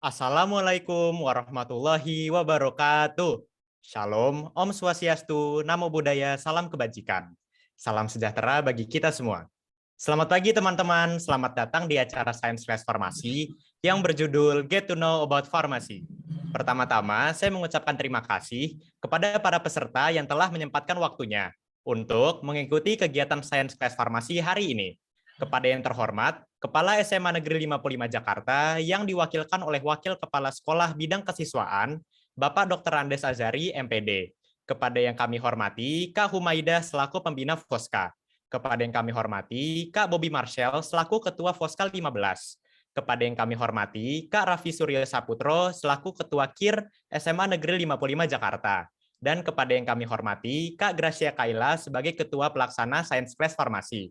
Assalamualaikum warahmatullahi wabarakatuh. Shalom, Om Swastiastu, Namo Buddhaya, salam kebajikan. Salam sejahtera bagi kita semua. Selamat pagi teman-teman, selamat datang di acara Science Class Farmasi yang berjudul Get to Know About Pharmacy. Pertama-tama, saya mengucapkan terima kasih kepada para peserta yang telah menyempatkan waktunya untuk mengikuti kegiatan Science Class Farmasi hari ini. Kepada yang terhormat, Kepala SMA Negeri 55 Jakarta yang diwakilkan oleh Wakil Kepala Sekolah Bidang Kesiswaan, Bapak Dr. Andes Azari, MPD. Kepada yang kami hormati, Kak Humaidah selaku Pembina Foska. Kepada yang kami hormati, Kak Bobby Marshall selaku Ketua Foskal 15. Kepada yang kami hormati, Kak Raffi Suryo Saputro selaku Ketua KIR SMA Negeri 55 Jakarta. Dan kepada yang kami hormati, Kak Gracia Kaila sebagai Ketua Pelaksana Science Class Farmasi.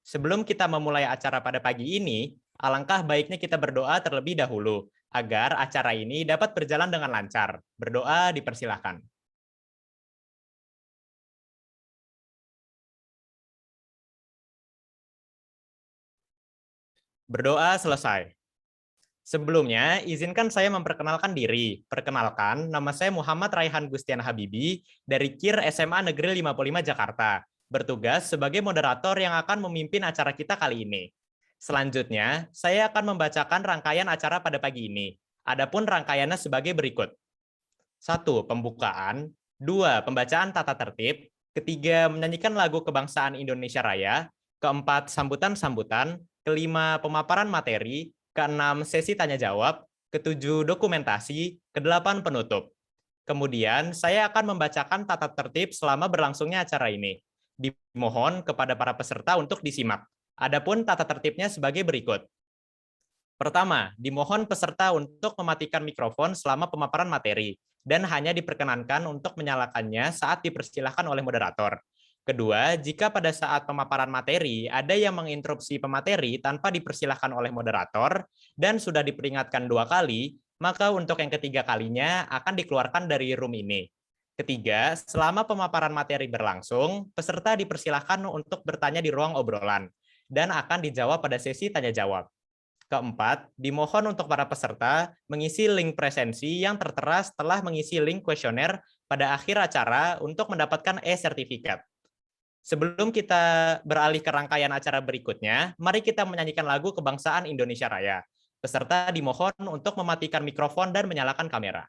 Sebelum kita memulai acara pada pagi ini, alangkah baiknya kita berdoa terlebih dahulu, agar acara ini dapat berjalan dengan lancar. Berdoa dipersilahkan. Berdoa selesai. Sebelumnya, izinkan saya memperkenalkan diri. Perkenalkan, nama saya Muhammad Raihan Gustian Habibi dari KIR SMA Negeri 55 Jakarta, bertugas sebagai moderator yang akan memimpin acara kita kali ini. Selanjutnya, saya akan membacakan rangkaian acara pada pagi ini. Adapun rangkaiannya sebagai berikut. 1. Pembukaan. 2. Pembacaan tata tertib. Ketiga, menyanyikan lagu Kebangsaan Indonesia Raya. Keempat, sambutan-sambutan. Kelima, pemaparan materi. Keenam, sesi tanya-jawab. Ketujuh, dokumentasi. Kedelapan, penutup. Kemudian, saya akan membacakan tata tertib selama berlangsungnya acara ini. Dimohon kepada para peserta untuk disimak. Adapun tata tertibnya sebagai berikut. Pertama, dimohon peserta untuk mematikan mikrofon selama pemaparan materi dan hanya diperkenankan untuk menyalakannya saat dipersilahkan oleh moderator. Kedua, jika pada saat pemaparan materi ada yang menginterupsi pemateri tanpa dipersilahkan oleh moderator dan sudah diperingatkan 2 kali, maka untuk yang ketiga kalinya akan dikeluarkan dari room ini. Ketiga, selama pemaparan materi berlangsung, peserta dipersilahkan untuk bertanya di ruang obrolan dan akan dijawab pada sesi tanya-jawab. Keempat, dimohon untuk para peserta mengisi link presensi yang tertera setelah mengisi link kuesioner pada akhir acara untuk mendapatkan e-sertifikat. Sebelum kita beralih ke rangkaian acara berikutnya, mari kita menyanyikan lagu Kebangsaan Indonesia Raya. Peserta dimohon untuk mematikan mikrofon dan menyalakan kamera.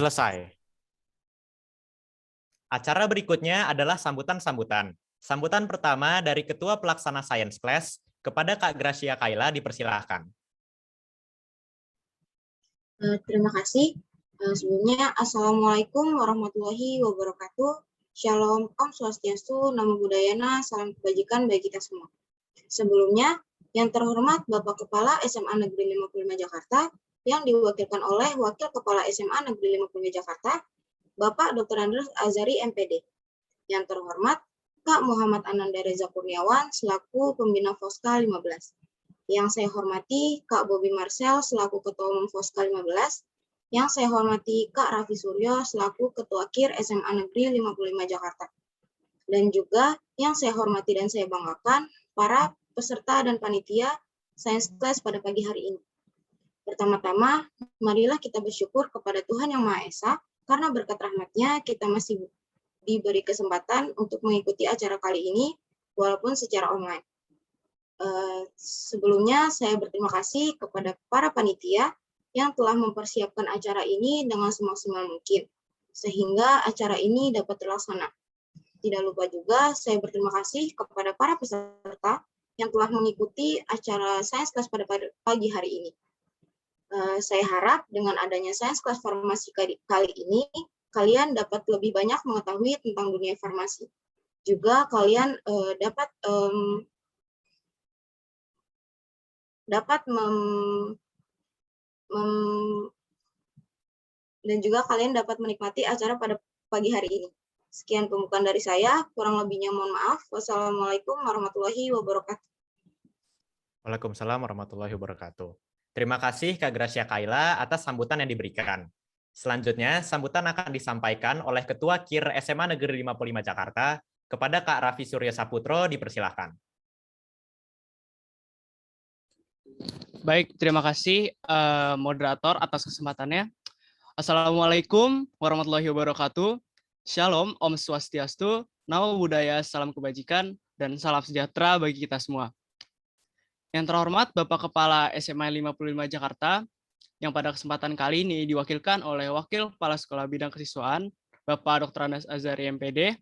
Selesai. Acara berikutnya adalah sambutan-sambutan. Sambutan pertama dari Ketua Pelaksana Science Class kepada Kak Gracia Kaila dipersilahkan. Terima kasih. Sebelumnya, Assalamualaikum warahmatullahi wabarakatuh. Shalom, Om Swastiastu, Namo Buddhaya, salam kebajikan bagi kita semua. Sebelumnya, yang terhormat Bapak Kepala SMA Negeri 55 Jakarta, yang diwakilkan oleh Wakil Kepala SMA Negeri 55 Jakarta, Bapak Dr. Andreas Azari, MPD. Yang terhormat Kak Muhammad Ananda Reza Kurniawan, selaku Pembina Foska 15. Yang saya hormati Kak Bobi Marcel, selaku Ketua Umum Foska 15. Yang saya hormati Kak Raffi Suryo, selaku Ketua KIR SMA Negeri 55 Jakarta. Dan juga yang saya hormati dan saya banggakan, para peserta dan panitia Science Class pada pagi hari ini. Pertama-tama, marilah kita bersyukur kepada Tuhan Yang Maha Esa, karena berkat rahmat-Nya kita masih diberi kesempatan untuk mengikuti acara kali ini, walaupun secara online. Sebelumnya, saya berterima kasih kepada para panitia yang telah mempersiapkan acara ini dengan semaksimal mungkin, sehingga acara ini dapat terlaksana. Tidak lupa juga, saya berterima kasih kepada para peserta yang telah mengikuti acara Science Class pada pagi hari ini. Saya harap dengan adanya Science Class Farmasi kali ini, kalian dapat lebih banyak mengetahui tentang dunia farmasi. Juga kalian dan juga kalian dapat menikmati acara pada pagi hari ini. Sekian pembukaan dari saya, kurang lebihnya mohon maaf. Wassalamualaikum warahmatullahi wabarakatuh. Waalaikumsalam warahmatullahi wabarakatuh. Terima kasih Kak Gracia Kaila atas sambutan yang diberikan. Selanjutnya, sambutan akan disampaikan oleh Ketua KIR SMA Negeri 55 Jakarta kepada Kak Raffi Suryo Saputro, dipersilakan. Baik, terima kasih moderator atas kesempatannya. Assalamualaikum warahmatullahi wabarakatuh. Shalom, Om Swastiastu, Namo Buddhaya, salam kebajikan, dan salam sejahtera bagi kita semua. Yang terhormat Bapak Kepala SMA 55 Jakarta, yang pada kesempatan kali ini diwakilkan oleh Wakil Kepala Sekolah Bidang Kesiswaan, Bapak Dr. Andreas Azari, MPD.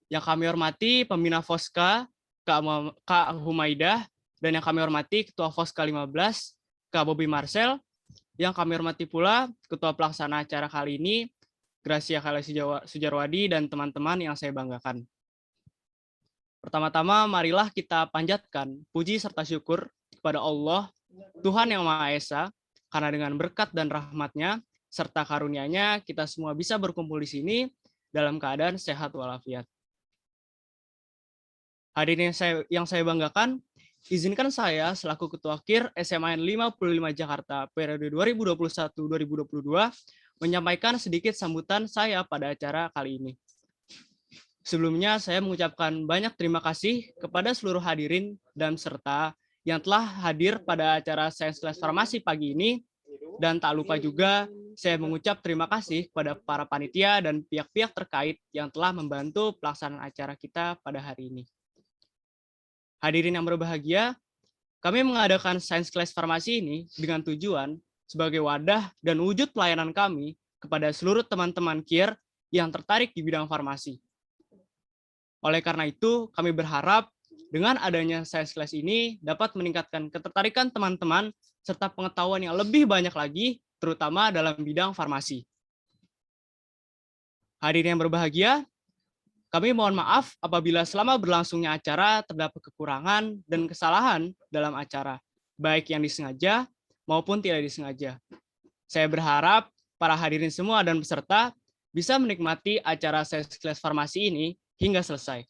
Yang kami hormati Pembina Foska, Kak Humaidah, dan yang kami hormati Ketua Foska 15, Kak Bobi Marcel. Yang kami hormati pula Ketua Pelaksana acara kali ini, Gracia Kaila Sujarwadi, dan teman-teman yang saya banggakan. Pertama-tama, marilah kita panjatkan puji serta syukur kepada Allah, Tuhan Yang Maha Esa, karena dengan berkat dan rahmat-Nya, serta karunia-Nya, kita semua bisa berkumpul di sini dalam keadaan sehat walafiat. Hadirin yang saya banggakan, izinkan saya selaku Ketua KIR SMA 55 Jakarta periode 2021-2022 menyampaikan sedikit sambutan saya pada acara kali ini. Sebelumnya saya mengucapkan banyak terima kasih kepada seluruh hadirin dan peserta yang telah hadir pada acara Science Class Farmasi pagi ini, dan tak lupa juga saya mengucap terima kasih kepada para panitia dan pihak-pihak terkait yang telah membantu pelaksanaan acara kita pada hari ini. Hadirin yang berbahagia, kami mengadakan Science Class Farmasi ini dengan tujuan sebagai wadah dan wujud pelayanan kami kepada seluruh teman-teman KIR yang tertarik di bidang farmasi. Oleh karena itu, kami berharap dengan adanya Science Class ini dapat meningkatkan ketertarikan teman-teman serta pengetahuan yang lebih banyak lagi, terutama dalam bidang farmasi. Hadirin yang berbahagia, kami mohon maaf apabila selama berlangsungnya acara terdapat kekurangan dan kesalahan dalam acara, baik yang disengaja maupun tidak disengaja. Saya berharap para hadirin semua dan peserta bisa menikmati acara Science Class Farmasi ini hingga selesai.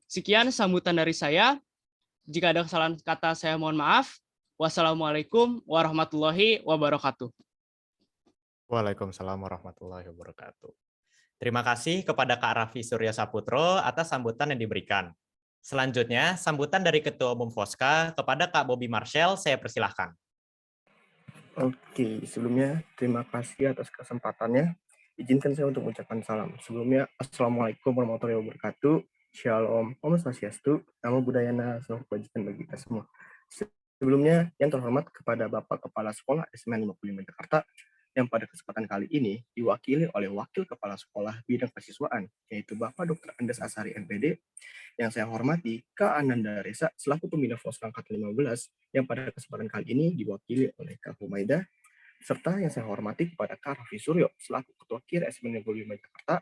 Sekian sambutan dari saya. Jika ada kesalahan kata, saya mohon maaf. Wassalamualaikum warahmatullahi wabarakatuh. Waalaikumsalam warahmatullahi wabarakatuh. Terima kasih kepada Kak Raffi Suryo Saputro atas sambutan yang diberikan. Selanjutnya, sambutan dari Ketua Umum Foska kepada Kak Bobi Marcel, saya persilahkan. Oke, sebelumnya terima kasih atas kesempatannya. Izinkan saya untuk mengucapkan salam. Sebelumnya, Assalamualaikum warahmatullahi wabarakatuh. Shalom, Om Swastiastu, Namo Buddhaya, salam kebajikan bagi kita semua. Sebelumnya, yang terhormat kepada Bapak Kepala Sekolah SMA 55 Jakarta, yang pada kesempatan kali ini diwakili oleh Wakil Kepala Sekolah Bidang Kesiswaan, yaitu Bapak Dr. Andreas Azari, MPD, yang saya hormati Kak Ananda Reza selaku Pembina Foska Angkatan 15, yang pada kesempatan kali ini diwakili oleh Kak Humaidah, serta yang saya hormati kepada Kak Raffi Suryo selaku Ketua KIR SMA 55 Jakarta,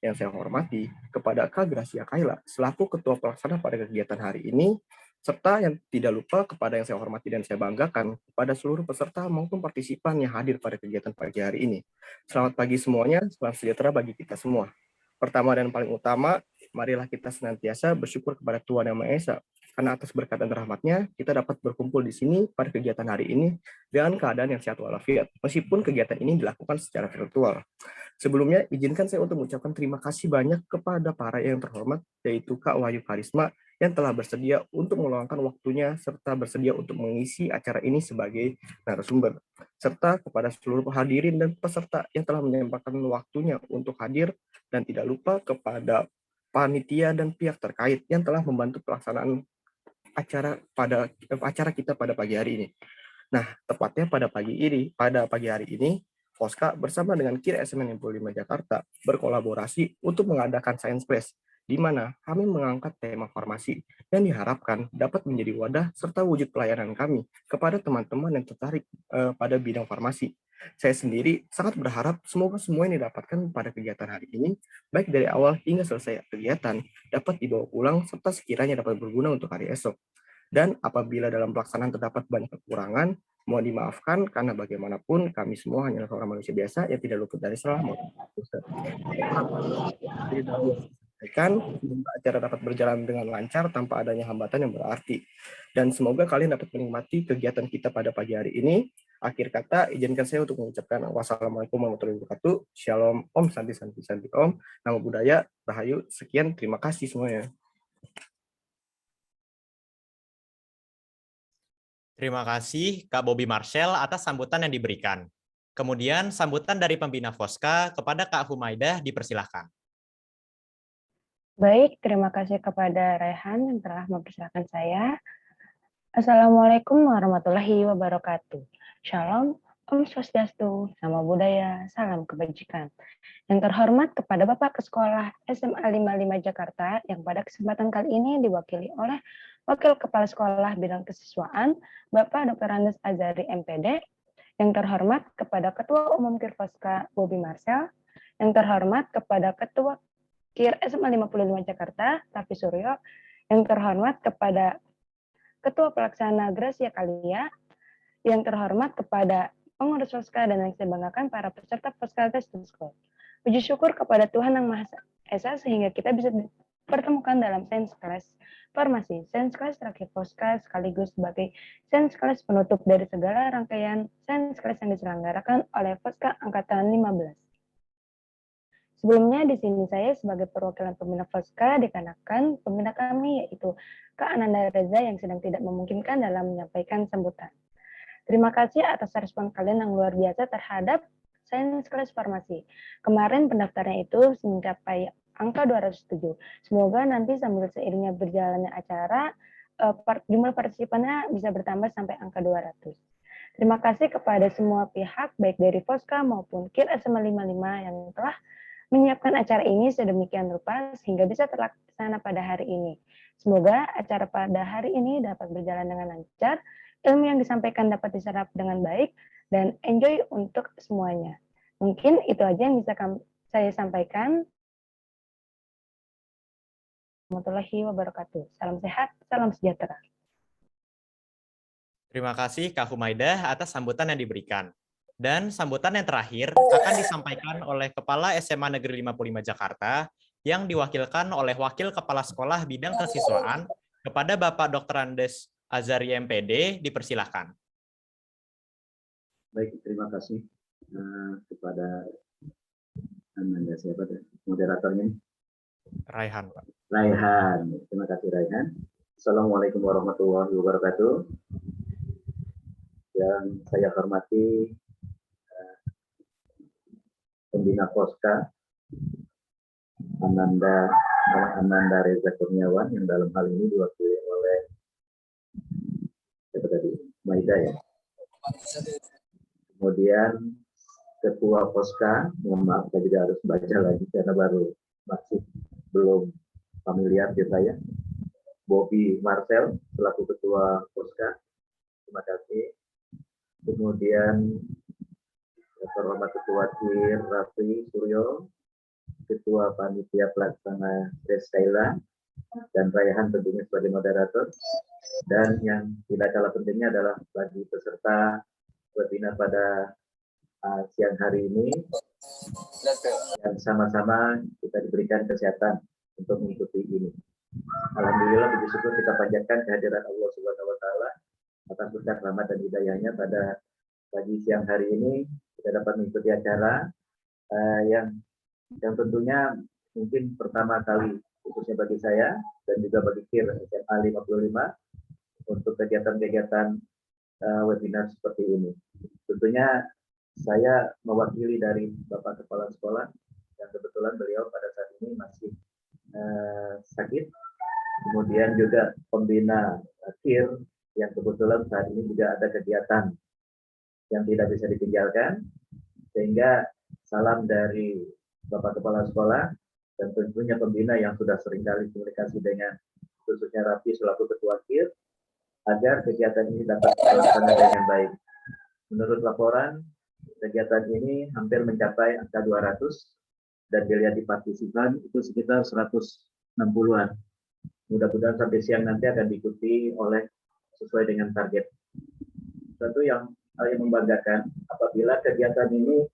Yang saya hormati kepada Kak Gracia Kaila selaku Ketua Pelaksana pada kegiatan hari ini, serta yang tidak lupa kepada yang saya hormati dan saya banggakan kepada seluruh peserta maupun partisipan yang hadir pada kegiatan pagi hari ini. Selamat pagi semuanya, salam sejahtera bagi kita semua. Pertama dan paling utama, marilah kita senantiasa bersyukur kepada Tuhan Yang Maha Esa, karena atas berkat dan rahmat-Nya kita dapat berkumpul di sini pada kegiatan hari ini dengan keadaan yang sehat walafiat, meskipun kegiatan ini dilakukan secara virtual. Sebelumnya, izinkan saya untuk mengucapkan terima kasih banyak kepada para yang terhormat, yaitu Kak Wahyu Karisma, yang telah bersedia untuk meluangkan waktunya, serta bersedia untuk mengisi acara ini sebagai narasumber. Serta kepada seluruh hadirin dan peserta yang telah menyempatkan waktunya untuk hadir, dan tidak lupa kepada panitia dan pihak terkait yang telah membantu pelaksanaan acara kita pada pagi hari ini. Nah, tepatnya pada pagi hari ini, Foska bersama dengan KIR SMN 65 Jakarta berkolaborasi untuk mengadakan Science Class, di mana kami mengangkat tema farmasi yang diharapkan dapat menjadi wadah serta wujud pelayanan kami kepada teman-teman yang tertarik pada bidang farmasi. Saya sendiri sangat berharap semoga semua yang didapatkan pada kegiatan hari ini, baik dari awal hingga selesai kegiatan, dapat dibawa pulang serta sekiranya dapat berguna untuk hari esok. Dan apabila dalam pelaksanaan terdapat banyak kekurangan, mohon dimaafkan karena bagaimanapun kami semua hanyalah seorang manusia biasa yang tidak luput dari salah maupun dosa. Semoga acara dapat berjalan dengan lancar tanpa adanya hambatan yang berarti. Dan semoga kalian dapat menikmati kegiatan kita pada pagi hari ini. Akhir kata, izinkan saya untuk mengucapkan wassalamualaikum warahmatullahi wabarakatuh. Shalom, Om, Santi, Santi, Santi, Om. Nama budaya, Rahayu. Sekian, terima kasih semuanya. Terima kasih Kak Bobby Marshall atas sambutan yang diberikan. Kemudian sambutan dari pembina Foska kepada Kak Humaidah dipersilahkan. Baik, terima kasih kepada Raihan yang telah mempersilahkan saya. Assalamualaikum warahmatullahi wabarakatuh. Shalom, Om Swastiastu, Namo Buddhaya, salam kebajikan. Yang terhormat kepada Bapak Kesekolah SMA 55 Jakarta yang pada kesempatan kali ini diwakili oleh Wakil Kepala Sekolah Bidang Kesiswaan, Bapak Dr. Andes Azari MPD, yang terhormat kepada Ketua Umum KIR Foska Bobby Marshall, yang terhormat kepada Ketua KIR SMA 55 Jakarta, Raffi Suryo, yang terhormat kepada Ketua Pelaksana Gracia Kalia, yang terhormat kepada pengurus Foska dan yang saya banggakan para peserta Foska Test School. Puji syukur kepada Tuhan Yang Maha Esa sehingga kita bisa dipertemukan dalam Science Class Farmasi. Science Class terakhir Foska sekaligus sebagai Science Class penutup dari segala rangkaian Science Class yang diselenggarakan oleh Foska Angkatan 15. Sebelumnya di sini saya sebagai perwakilan pembina Foska dikarenakan pembina kami yaitu Kak Ananda Reza yang sedang tidak memungkinkan dalam menyampaikan sambutan. Terima kasih atas respon kalian yang luar biasa terhadap Science Class Farmasi. Kemarin pendaftarnya itu mencapai angka 207. Semoga nanti sambil seiringnya berjalannya acara, jumlah partisipannya bisa bertambah sampai angka 200. Terima kasih kepada semua pihak, baik dari Foska maupun KIR SMA 55 yang telah menyiapkan acara ini sedemikian rupa sehingga bisa terlaksana pada hari ini. Semoga acara pada hari ini dapat berjalan dengan lancar, ilmu yang disampaikan dapat diserap dengan baik, dan enjoy untuk semuanya. Mungkin itu aja yang bisa saya sampaikan. Warahmatullahi wabarakatuh. Salam sehat, salam sejahtera. Terima kasih Kak Humaidah atas sambutan yang diberikan. Dan sambutan yang terakhir akan disampaikan oleh Kepala SMA Negeri 55 Jakarta yang diwakilkan oleh Wakil Kepala Sekolah Bidang Kesiswaan kepada Bapak Dr. Andes Azari MPD, dipersilahkan. Baik, terima kasih kepada Anda, siapa moderatornya? Raihan, Pak. Raihan, terima kasih Raihan. Assalamualaikum warahmatullahi wabarakatuh. Yang saya hormati pembina Foska Ananda Reza Kurniawan yang dalam hal ini diwakili oleh Maida ya. Kemudian Ketua Foska, mohon maaf saya juga harus baca lagi karena masih belum familiar di saya. Bobby Marshall selaku Ketua Foska, terima kasih. Kemudian terhormat Ketua KIR Raffi Suryo, Ketua Panitia Pelaksana Grace Kaila, dan Raihan tentunya sebagai moderator. Dan yang tidak kalah pentingnya adalah bagi peserta webinar pada siang hari ini, yang sama-sama kita diberikan kesehatan untuk mengikuti ini. Alhamdulillah, puji syukur kita panjatkan kehadiran Allah Subhanahu wa Ta'ala atas berkat rahmat dan hidayahnya pada pagi siang hari ini kita dapat mengikuti acara yang tentunya mungkin pertama kali khususnya bagi saya dan juga bagi KIR SMA 55 untuk kegiatan-kegiatan webinar seperti ini. Tentunya saya mewakili dari Bapak Kepala Sekolah yang kebetulan beliau pada saat ini masih sakit. Kemudian juga pembina KIR yang kebetulan saat ini juga ada kegiatan yang tidak bisa ditinggalkan. Sehingga salam dari Bapak Kepala Sekolah dan tentunya pembina yang sudah seringkali komunikasi dengan khususnya Rafi selaku Ketua KIR agar kegiatan ini dapat terlaksana dengan baik. Menurut laporan, kegiatan ini hampir mencapai angka 200 dan dilihat di partisipan itu sekitar 160-an. Mudah-mudahan sampai siang nanti akan diikuti oleh sesuai dengan target. Tentu yang membanggakan apabila kegiatan ini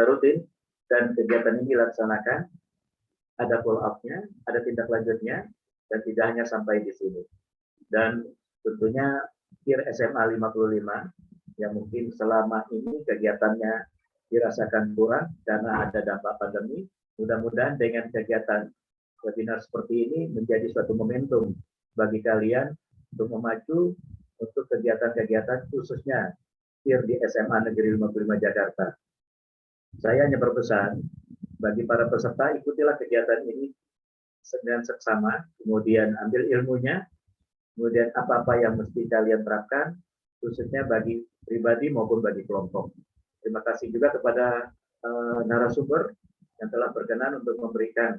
rutin dan kegiatan ini dilaksanakan, ada follow up-nya, ada tindak lanjutnya, dan tidak hanya sampai di sini. Dan tentunya KIR SMA 55 yang mungkin selama ini kegiatannya dirasakan kurang karena ada dampak pandemi, mudah-mudahan dengan kegiatan webinar seperti ini menjadi suatu momentum bagi kalian untuk memacu untuk kegiatan-kegiatan khususnya KIR di SMA Negeri 55 Jakarta. Saya hanya berpesan bagi para peserta, ikutilah kegiatan ini dengan seksama, kemudian ambil ilmunya, kemudian apa-apa yang mesti kalian terapkan, khususnya bagi pribadi maupun bagi kelompok. Terima kasih juga kepada narasumber yang telah berkenan untuk memberikan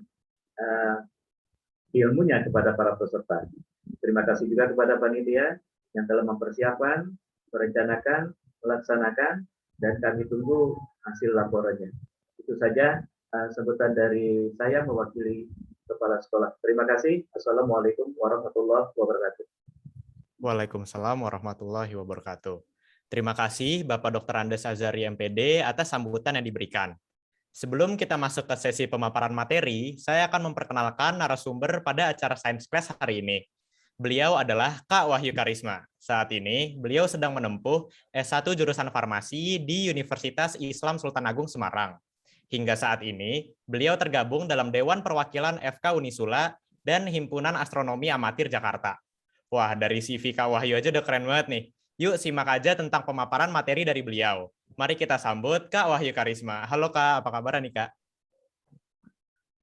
ilmunya kepada para peserta. Terima kasih juga kepada panitia yang telah mempersiapkan, merencanakan, melaksanakan, dan kami tunggu hasil laporannya. Itu saja sebutan dari saya mewakili Kepala Sekolah. Terima kasih. Assalamualaikum warahmatullahi wabarakatuh. Waalaikumsalam warahmatullahi wabarakatuh. Terima kasih Bapak Dr. Andes Azhari MPD atas sambutan yang diberikan. Sebelum kita masuk ke sesi pemaparan materi, saya akan memperkenalkan narasumber pada acara Science Class hari ini. Beliau adalah Kak Wahyu Karisma. Saat ini, beliau sedang menempuh S1 jurusan farmasi di Universitas Islam Sultan Agung Semarang. Hingga saat ini, beliau tergabung dalam Dewan Perwakilan FK Unisula dan Himpunan Astronomi Amatir Jakarta. Wah, dari CV Kak Wahyu aja udah keren banget nih. Yuk simak aja tentang pemaparan materi dari beliau. Mari kita sambut Kak Wahyu Karisma. Halo Kak, apa kabar nih Kak?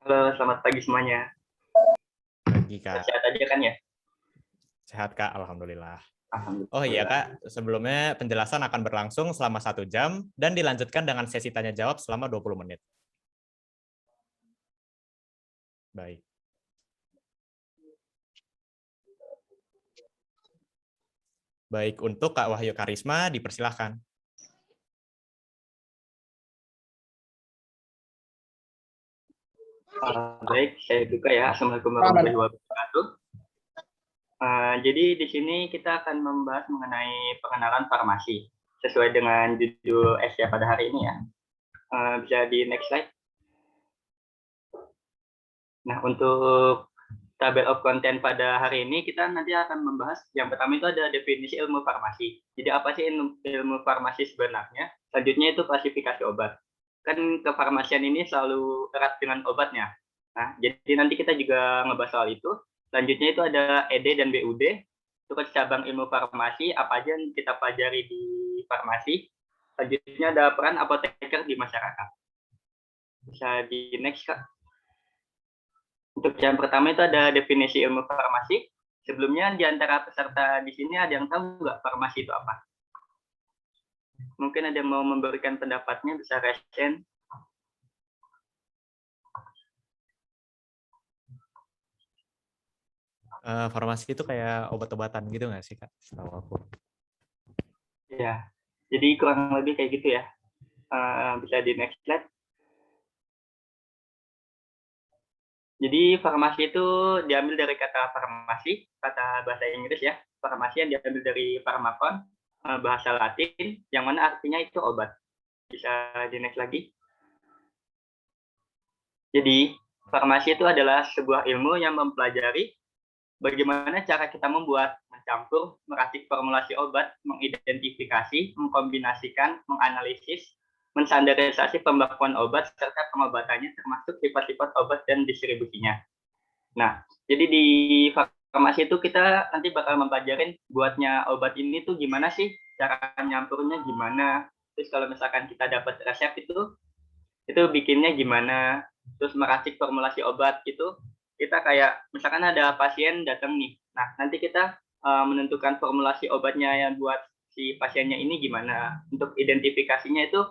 Halo, selamat pagi semuanya. Pagi Kak. Sehat aja kan ya? Sehat Kak, Alhamdulillah. Alhamdulillah. Oh iya Kak, sebelumnya penjelasan akan berlangsung selama 1 jam dan dilanjutkan dengan sesi tanya-jawab selama 20 menit. Baik. Baik, untuk Kak Wahyu Karisma, dipersilahkan. Baik, saya buka ya. Assalamualaikum warahmatullahi wabarakatuh. Jadi di sini kita akan membahas mengenai pengenalan farmasi sesuai dengan judul essay pada hari ini ya. Bisa di next slide. Nah, untuk tabel of content pada hari ini kita nanti akan membahas yang pertama itu ada definisi ilmu farmasi. Jadi apa sih ilmu farmasi sebenarnya? Selanjutnya itu klasifikasi obat. Kan kefarmasian ini selalu erat dengan obatnya. Nah, jadi nanti kita juga ngebahas soal itu. Selanjutnya itu ada ED dan BUD. Itu kan cabang ilmu farmasi, apa aja yang kita pelajari di farmasi. Selanjutnya ada peran apoteker di masyarakat. Bisa di next, Kak. Untuk yang pertama itu ada definisi ilmu farmasi. Sebelumnya di antara peserta di sini ada yang tahu nggak farmasi itu apa? Mungkin ada yang mau memberikan pendapatnya, bisa raise hand. Farmasi itu kayak obat-obatan gitu nggak sih Kak? Setahu aku. Ya, jadi kurang lebih kayak gitu ya. Bisa di next slide. Jadi farmasi itu diambil dari kata farmasi, kata bahasa Inggris ya. Farmasi yang diambil dari pharmakon, bahasa Latin, yang mana artinya itu obat. Bisa di next lagi. Jadi, farmasi itu adalah sebuah ilmu yang mempelajari bagaimana cara kita membuat, mencampur, meracik formulasi obat, mengidentifikasi, mengkombinasikan, menganalisis, menstandarisasi pembakuan obat, serta pengobatannya termasuk sifat-sifat obat dan distribusinya. Nah, jadi di farmasi itu kita nanti bakal mempelajarin buatnya obat ini tuh gimana sih, cara nyampurnya gimana, terus kalau misalkan kita dapat resep itu bikinnya gimana, terus meracik formulasi obat itu, kita kayak misalkan ada pasien datang nih, nah nanti kita menentukan formulasi obatnya yang buat si pasiennya ini gimana. Untuk identifikasinya itu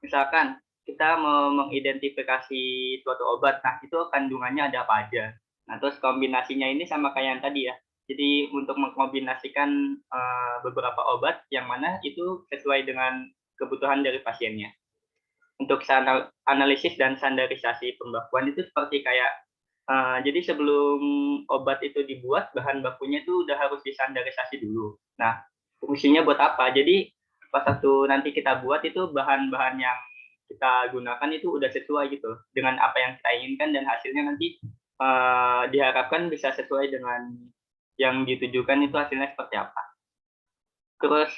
misalkan kita mau mengidentifikasi suatu obat, nah itu kandungannya ada apa aja. Nah terus kombinasinya ini sama kayak yang tadi ya. Jadi untuk mengkombinasikan beberapa obat yang mana itu sesuai dengan kebutuhan dari pasiennya. Untuk analisis dan standarisasi pembakuan itu seperti kayak jadi sebelum obat itu dibuat, bahan bakunya itu udah harus distandarisasi dulu. Nah, fungsinya buat apa? Jadi pas satu nanti kita buat itu bahan-bahan yang kita gunakan itu udah sesuai gitu dengan apa yang kita inginkan, dan hasilnya nanti diharapkan bisa sesuai dengan yang ditujukan itu hasilnya seperti apa. Terus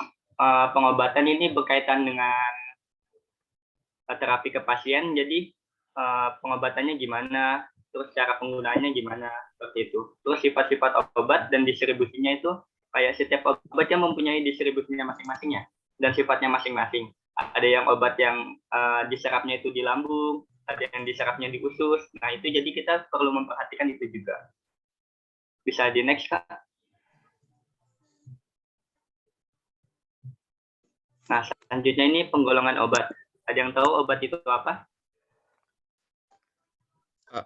pengobatan ini berkaitan dengan terapi ke pasien, jadi pengobatannya gimana, terus cara penggunaannya gimana, seperti itu. Terus sifat-sifat obat dan distribusinya itu kayak setiap obat yang mempunyai distribusinya masing-masing ya, dan sifatnya masing-masing. Ada yang obat yang diserapnya itu di lambung, ada yang diserapnya di usus. Nah itu jadi kita perlu memperhatikan itu juga. Bisa di next, Kak. Nah selanjutnya ini penggolongan obat. Ada yang tahu obat itu apa?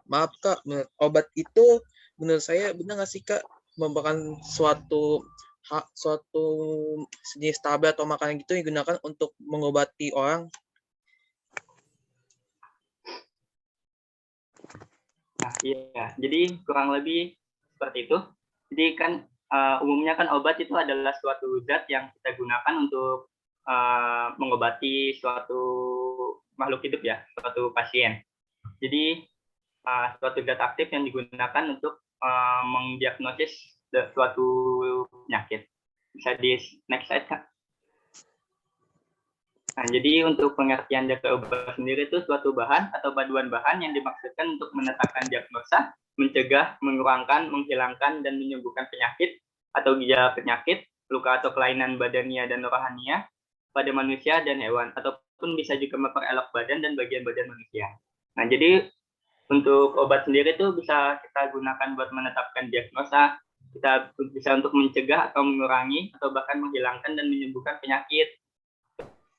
Maaf Kak, obat itu menurut saya benar nggak sih Kak, merupakan suatu jenis tablet atau makanan gitu yang digunakan untuk mengobati orang? Nah iya, jadi kurang lebih seperti itu. Jadi kan umumnya kan obat itu adalah suatu zat yang kita gunakan untuk mengobati suatu makhluk hidup ya, suatu pasien. Jadi suatu zat aktif yang digunakan untuk mendiagnosis suatu penyakit. Bisa di next slide, Kak. Nah, jadi untuk pengertian dari obat sendiri itu suatu bahan atau paduan bahan yang dimaksudkan untuk menetapkan diagnosa, mencegah, mengurangkan, menghilangkan, dan menyembuhkan penyakit atau gejala penyakit, luka atau kelainan badania dan rohania pada manusia dan hewan, ataupun bisa juga memperelok badan dan bagian badan manusia. Nah, jadi untuk obat sendiri itu bisa kita gunakan buat menetapkan diagnosa, kita bisa untuk mencegah atau mengurangi atau bahkan menghilangkan dan menyembuhkan penyakit.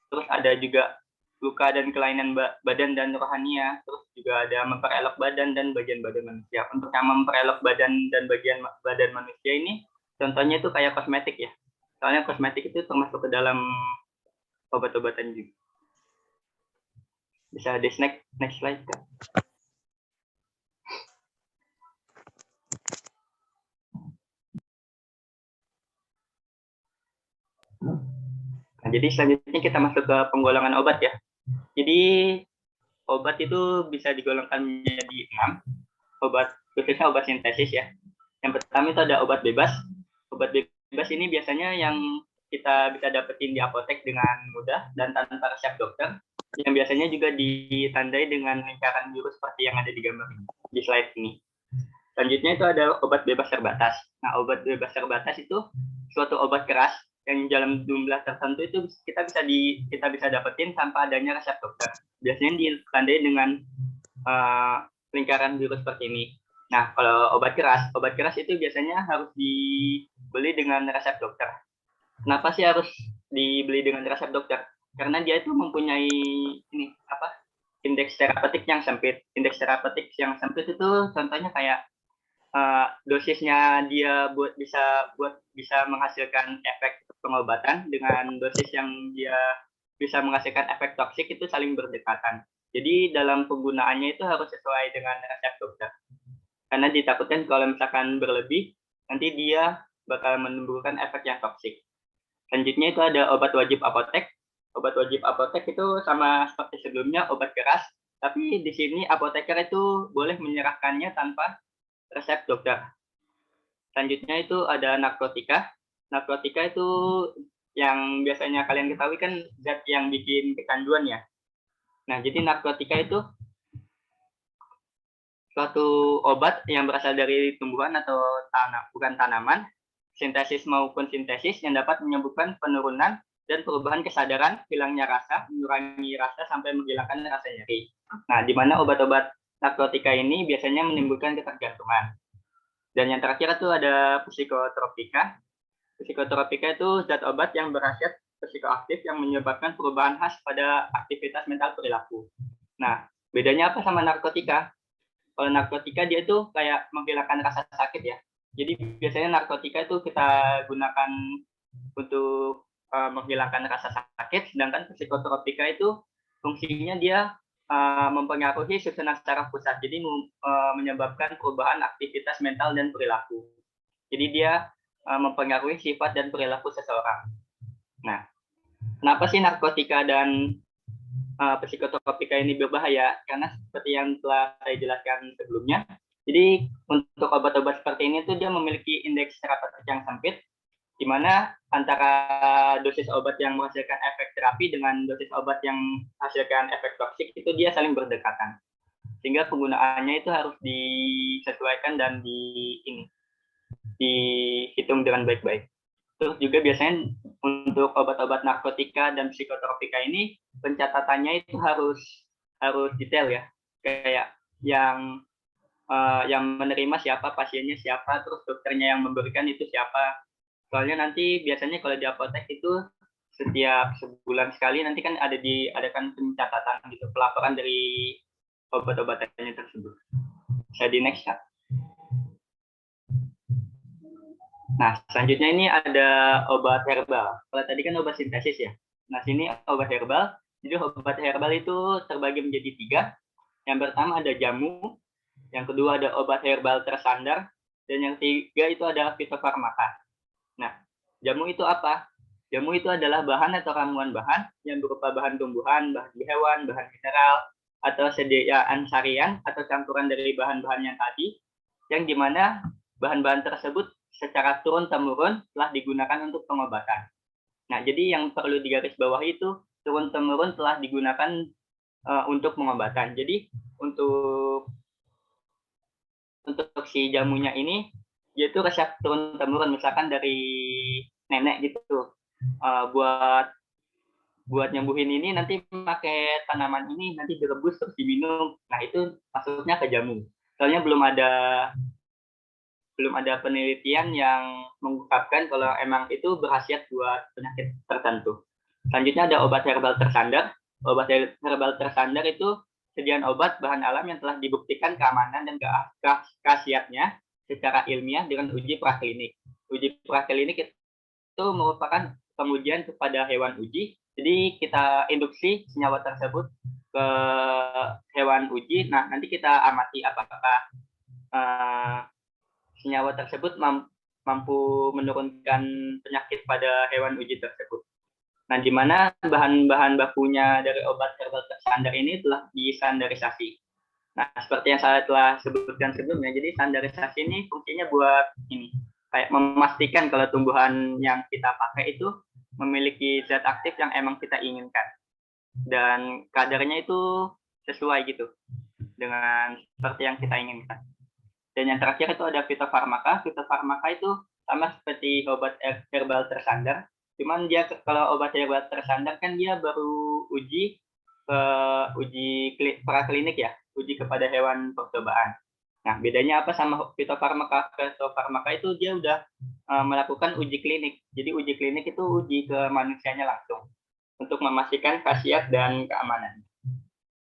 Terus ada juga luka dan kelainan badan dan rohania, terus juga ada memperelok badan dan bagian badan manusia. Untuk yang memperelok badan dan bagian badan manusia ini, contohnya itu kayak kosmetik ya. Soalnya kosmetik itu termasuk ke dalam obat-obatan juga. Bisa di next slide, Kak. Nah, jadi selanjutnya kita masuk ke penggolongan obat ya. Jadi obat itu bisa digolongkan menjadi 6. Obat, khususnya obat sintesis ya. Yang pertama itu ada obat bebas. Obat bebas ini biasanya yang kita bisa dapetin di apotek dengan mudah dan tanpa resep dokter. Yang biasanya juga ditandai dengan lingkaran biru seperti yang ada di gambar ini, di slide ini. Selanjutnya itu ada obat bebas terbatas. Nah, obat bebas terbatas itu suatu obat keras yang dalam jumlah tertentu itu kita bisa dapetin tanpa adanya resep dokter. Biasanya ditandai dengan lingkaran biru seperti ini. Nah, kalau obat keras itu biasanya harus dibeli dengan resep dokter. Kenapa sih harus dibeli dengan resep dokter? Karena dia itu mempunyai indeks terapeutik yang sempit. Indeks terapeutik yang sempit itu contohnya kayak dosisnya dia bisa menghasilkan efek pengobatan dengan dosis yang dia bisa menghasilkan efek toksik itu saling berdekatan. Jadi dalam penggunaannya itu harus sesuai dengan resep dokter. Karena ditakutkan kalau misalkan berlebih, nanti dia bakal menimbulkan efek yang toksik. Selanjutnya itu ada obat wajib apotek. Obat wajib apotek itu sama seperti sebelumnya obat keras, tapi di sini apoteker itu boleh menyerahkannya tanpa resep dokter. Selanjutnya itu ada narkotika. Narkotika itu yang biasanya kalian ketahui kan zat yang bikin kecanduan ya. Nah, jadi narkotika itu suatu obat yang berasal dari tumbuhan atau bukan tanaman, sintesis maupun sintesis yang dapat menyebabkan penurunan dan perubahan kesadaran, hilangnya rasa, mengurangi rasa sampai menghilangkan rasa nyeri. Nah, di mana obat-obat narkotika ini biasanya menimbulkan ketergantungan. Dan yang terakhir itu ada psikotropika. Psikotropika itu zat obat yang berkhasiat psikoaktif yang menyebabkan perubahan khas pada aktivitas mental perilaku. Nah, bedanya apa sama narkotika? Kalau narkotika dia tuh kayak menghilangkan rasa sakit ya. Jadi biasanya narkotika itu kita gunakan untuk menghilangkan rasa sakit, sedangkan psikotropika itu fungsinya dia mempengaruhi susunan saraf pusat, jadi menyebabkan perubahan aktivitas mental dan perilaku. Jadi dia mempengaruhi sifat dan perilaku seseorang. Nah, kenapa sih narkotika dan psikotropika ini berbahaya? Karena seperti yang telah saya jelaskan sebelumnya, jadi untuk obat-obat seperti ini tuh dia memiliki indeks terapeutik yang sempit, di mana antara dosis obat yang menghasilkan efek terapi dengan dosis obat yang menghasilkan efek toksik itu dia saling berdekatan. Sehingga penggunaannya itu harus disesuaikan dan dihitung dengan baik-baik. Terus juga biasanya untuk obat-obat narkotika dan psikotropika ini pencatatannya itu harus detail ya. Kayak yang menerima siapa, pasiennya siapa, terus dokternya yang memberikan itu siapa. Soalnya nanti biasanya kalau di apotek itu setiap sebulan sekali nanti kan adakan pencatatan gitu, pelaporan dari obat-obatannya tersebut. Saya di next ya. Nah, selanjutnya ini ada obat herbal. Kalau tadi kan obat sintesis ya. Nah, sini obat herbal. Jadi obat herbal itu terbagi menjadi 3. Yang pertama ada jamu, yang kedua ada obat herbal tersandar, dan yang ketiga itu ada fitofarmaka. Nah, jamu itu apa? Jamu itu adalah bahan atau ramuan bahan yang berupa bahan tumbuhan, bahan hewan, bahan mineral, atau sediaan sarian atau campuran dari bahan-bahan yang tadi, yang dimana bahan-bahan tersebut secara turun-temurun telah digunakan untuk pengobatan. Nah, jadi yang perlu digarisbawahi itu turun-temurun telah digunakan untuk pengobatan. Jadi untuk si jamunya ini yaitu resep turun-temurun, misalkan dari nenek gitu, buat nyembuhin ini nanti pakai tanaman ini, nanti direbus terus diminum. Nah, itu masuknya ke jamu. Soalnya belum ada penelitian yang mengungkapkan kalau emang itu berkhasiat buat penyakit tertentu. Selanjutnya ada obat herbal tersandar. Obat herbal tersandar itu sediaan obat bahan alam yang telah dibuktikan keamanan dan khasiatnya secara ilmiah dengan uji praklinik. Uji praklinik itu merupakan pengujian kepada hewan uji. Jadi kita induksi senyawa tersebut ke hewan uji. Nah, nanti kita amati apakah senyawa tersebut mampu menurunkan penyakit pada hewan uji tersebut. Nah, di mana bahan-bahan bakunya dari obat herbal tersandar ini telah distandarisasi. Nah, seperti yang saya telah sebutkan sebelumnya, jadi standarisasi ini fungsinya buat kayak memastikan kalau tumbuhan yang kita pakai itu memiliki zat aktif yang emang kita inginkan. Dan kadarnya itu sesuai gitu dengan seperti yang kita inginkan. Dan yang terakhir itu ada fitofarmaka. Fitofarmaka itu sama seperti obat herbal tersandar. Cuman dia kalau obat herbal tersandar kan dia baru uji praklinik ya, uji kepada hewan percobaan. Nah, bedanya apa sama fitofarmaka? Fitofarmaka itu dia udah melakukan uji klinik. Jadi uji klinik itu uji ke manusianya langsung untuk memastikan khasiat dan keamanan.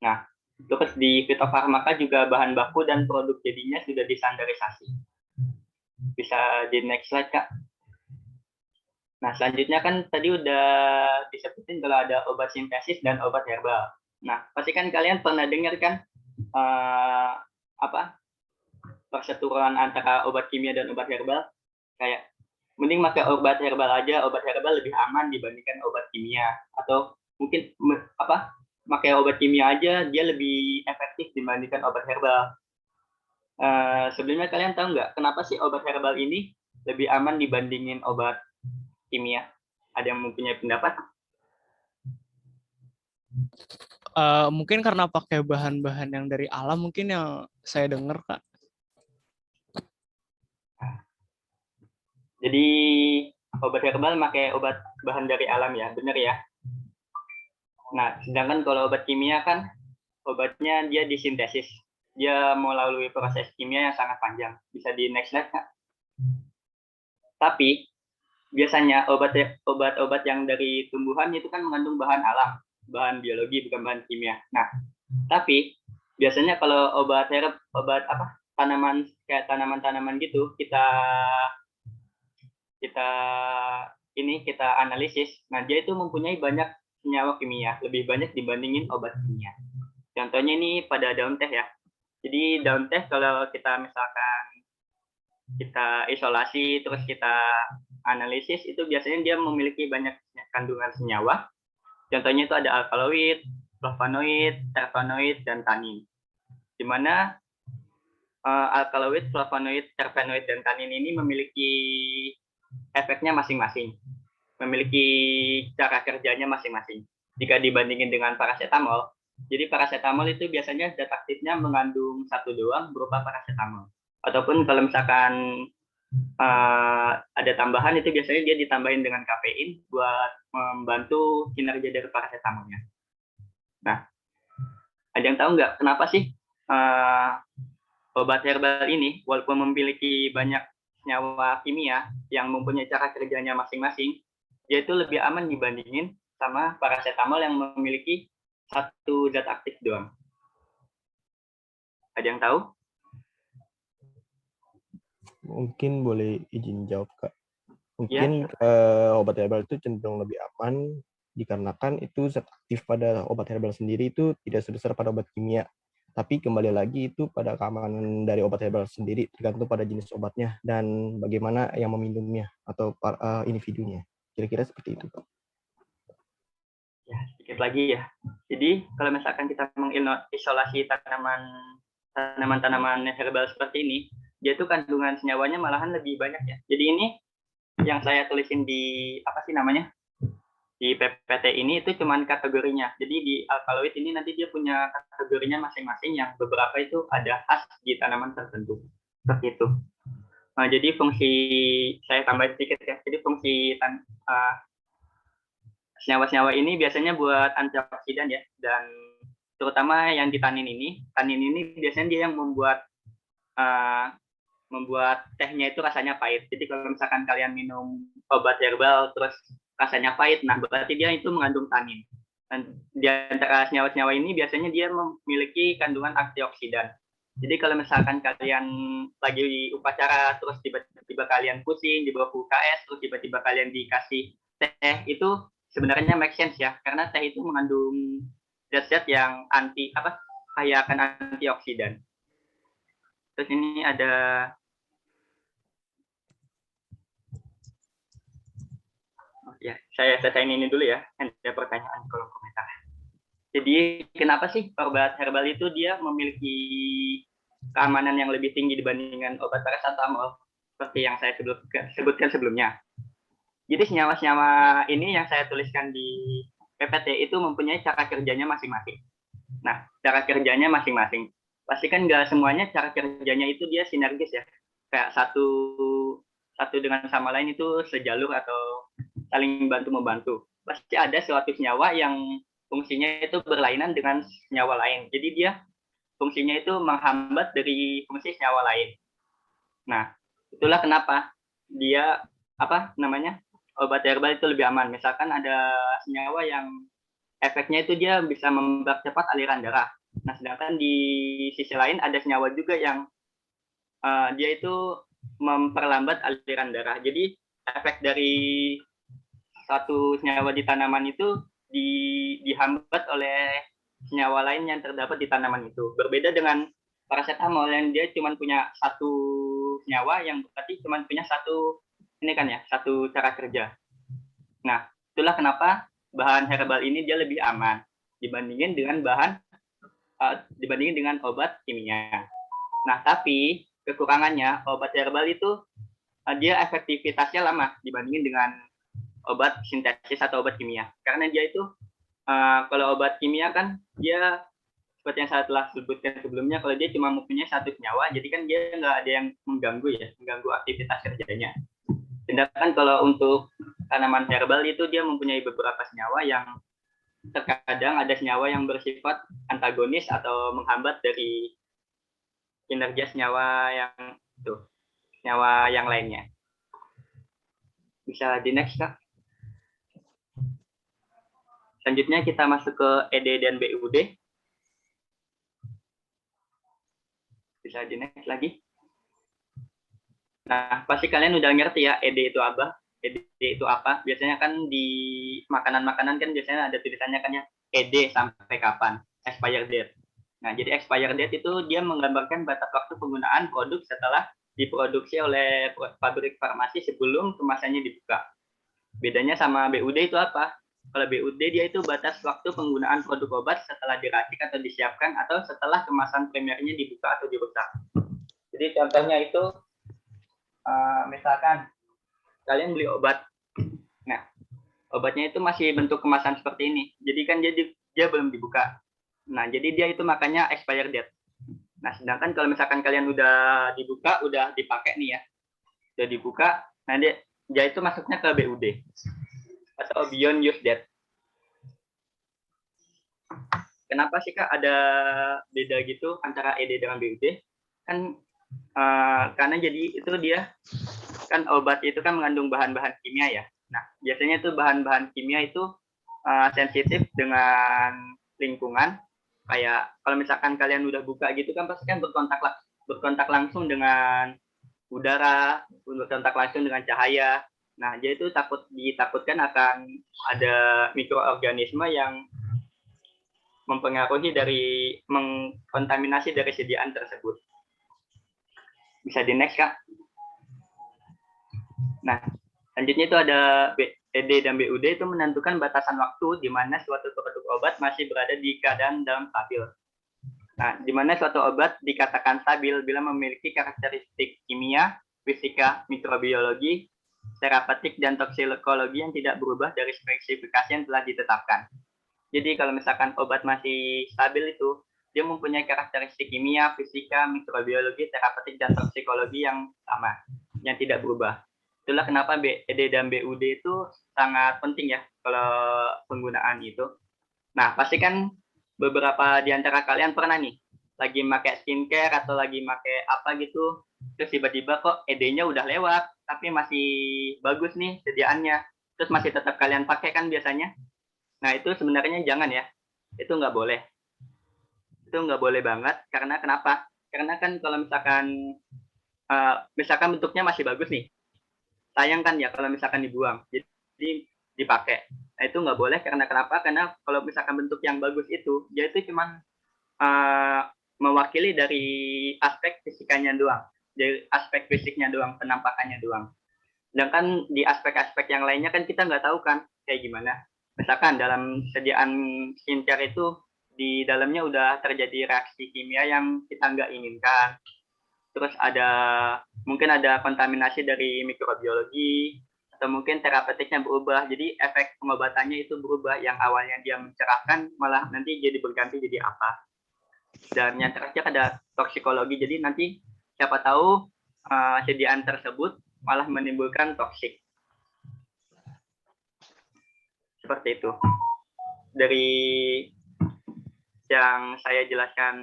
Nah, terus di fitofarmaka juga bahan baku dan produk jadinya sudah distandarisasi. Bisa di next slide, Kak. Nah, selanjutnya kan tadi udah disebutin kalau ada obat sintesis dan obat herbal. Nah, pasti kan kalian pernah dengar kan perseteruan antara obat kimia dan obat herbal, kayak mending pakai obat herbal aja, obat herbal lebih aman dibandingkan obat kimia, atau mungkin pakai obat kimia aja dia lebih efektif dibandingkan obat herbal. Sebelumnya kalian tahu nggak kenapa sih obat herbal ini lebih aman dibandingin obat kimia? Ada yang mempunyai pendapat? Mungkin karena pakai bahan-bahan yang dari alam, mungkin yang saya dengar, Kak. Jadi obat herbal pakai obat bahan dari alam ya, benar ya? Nah, sedangkan kalau obat kimia kan obatnya dia disintesis. Dia melalui proses kimia yang sangat panjang. Bisa di next slide, Kak. Tapi biasanya obat-obat yang dari tumbuhan itu kan mengandung bahan alam, bahan biologi bukan bahan kimia. Nah, tapi biasanya kalau obat tanaman kayak tanaman-tanaman gitu kita analisis. Nah, dia itu mempunyai banyak senyawa kimia, lebih banyak dibandingin obat kimia. Contohnya ini pada daun teh ya. Jadi daun teh kalau kita misalkan kita isolasi terus kita analisis itu biasanya dia memiliki banyak kandungan senyawa. Contohnya itu ada alkaloid, flavonoid, terpenoid, dan tanin. Di mana alkaloid, flavonoid, terpenoid, dan tanin ini memiliki efeknya masing-masing, memiliki cara kerjanya masing-masing. Jika dibandingin dengan paracetamol, jadi paracetamol itu biasanya zat aktifnya mengandung satu doang berupa paracetamol. Ataupun kalau misalkan ada tambahan itu biasanya dia ditambahin dengan kafein buat membantu kinerja dari paracetamolnya. Nah, ada yang tahu nggak kenapa sih obat herbal ini walaupun memiliki banyak senyawa kimia yang mempunyai cara kerjanya masing-masing, dia itu lebih aman dibandingin sama paracetamol yang memiliki satu zat aktif doang. Ada yang tahu? Mungkin boleh izin jawab, Kak. Mungkin obat herbal itu cenderung lebih aman dikarenakan itu zat aktif pada obat herbal sendiri itu tidak sebesar pada obat kimia. Tapi kembali lagi itu pada keamanan dari obat herbal sendiri tergantung pada jenis obatnya dan bagaimana yang meminumnya atau individunya. Kira-kira seperti itu, Pak. Ya, sedikit lagi ya. Jadi kalau misalkan kita mengisolasi tanaman-tanaman herbal seperti ini, dia itu kandungan senyawanya malahan lebih banyak ya. Jadi ini yang saya tulisin di di PPT ini itu cuman kategorinya. Jadi di alkaloid ini nanti dia punya kategorinya masing-masing yang beberapa itu ada khas di tanaman tertentu. Seperti itu. Nah, jadi fungsi saya tambah sedikit ya. Jadi fungsi senyawa-senyawa ini biasanya buat antioksidan ya, dan terutama yang di tanin ini biasanya dia yang membuat tehnya itu rasanya pahit. Jadi kalau misalkan kalian minum obat herbal terus rasanya pahit, nah berarti dia itu mengandung tanin. Dan di antara senyawa-senyawa ini biasanya dia memiliki kandungan antioksidan. Jadi kalau misalkan kalian lagi upacara terus tiba-tiba kalian pusing di bawah UKS terus tiba-tiba kalian dikasih teh, itu sebenarnya make sense ya, karena teh itu mengandung zat-zat yang kaya akan antioksidan. Terus ini ada saya selesaiin ini dulu ya, ada pertanyaan di kolom komentar. Jadi kenapa sih obat herbal itu dia memiliki keamanan yang lebih tinggi dibandingkan obat paracetamol seperti yang saya sebutkan sebelumnya? Jadi senyawa-senyawa ini yang saya tuliskan di PPT itu mempunyai cara kerjanya masing-masing. Nah, cara kerjanya masing-masing. Pastikan nggak semuanya cara kerjanya itu dia sinergis ya. Kayak satu dengan sama lain itu sejalur atau saling bantu-membantu. Pasti ada suatu senyawa yang fungsinya itu berlainan dengan senyawa lain. Jadi dia fungsinya itu menghambat dari fungsi senyawa lain. Nah, itulah kenapa dia obat herbal itu lebih aman. Misalkan ada senyawa yang efeknya itu dia bisa mempercepat aliran darah. Nah, sedangkan di sisi lain ada senyawa juga yang dia itu memperlambat aliran darah. Jadi efek dari satu senyawa di tanaman itu dihambat oleh senyawa lain yang terdapat di tanaman itu. Berbeda dengan paracetamol yang dia cuma punya satu senyawa yang berarti cuma punya satu ini kan ya, satu cara kerja. Nah, itulah kenapa bahan herbal ini dia lebih aman dibandingin dengan obat kimia. Nah, tapi kekurangannya obat herbal itu dia efektivitasnya lama dibandingin dengan obat sintesis atau obat kimia. Karena dia itu kalau obat kimia kan dia seperti yang saya telah sebutkan sebelumnya, kalau dia cuma mempunyai satu senyawa, jadi kan dia nggak ada yang mengganggu aktivitas kerjanya. Sedangkan kalau untuk tanaman herbal itu dia mempunyai beberapa senyawa yang terkadang ada senyawa yang bersifat antagonis atau menghambat dari kinerja senyawa yang lainnya. Bisa di next, Kak. Selanjutnya kita masuk ke ED dan BUD. Bisa di next lagi. Nah, pasti kalian udah ngerti ya ED itu apa. ED itu apa? Biasanya kan di makanan-makanan kan biasanya ada tulisannya kan ya ED sampai kapan, expired date. Nah, jadi expired date itu dia menggambarkan batas waktu penggunaan produk setelah diproduksi oleh pabrik farmasi sebelum kemasannya dibuka. Bedanya sama BUD itu apa? Kalau BUD dia itu batas waktu penggunaan produk obat setelah diracik atau disiapkan atau setelah kemasan primernya dibuka atau dirusak. Jadi contohnya itu misalkan kalian beli obat. Nah, obatnya itu masih bentuk kemasan seperti ini. Jadi kan dia belum dibuka. Nah, jadi dia itu makanya expired date. Nah, sedangkan kalau misalkan kalian udah dibuka, udah dipakai nih ya. Udah dibuka, nah dia itu masuknya ke BUD atau beyond use date. Kenapa sih Kak ada beda gitu antara ED dengan BUD? Kan karena jadi itu dia kan obat itu kan mengandung bahan-bahan kimia ya. Nah, biasanya itu bahan-bahan kimia itu sensitif dengan lingkungan. Kayak kalau misalkan kalian udah buka gitu kan pasti kan berkontak langsung dengan udara, berkontak langsung dengan cahaya. Nah, jadi itu ditakutkan akan ada mikroorganisme yang mempengaruhi mengkontaminasi dari sediaan tersebut. Bisa di next, Kak. Nah, selanjutnya itu ada ED dan BUD itu menentukan batasan waktu di mana suatu produk obat masih berada di keadaan dalam stabil. Nah, di mana suatu obat dikatakan stabil bila memiliki karakteristik kimia, fisika, mikrobiologi, terapeutik, dan toksikologi yang tidak berubah dari spesifikasi yang telah ditetapkan. Jadi kalau misalkan obat masih stabil itu, dia mempunyai karakteristik kimia, fisika, mikrobiologi, terapeutik, dan toksikologi yang sama, yang tidak berubah. Itulah kenapa ED dan BUD itu sangat penting ya kalau penggunaan itu. Nah, pasti kan beberapa di antara kalian pernah nih, lagi pakai skincare atau lagi pakai apa gitu, terus tiba-tiba kok ED-nya udah lewat, tapi masih bagus nih sediaannya, terus masih tetap kalian pakai kan biasanya. Nah, itu sebenarnya jangan ya, itu nggak boleh. Itu nggak boleh banget, karena kenapa? Karena kan kalau misalkan bentuknya masih bagus nih, sayang kan ya kalau misalkan dibuang, jadi dipakai. Nah, itu nggak boleh karena kenapa? Karena kalau misalkan bentuk yang bagus itu, dia itu cuma mewakili dari aspek fisikanya doang, dari aspek fisiknya doang, penampakannya doang. Sedangkan di aspek-aspek yang lainnya kan kita nggak tahu kan kayak gimana. Misalkan dalam sediaan skincare itu di dalamnya udah terjadi reaksi kimia yang kita nggak inginkan. Terus mungkin ada kontaminasi dari mikrobiologi, atau mungkin terapeutiknya berubah. Jadi efek pengobatannya itu berubah. Yang awalnya dia mencerahkan, malah nanti jadi berganti jadi apa. Dan yang terakhir ada toksikologi. Jadi nanti siapa tahu sediaan tersebut malah menimbulkan toksik. Seperti itu. Dari yang saya jelaskan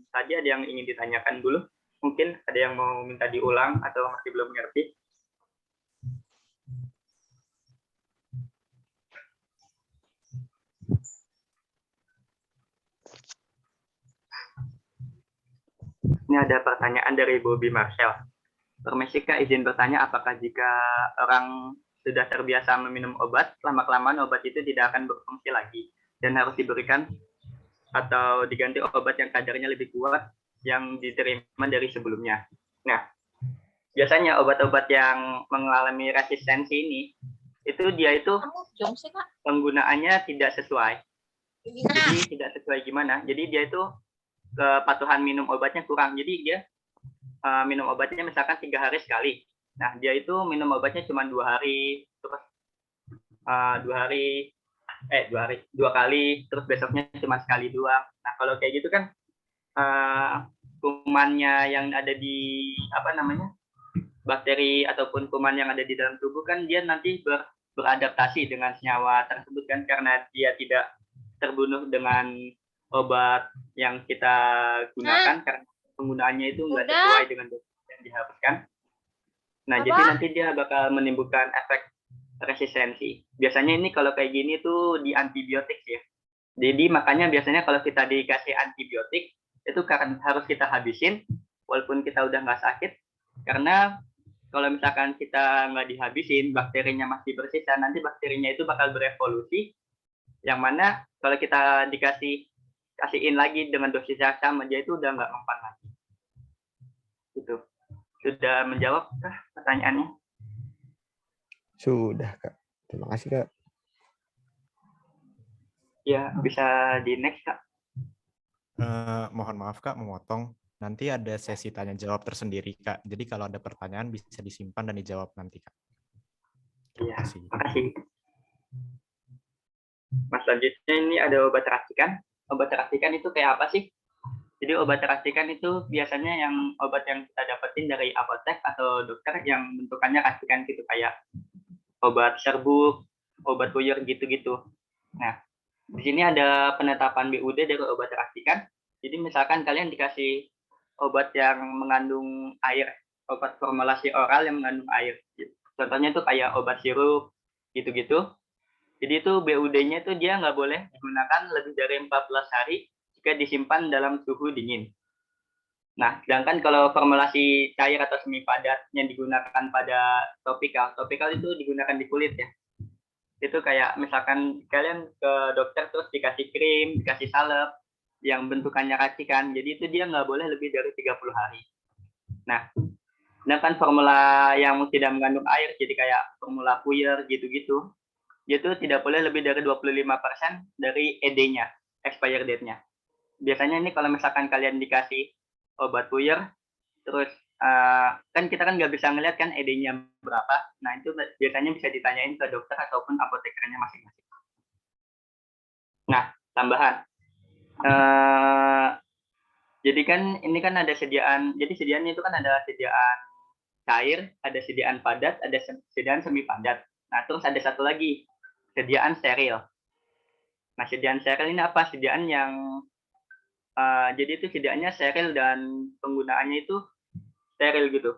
tadi, ada yang ingin ditanyakan dulu? Mungkin ada yang mau minta diulang atau masih belum ngerti? Ini ada pertanyaan dari Bobby Marcel. Permisi Kak, izin bertanya apakah jika orang sudah terbiasa meminum obat, lama-kelamaan obat itu tidak akan berfungsi lagi dan harus diberikan atau diganti obat yang kadarnya lebih kuat yang diterima dari sebelumnya. Nah, biasanya obat-obat yang mengalami resistensi ini, itu dia itu penggunaannya tidak sesuai. Jadi tidak sesuai gimana? Jadi dia itu kepatuhan minum obatnya kurang. Jadi dia minum obatnya misalkan 3 hari sekali. Nah, dia itu minum obatnya cuma 2 hari, terus 2 kali, terus besoknya cuma sekali doang. Nah, kalau kayak gitu kan kumannya yang ada di bakteri ataupun kuman yang ada di dalam tubuh kan dia nanti beradaptasi dengan senyawa tersebut kan, karena dia tidak terbunuh dengan obat yang kita gunakan karena penggunaannya itu nggak sesuai dengan dosis yang diharuskan. Nah, jadi nanti dia bakal menimbulkan efek resistensi. Biasanya ini kalau kayak gini tuh di antibiotik ya. Jadi makanya biasanya kalau kita dikasih antibiotik itu karena harus kita habisin walaupun kita udah nggak sakit, karena kalau misalkan kita nggak dihabisin, bakterinya masih bersisa, nanti bakterinya itu bakal berevolusi, yang mana kalau kita kasihin lagi dengan dosis yang sama, dia itu udah nggak mempan lagi. Itu sudah menjawab kah pertanyaannya? Sudah, Kak. Terima kasih, Kak. Ya, bisa di next, Kak. Mohon maaf, Kak, memotong. Nanti ada sesi tanya jawab tersendiri, Kak. Jadi kalau ada pertanyaan bisa disimpan dan dijawab nanti, Kak. Terima kasih. Terima kasih. Mas, selanjutnya ini ada obat racikan. Obat racikan itu kayak apa sih? Jadi obat racikan itu biasanya obat yang kita dapetin dari apotek atau dokter yang bentukannya racikan gitu, kayak obat serbuk, obat puyur gitu-gitu. Nah, di sini ada penetapan BUD dari obat racikan. Jadi misalkan kalian dikasih obat yang mengandung air, obat formulasi oral yang mengandung air. Contohnya itu kayak obat sirup gitu-gitu. Jadi itu BUD-nya itu dia nggak boleh digunakan lebih dari 14 hari jika disimpan dalam suhu dingin. Nah, sedangkan kalau formulasi cair atau semi padat yang digunakan pada topikal itu digunakan di kulit ya. Itu kayak misalkan kalian ke dokter terus dikasih krim, dikasih salep yang bentukannya racikan, jadi itu dia nggak boleh lebih dari 30 hari. Nah, sedangkan formula yang tidak mengandung air, jadi kayak formula puyer gitu-gitu, itu tidak boleh lebih dari 25% dari ED-nya, expired date-nya. Biasanya ini kalau misalkan kalian dikasih obat puyer, terus kan kita kan nggak bisa ngeliat kan ED-nya berapa. Nah, itu biasanya bisa ditanyain ke dokter ataupun apotekernya masing-masing. Nah, tambahan. Jadi kan ini kan ada sediaan, jadi sediaannya itu kan ada sediaan cair, ada sediaan padat, ada sediaan semi padat. Nah, terus ada satu lagi, sediaan steril. Nah, sediaan steril ini apa? Sediaan yang jadi itu sediaannya steril dan penggunaannya itu steril gitu.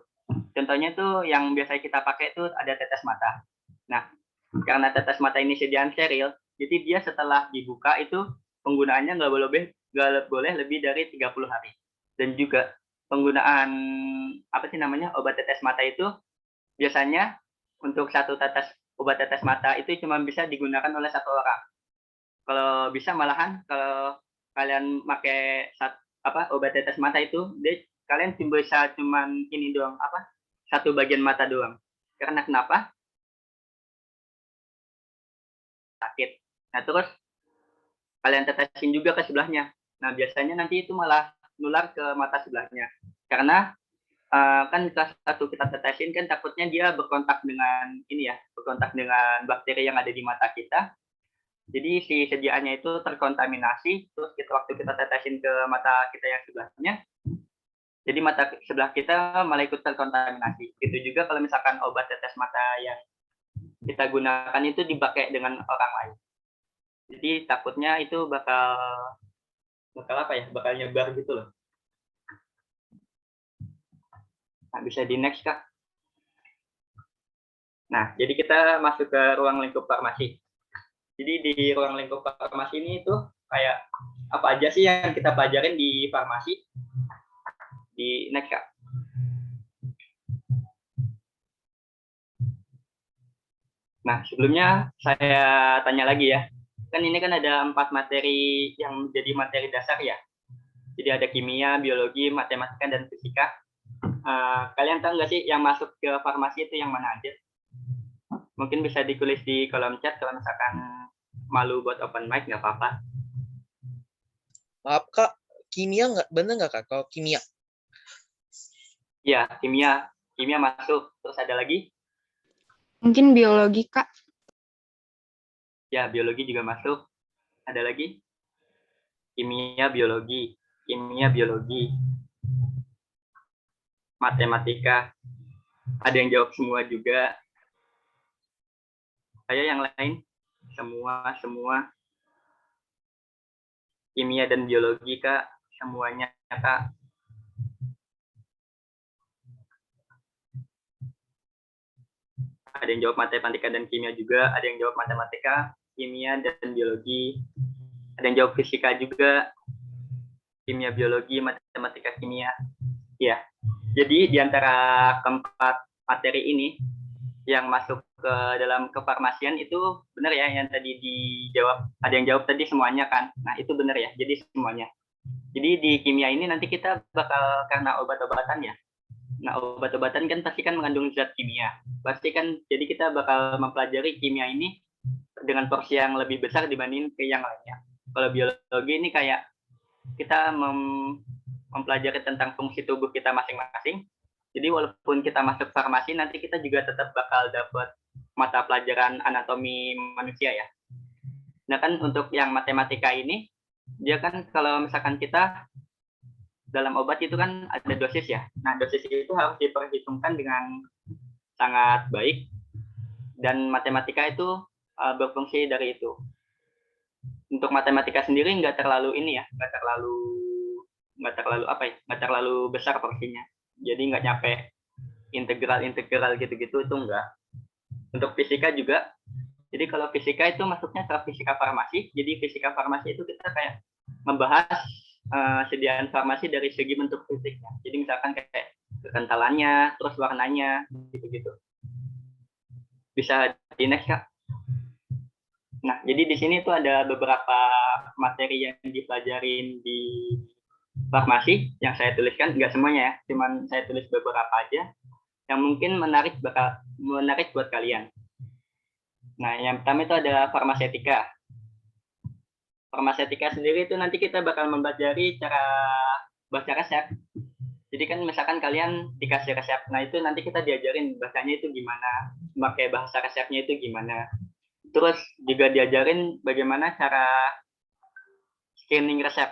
Contohnya tuh yang biasa kita pakai itu ada tetes mata. Nah, karena tetes mata ini sediaan steril, jadi dia setelah dibuka itu penggunaannya nggak boleh lebih dari 30 hari. Dan juga penggunaan obat tetes mata itu biasanya untuk satu tetes obat tetes mata itu cuma bisa digunakan oleh satu orang. Kalau bisa malahan kalau kalian pakai obat tetes mata itu, kalian bisa cuman ini doang, satu bagian mata doang. Karena kenapa? Sakit. Nah, terus kalian tetesin juga ke sebelahnya. Nah, biasanya nanti itu malah nular ke mata sebelahnya. Karena kan kelas 1 kita tetesin kan takutnya dia berkontak dengan bakteri yang ada di mata kita. Jadi si sediaannya itu terkontaminasi, terus waktu kita tetesin ke mata kita yang sebelahnya, jadi mata sebelah kita malah ikut terkontaminasi. Gitu juga kalau misalkan obat tetes mata yang kita gunakan itu dipakai dengan orang lain. Jadi takutnya itu bakal nyebar gitu loh. Nah, bisa di next, Kak. Nah, jadi kita masuk ke ruang lingkup farmasi. Jadi di ruang lingkup farmasi ini tuh kayak apa aja sih yang kita pelajarin di farmasi? Di next, Kak. Nah, sebelumnya saya tanya lagi ya. Kan ini kan ada 4 materi yang menjadi materi dasar ya. Jadi ada kimia, biologi, matematika, dan fisika. Kalian tahu nggak sih yang masuk ke farmasi itu yang mana aja? Mungkin bisa ditulis di kolom chat kalau misalkan malu buat open mic, nggak apa-apa. Maaf Kak, kimia nggak bener nggak Kak? Kalau kimia Ya, kimia masuk. Terus ada lagi? Mungkin biologi, Kak. Ya, biologi juga masuk. Ada lagi? Kimia, biologi. Matematika. Ada yang jawab semua juga. Ayo yang lain. Semua. Kimia dan biologi, Kak. Semuanya, Kak. Ada yang jawab matematika dan kimia juga. Ada yang jawab matematika, kimia, dan biologi. Ada yang jawab fisika juga. Kimia, biologi, matematika, kimia. Ya. Jadi di antara keempat materi ini yang masuk ke dalam kefarmasian itu benar ya yang tadi dijawab. Ada yang jawab tadi semuanya kan. Nah, itu benar ya. Jadi semuanya. Jadi di kimia ini nanti kita bakal karena obat-obatan ya. Nah, obat-obatan kan pasti kan mengandung zat kimia. Pasti kan jadi kita bakal mempelajari kimia ini dengan porsi yang lebih besar dibanding ke yang lainnya. Kalau biologi ini kayak kita mempelajari tentang fungsi tubuh kita masing-masing. Jadi walaupun kita masuk farmasi, nanti kita juga tetap bakal dapat mata pelajaran anatomi manusia ya. Nah kan untuk yang matematika ini, dia kan kalau misalkan kita dalam obat itu kan ada dosis ya. Nah dosis itu harus diperhitungkan dengan sangat baik. Dan matematika itu berfungsi dari itu. Untuk matematika sendiri nggak terlalu ini ya, nggak terlalu besar porsinya. Jadi nggak nyampe integral gitu-gitu itu enggak. Untuk fisika juga. Jadi kalau fisika itu masuknya ke fisika farmasi. Jadi fisika farmasi itu kita kayak membahas sediaan farmasi dari segi bentuk fisiknya. Jadi misalkan kayak kekentalannya, terus warnanya, gitu-gitu. Bisa di next Kak. Nah, jadi di sini tuh ada beberapa materi yang dipelajarin di farmasi yang saya tuliskan, nggak semuanya ya, cuman saya tulis beberapa aja yang mungkin menarik buat kalian. Nah, yang pertama itu ada farmasetika. Farmasetika sendiri itu nanti kita bakal mempelajari cara baca resep. Jadi kan misalkan kalian dikasih resep, nah itu nanti kita diajarin bacanya itu gimana, pakai bahasa resepnya itu gimana. Terus juga diajarin bagaimana cara screening resep.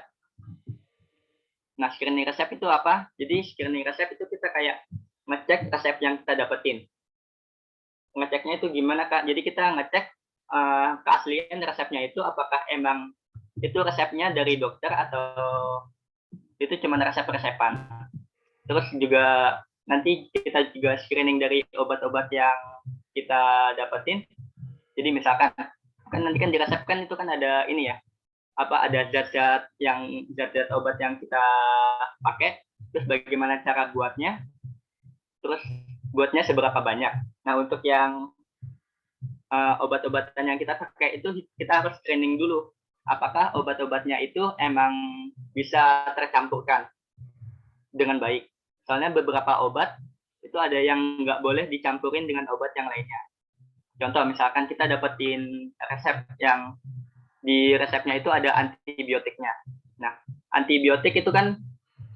Nah, screening resep itu apa? Jadi screening resep itu kita kayak ngecek resep yang kita dapetin. Ngeceknya itu gimana, Kak? Jadi kita ngecek keaslian resepnya itu apakah emang itu resepnya dari dokter atau itu cuma resep-resepan. Terus juga nanti kita juga screening dari obat-obat yang kita dapetin. Jadi misalkan kan nanti kan di resep kan itu kan ada ini ya, ada zat-zat obat yang kita pakai, terus bagaimana cara buatnya, terus buatnya seberapa banyak. Nah untuk yang obat-obatan yang kita pakai itu kita harus screening dulu, apakah obat-obatnya itu emang bisa tercampurkan dengan baik. Soalnya beberapa obat itu ada yang nggak boleh dicampurin dengan obat yang lainnya. Contoh misalkan kita dapetin resep yang di resepnya itu ada antibiotiknya. Nah, antibiotik itu kan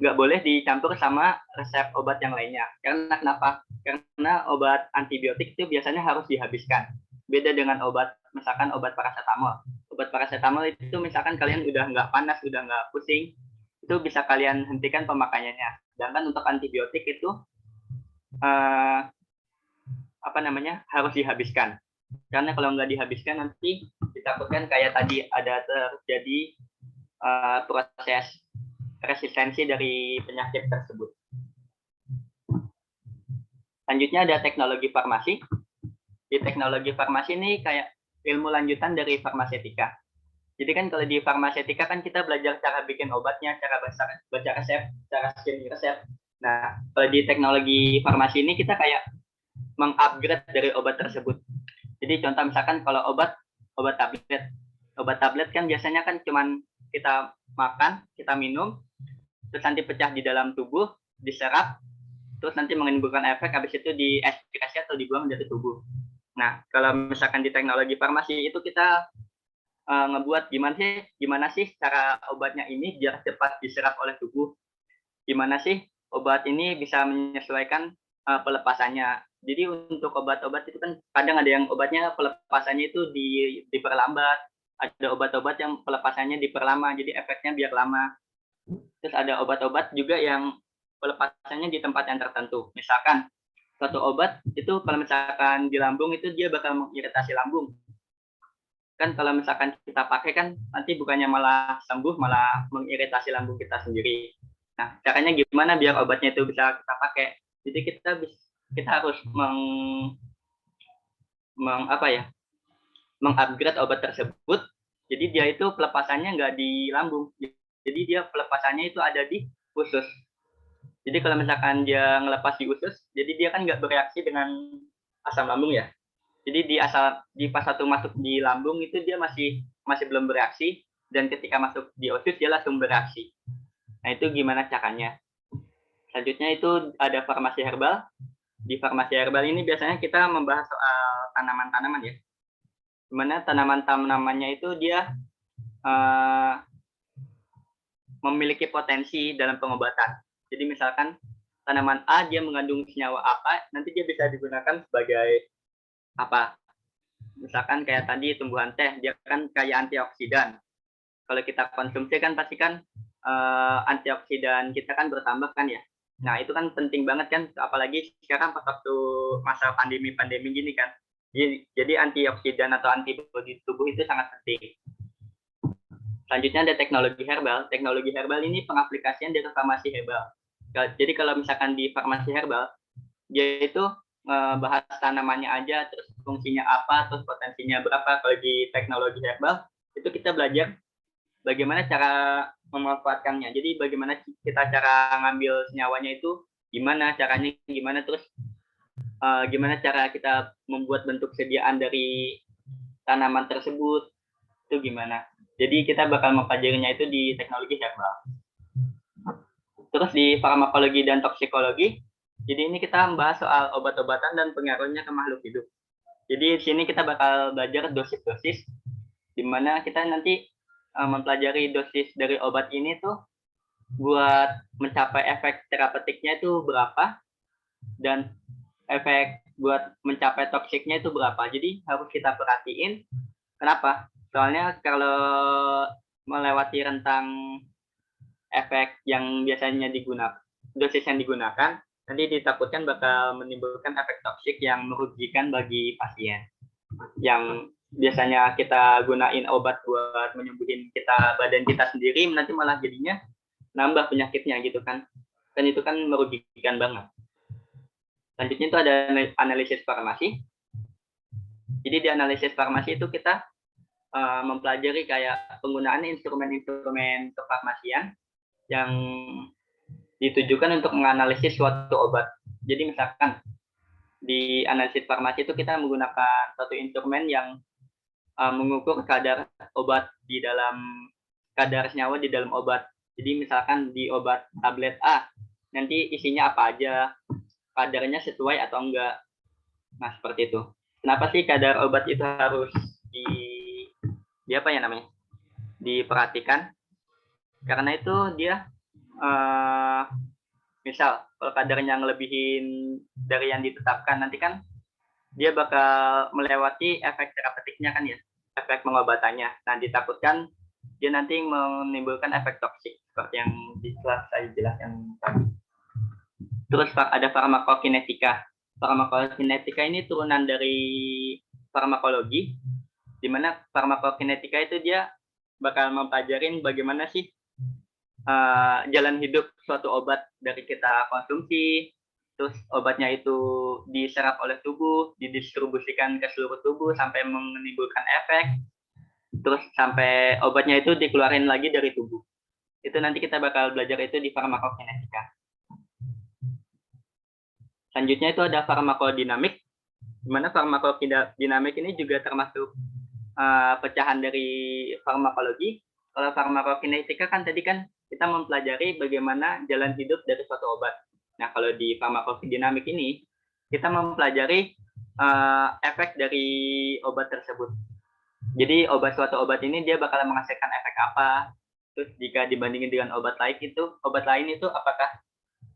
nggak boleh dicampur sama resep obat yang lainnya. Karena kenapa? Karena obat antibiotik itu biasanya harus dihabiskan. Beda dengan obat, misalkan obat paracetamol. Obat paracetamol itu misalkan kalian udah nggak panas, udah nggak pusing, itu bisa kalian hentikan pemakaiannya. Sedangkan untuk antibiotik itu harus dihabiskan. Karena kalau nggak dihabiskan nanti ditakutkan kayak tadi ada terjadi proses resistensi dari penyakit tersebut. Selanjutnya ada teknologi farmasi. Di teknologi farmasi ini kayak ilmu lanjutan dari farmasetika. Jadi kan kalau di farmasetika kan kita belajar cara bikin obatnya, cara baca resep, cara screening resep. Nah, kalau di teknologi farmasi ini kita kayak mengupgrade dari obat tersebut. Jadi contoh misalkan kalau obat tablet kan biasanya kan cuman kita makan, kita minum, terus nanti pecah di dalam tubuh, diserap, terus nanti menimbulkan efek, habis itu diekstresi atau dibuang dari tubuh. Nah, kalau misalkan di teknologi farmasi itu kita ngebuat gimana sih cara obatnya ini biar cepat diserap oleh tubuh, gimana sih obat ini bisa menyesuaikan pelepasannya. Jadi untuk obat-obat itu kan kadang ada yang obatnya pelepasannya itu diperlambat, ada obat-obat yang pelepasannya diperlama, jadi efeknya biar lama. Terus ada obat-obat juga yang pelepasannya di tempat yang tertentu. Misalkan suatu obat itu kalau misalkan di lambung itu dia bakal mengiritasi lambung. Kan kalau misalkan kita pakai kan nanti bukannya malah sembuh, malah mengiritasi lambung kita sendiri. Nah, caranya gimana biar obatnya itu bisa kita pakai? Jadi kita harus mengupgrade obat tersebut. Jadi dia itu pelepasannya nggak di lambung. Jadi dia pelepasannya itu ada di usus. Jadi kalau misalkan dia ngelepas di usus, jadi dia kan nggak bereaksi dengan asam lambung ya. Jadi di pas satu masuk di lambung itu dia masih belum bereaksi, dan ketika masuk di usus dia langsung bereaksi. Nah, itu gimana caranya? Selanjutnya itu ada farmasi herbal. Di farmasi herbal ini biasanya kita membahas soal tanaman-tanaman ya. Dimana tanaman-tanamannya itu dia memiliki potensi dalam pengobatan. Jadi misalkan tanaman A dia mengandung senyawa apa, nanti dia bisa digunakan sebagai apa? Misalkan kayak tadi tumbuhan teh, dia kan kaya antioksidan. Kalau kita konsumsi kan pasti kan antioksidan kita kan bertambah kan ya. Nah, itu kan penting banget kan, apalagi sekarang pas waktu masa pandemi gini kan. Jadi antioksidan atau antibodi tubuh itu sangat penting. Selanjutnya ada teknologi herbal. Teknologi herbal ini pengaplikasian dari farmasi herbal. Jadi kalau misalkan di farmasi herbal, dia itu bahas tanamannya aja, terus fungsinya apa, terus potensinya berapa. Kalau di teknologi herbal, itu kita belajar bagaimana cara memanfaatkannya. Jadi bagaimana kita cara ngambil senyawanya itu, gimana caranya, gimana terus gimana cara kita membuat bentuk sediaan dari tanaman tersebut, itu gimana. Jadi kita bakal mempelajarinya itu di teknologi herbal. Terus di farmakologi dan toksikologi, jadi ini kita membahas soal obat-obatan dan pengaruhnya ke makhluk hidup. Jadi di sini kita bakal belajar dosis-dosis, di mana kita nanti mempelajari dosis dari obat ini tuh buat mencapai efek terapeutiknya itu berapa, dan efek buat mencapai toksiknya itu berapa. Jadi harus kita perhatiin. Kenapa? Soalnya kalau melewati rentang efek yang biasanya digunakan, dosis yang digunakan, nanti ditakutkan bakal menimbulkan efek toksik yang merugikan bagi pasien. Yang biasanya kita gunain obat buat menyembuhin badan kita sendiri, nanti malah jadinya nambah penyakitnya gitu kan. Dan itu kan merugikan banget. Selanjutnya itu ada analisis farmasi. Jadi di analisis farmasi itu kita mempelajari kayak penggunaan instrumen-instrumen kefarmasian yang ditujukan untuk menganalisis suatu obat. Jadi misalkan di analisis farmasi itu kita menggunakan suatu instrumen yang mengukur kadar obat di dalam kadar senyawa di dalam obat. Jadi misalkan di obat tablet A, nanti isinya apa aja, kadarnya sesuai atau enggak. Nah, seperti itu. Kenapa sih kadar obat itu harus diperhatikan? Karena itu dia misal kalau kadarnya ngelebihin dari yang ditetapkan, nanti kan dia bakal melewati efek terapeutiknya kan ya, efek pengobatannya. Nah, ditakutkan dia nanti menimbulkan efek toksik seperti yang saya jelaskan tadi. Terus ada farmakokinetika. Farmakokinetika ini turunan dari farmakologi, di mana farmakokinetika itu dia bakal mempelajarin bagaimana sih jalan hidup suatu obat dari kita konsumsi, terus obatnya itu diserap oleh tubuh, didistribusikan ke seluruh tubuh sampai menimbulkan efek, terus sampai obatnya itu dikeluarin lagi dari tubuh. Itu nanti kita bakal belajar itu di farmakokinetika. Selanjutnya itu ada farmakodinamik, di mana farmakodinamik ini juga termasuk pecahan dari farmakologi. Kalau farmakokinetika kan tadi kan kita mempelajari bagaimana jalan hidup dari suatu obat. Nah, kalau di farmakodinamik ini, kita mempelajari efek dari obat tersebut. Jadi suatu obat ini dia bakal menghasilkan efek apa. Terus jika dibandingin dengan obat lain itu apakah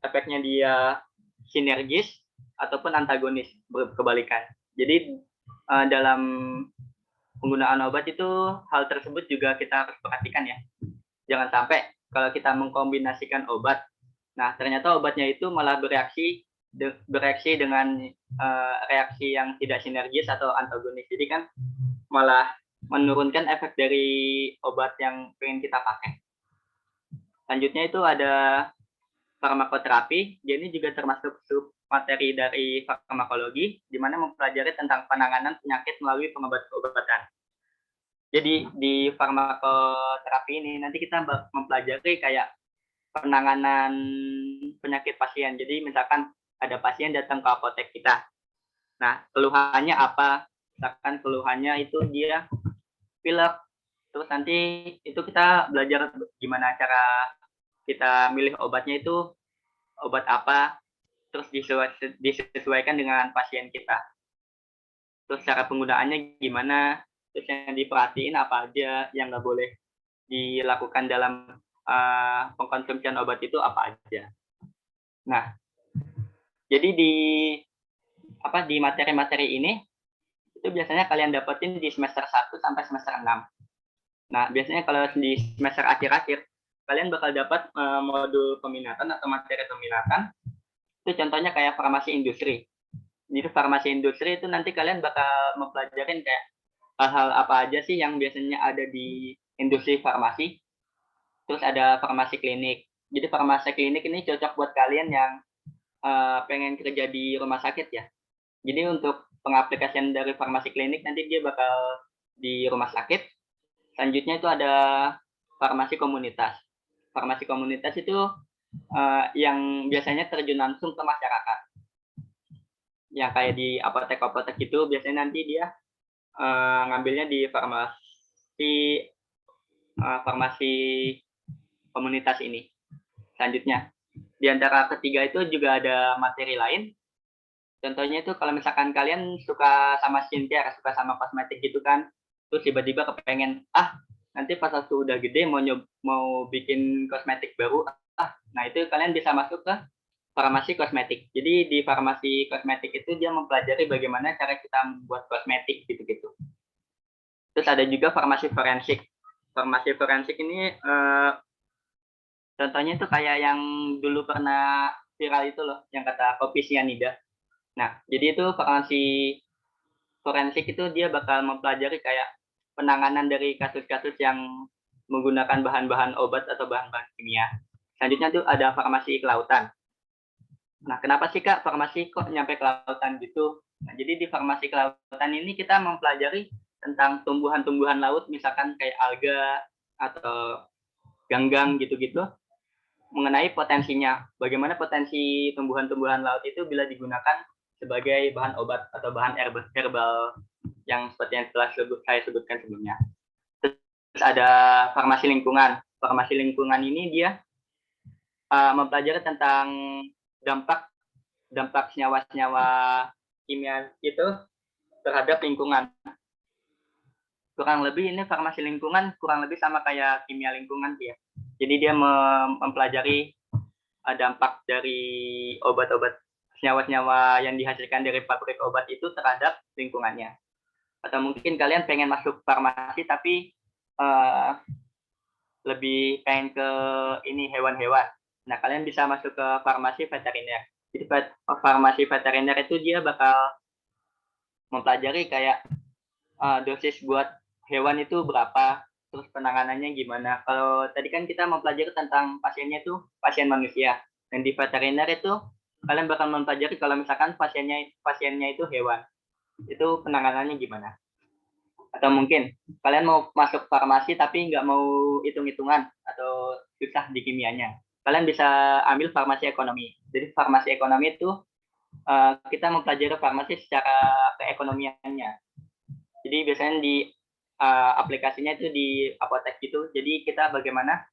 efeknya dia sinergis ataupun antagonis, kebalikan. Jadi dalam penggunaan obat itu hal tersebut juga kita harus perhatikan ya. Jangan sampai kalau kita mengkombinasikan obat, nah ternyata obatnya itu malah bereaksi dengan reaksi yang tidak sinergis atau antagonis. Jadi kan malah menurunkan efek dari obat yang pengen kita pakai. Selanjutnya itu ada farmakoterapi. Jadi juga termasuk materi dari farmakologi, di mana mempelajari tentang penanganan penyakit melalui pengobat-obatan. Jadi di farmakoterapi ini nanti kita mempelajari kayak penanganan penyakit pasien. Jadi misalkan ada pasien datang ke apotek kita. Nah, keluhannya apa? Misalkan keluhannya itu dia pilek. Terus nanti itu kita belajar gimana cara kita milih obatnya itu obat apa. Terus disesuaikan dengan pasien kita. Terus cara penggunaannya gimana? Terus yang diperhatiin apa aja yang nggak boleh dilakukan dalam pengkonsumsian obat itu apa aja. Nah, jadi di materi-materi ini itu biasanya kalian dapetin di semester 1 sampai semester 6. Nah, biasanya kalau di semester akhir-akhir kalian bakal dapat modul peminatan atau materi peminatan. Itu contohnya kayak farmasi industri. Jadi farmasi industri itu nanti kalian bakal mempelajarin kayak hal-hal apa aja sih yang biasanya ada di industri farmasi. Terus ada farmasi klinik. Jadi farmasi klinik ini cocok buat kalian yang pengen kerja di rumah sakit ya. Jadi untuk pengaplikasian dari farmasi klinik nanti dia bakal di rumah sakit. Selanjutnya itu ada farmasi komunitas. Farmasi komunitas itu yang biasanya terjun langsung ke masyarakat. Yang kayak di apotek-apotek itu biasanya nanti dia ngambilnya di farmasi komunitas ini. Selanjutnya, di antara ketiga itu juga ada materi lain. Contohnya itu kalau misalkan kalian suka sama skincare, suka sama kosmetik gitu kan, terus tiba-tiba kepengen, nanti pas aku udah gede mau bikin kosmetik baru, nah itu kalian bisa masuk ke farmasi kosmetik. Jadi di farmasi kosmetik itu dia mempelajari bagaimana cara kita membuat kosmetik gitu-gitu. Terus ada juga farmasi forensik. Farmasi forensik ini contohnya itu kayak yang dulu pernah viral itu loh, yang kata kopi sianida. Nah, jadi itu farmasi forensik itu dia bakal mempelajari kayak penanganan dari kasus-kasus yang menggunakan bahan-bahan obat atau bahan-bahan kimia. Selanjutnya tuh ada farmasi kelautan. Nah, kenapa sih Kak farmasi kok nyampe kelautan gitu? Nah, jadi di farmasi kelautan ini kita mempelajari tentang tumbuhan-tumbuhan laut, misalkan kayak alga atau ganggang gitu-gitu, mengenai potensinya. Bagaimana potensi tumbuhan-tumbuhan laut itu bila digunakan sebagai bahan obat atau bahan herbal yang seperti yang telah saya sebutkan sebelumnya. Terus ada farmasi lingkungan. Farmasi lingkungan ini dia mempelajari tentang dampak senyawa-senyawa kimia itu terhadap lingkungan. Kurang lebih ini farmasi lingkungan kurang lebih sama kayak kimia lingkungan dia. Jadi dia mempelajari dampak dari obat-obat senyawa-senyawa yang dihasilkan dari pabrik obat itu terhadap lingkungannya. Atau mungkin kalian pengen masuk farmasi tapi lebih pengen ke ini hewan-hewan. Nah, kalian bisa masuk ke farmasi veteriner. Jadi farmasi veteriner itu dia bakal mempelajari kayak dosis buat hewan itu berapa, terus penanganannya gimana. Kalau tadi kan kita mempelajari tentang pasiennya itu pasien manusia. Dan di veteriner itu kalian bakal mempelajari kalau misalkan pasiennya itu hewan. Itu penanganannya gimana. Atau mungkin kalian mau masuk farmasi tapi nggak mau hitung-hitungan atau susah di kimianya. Kalian bisa ambil farmasi ekonomi. Jadi farmasi ekonomi itu kita mempelajari farmasi secara keekonomiannya. Jadi biasanya di aplikasinya itu di apotek gitu. Jadi kita bagaimana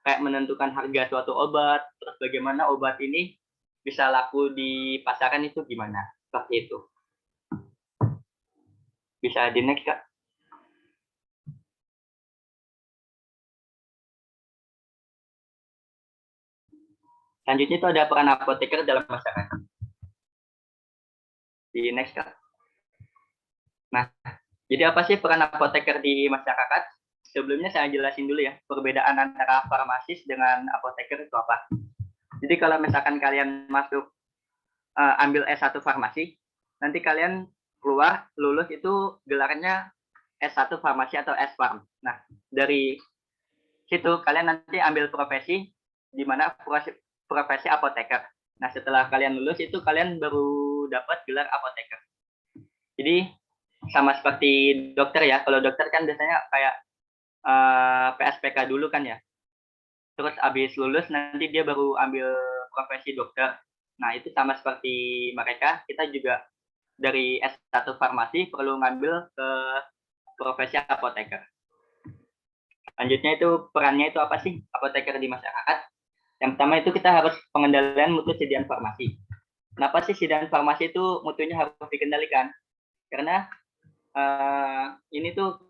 kayak menentukan harga suatu obat, terus bagaimana obat ini bisa laku di pasaran itu gimana, seperti itu. Bisa di next, Kak. Selanjutnya itu ada peran apoteker dalam masyarakat. Di next, Kak. Nah, jadi apa sih peran apoteker di masyarakat? Sebelumnya saya jelasin dulu ya, perbedaan antara farmasis dengan apoteker itu apa. Jadi kalau misalkan kalian masuk ambil S1 farmasi, nanti kalian keluar, lulus itu gelarnya S1 farmasi atau S-Farm. Nah, dari situ kalian nanti ambil profesi, di mana profesi apoteker. Nah, setelah kalian lulus itu kalian baru dapat gelar apoteker. Jadi, sama seperti dokter ya, kalau dokter kan biasanya kayak PSPK dulu kan ya. Terus habis lulus nanti dia baru ambil profesi dokter. Nah, itu sama seperti mereka, kita juga dari S1 farmasi perlu ngambil ke profesi apoteker. Selanjutnya itu perannya itu apa sih apoteker di masyarakat? Yang pertama itu kita harus pengendalian mutu sediaan farmasi. Kenapa sih sediaan farmasi itu mutunya harus dikendalikan? Karena ini tuh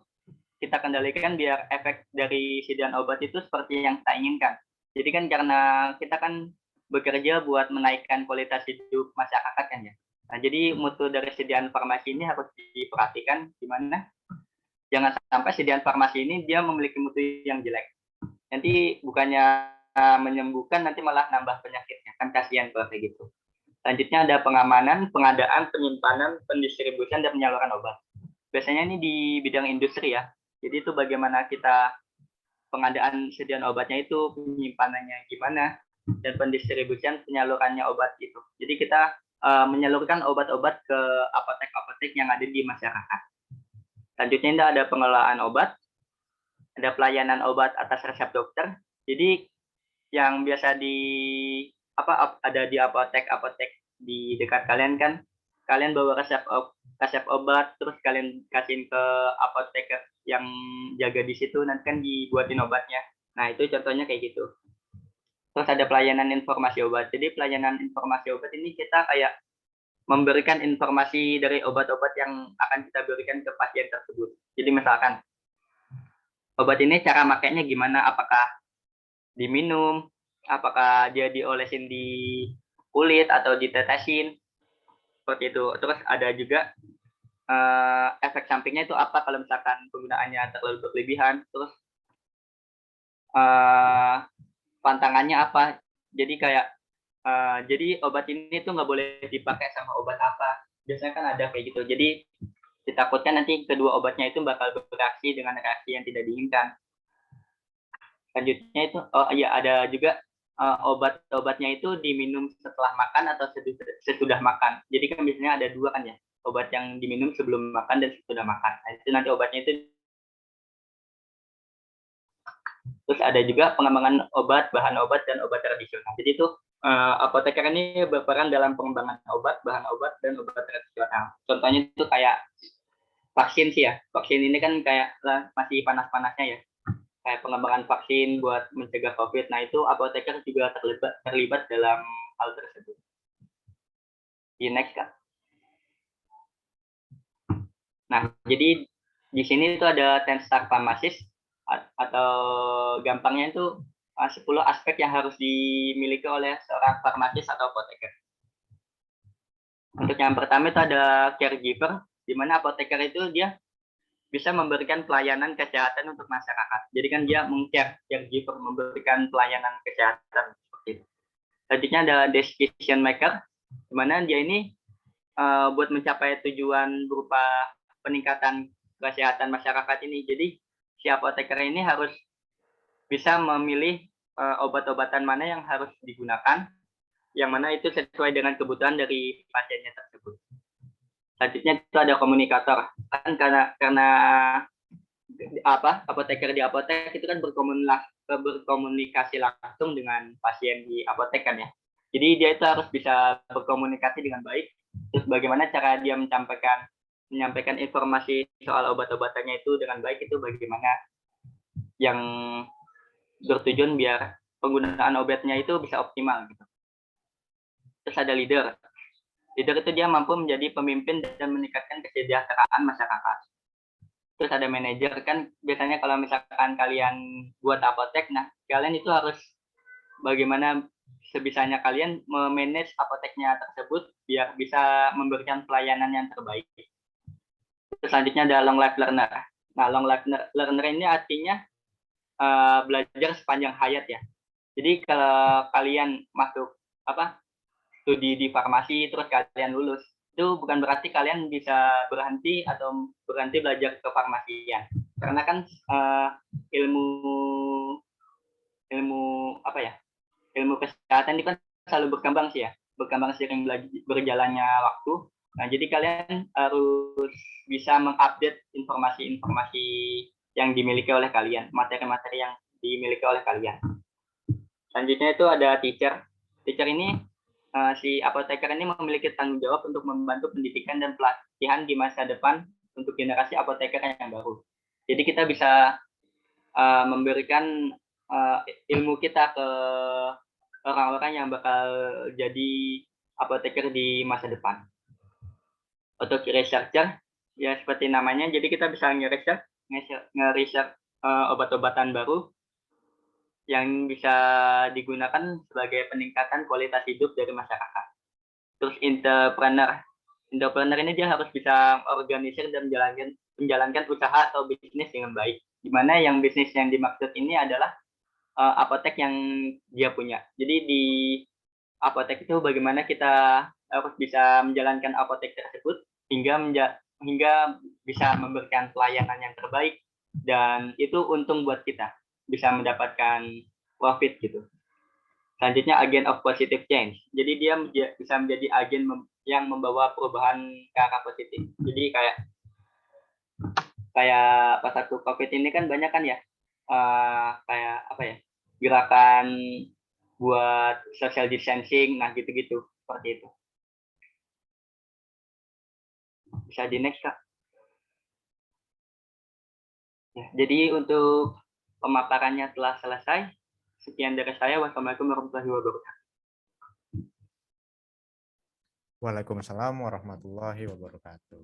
kita kendalikan biar efek dari sediaan obat itu seperti yang kita inginkan. Jadi kan karena kita kan bekerja buat menaikkan kualitas hidup masyarakat kan ya. Nah, jadi mutu dari sediaan farmasi ini harus diperhatikan gimana jangan sampai sediaan farmasi ini dia memiliki mutu yang jelek. Nanti bukannya menyembuhkan, nanti malah nambah penyakitnya. Kan kasihan kalau kayak gitu. Selanjutnya ada pengamanan, pengadaan, penyimpanan, pendistribusian, dan penyaluran obat. Biasanya ini di bidang industri ya. Jadi itu bagaimana kita pengadaan sediaan obatnya itu, penyimpanannya gimana, dan pendistribusian, penyalurannya obat itu. Jadi kita menyalurkan obat-obat ke apotek-apotek yang ada di masyarakat. Selanjutnya ada pengelolaan obat, ada pelayanan obat atas resep dokter. Jadi yang biasa ada di apotek-apotek di dekat kalian kan, kalian bawa resep obat, terus kalian kasihin ke apoteker yang jaga di situ, nanti kan dibuatin obatnya. Nah, itu contohnya kayak gitu. Terus ada pelayanan informasi obat. Jadi pelayanan informasi obat ini kita kayak memberikan informasi dari obat-obat yang akan kita berikan ke pasien tersebut. Jadi misalkan, obat ini cara makainya gimana, apakah diminum, apakah dia diolesin di kulit atau ditetesin, seperti itu. Terus ada juga efek sampingnya itu apa kalau misalkan penggunaannya terlalu berlebihan, terus pantangannya apa. Jadi kayak jadi obat ini tuh nggak boleh dipakai sama obat apa. Biasanya kan ada kayak gitu. Jadi ditakutkan nanti kedua obatnya itu bakal bereaksi dengan reaksi yang tidak diinginkan. Selanjutnya itu, ada juga obat-obatnya itu diminum setelah makan atau sesudah makan. Jadi kan biasanya ada dua kan ya, obat yang diminum sebelum makan dan sesudah makan. Nah, itu nanti obatnya itu. Terus ada juga pengembangan obat, bahan obat, dan obat tradisional. Jadi itu apoteker ini berperan dalam pengembangan obat, bahan obat, dan obat tradisional. Contohnya itu kayak vaksin sih ya. Vaksin ini kan kayak masih panas-panasnya ya. Kayak pengembangan vaksin buat mencegah COVID. Nah, itu apoteker juga terlibat dalam hal tersebut. Di next, Kak. Nah, jadi di sini itu ada 10 star pharmacist, atau gampangnya itu 10 aspek yang harus dimiliki oleh seorang farmasis atau apoteker. Untuk yang pertama itu ada caregiver, di mana apoteker itu dia bisa memberikan pelayanan kesehatan untuk masyarakat. Jadi kan dia caregiver, memberikan pelayanan kesehatan seperti itu. Selanjutnya ada decision maker, di mana dia ini buat mencapai tujuan berupa peningkatan kesehatan masyarakat ini. Jadi si apoteker ini harus bisa memilih obat-obatan mana yang harus digunakan, yang mana itu sesuai dengan kebutuhan dari pasiennya tersebut. Selanjutnya itu ada komunikator. Kan karena apoteker di apotek itu kan berkomunikasi langsung dengan pasien di apotek kan ya. Jadi dia itu harus bisa berkomunikasi dengan baik. Terus bagaimana cara dia menyampaikan informasi soal obat-obatannya itu dengan baik, itu bagaimana yang bertujuan biar penggunaan obatnya itu bisa optimal gitu. Terus ada leader. Leader itu dia mampu menjadi pemimpin dan meningkatkan kesejahteraan masyarakat. Terus ada manajer, kan biasanya kalau misalkan kalian buat apotek, nah kalian itu harus bagaimana sebisanya kalian memanage apoteknya tersebut biar bisa memberikan pelayanan yang terbaik. Terus selanjutnya ada long life learner. Nah, long life learner ini artinya belajar sepanjang hayat ya. Jadi kalau kalian masuk studi di farmasi terus kalian lulus, itu bukan berarti kalian bisa berhenti belajar kefarmasian. Karena kan ilmu kesehatan ini kan selalu berkembang sih ya, berkembang seiring berjalannya waktu. Nah, jadi kalian harus bisa mengupdate informasi-informasi yang dimiliki oleh kalian, materi-materi yang dimiliki oleh kalian. Selanjutnya itu ada teacher. Teacher ini, si apoteker ini memiliki tanggung jawab untuk membantu pendidikan dan pelatihan di masa depan untuk generasi apoteker yang baru. Jadi kita bisa memberikan ilmu kita ke orang-orang yang bakal jadi apoteker di masa depan. Untuk researcher, ya seperti namanya, jadi kita bisa nge-research obat-obatan baru yang bisa digunakan sebagai peningkatan kualitas hidup dari masyarakat. Terus entrepreneur ini dia harus bisa organisir dan menjalankan usaha atau bisnis dengan baik. Di mana yang bisnis yang dimaksud ini adalah apotek yang dia punya. Jadi di apotek itu bagaimana kita harus bisa menjalankan apotek tersebut hingga bisa memberikan pelayanan yang terbaik, dan itu untung buat kita, bisa mendapatkan profit gitu. Selanjutnya agen of positive change. Jadi dia bisa menjadi agen yang membawa perubahan ke arah positif. Jadi kayak pas waktu COVID ini kan banyak kan ya gerakan buat social distancing, nah gitu-gitu seperti itu. Bisa di next Kak. Ya, jadi untuk pemaparannya telah selesai. Sekian dari saya. Wassalamualaikum warahmatullahi wabarakatuh. Waalaikumsalam warahmatullahi wabarakatuh.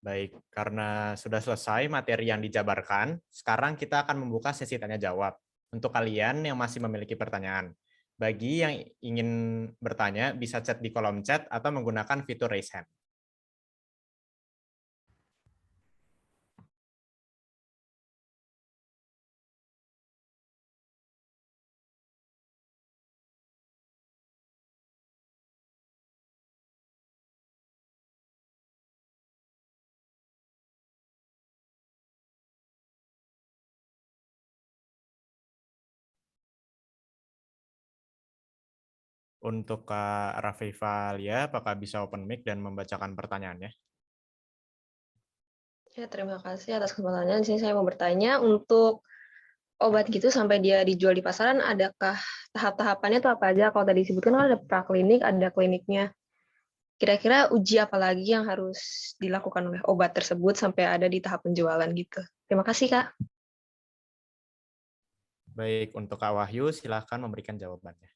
Baik, karena sudah selesai materi yang dijabarkan, sekarang kita akan membuka sesi tanya jawab untuk kalian yang masih memiliki pertanyaan. Bagi yang ingin bertanya, bisa chat di kolom chat atau menggunakan fitur raise hand. Untuk Kak Rafifa Alia, apakah bisa open mic dan membacakan pertanyaannya? Ya, terima kasih atas kesempatannya. Di sini saya mau bertanya, untuk obat gitu sampai dia dijual di pasaran, adakah tahap-tahapannya itu apa aja? Kalau tadi disebutkan kan ada praklinik, ada kliniknya. Kira-kira uji apa lagi yang harus dilakukan oleh obat tersebut sampai ada di tahap penjualan gitu? Terima kasih, Kak. Baik, untuk Kak Wahyu, silahkan memberikan jawabannya.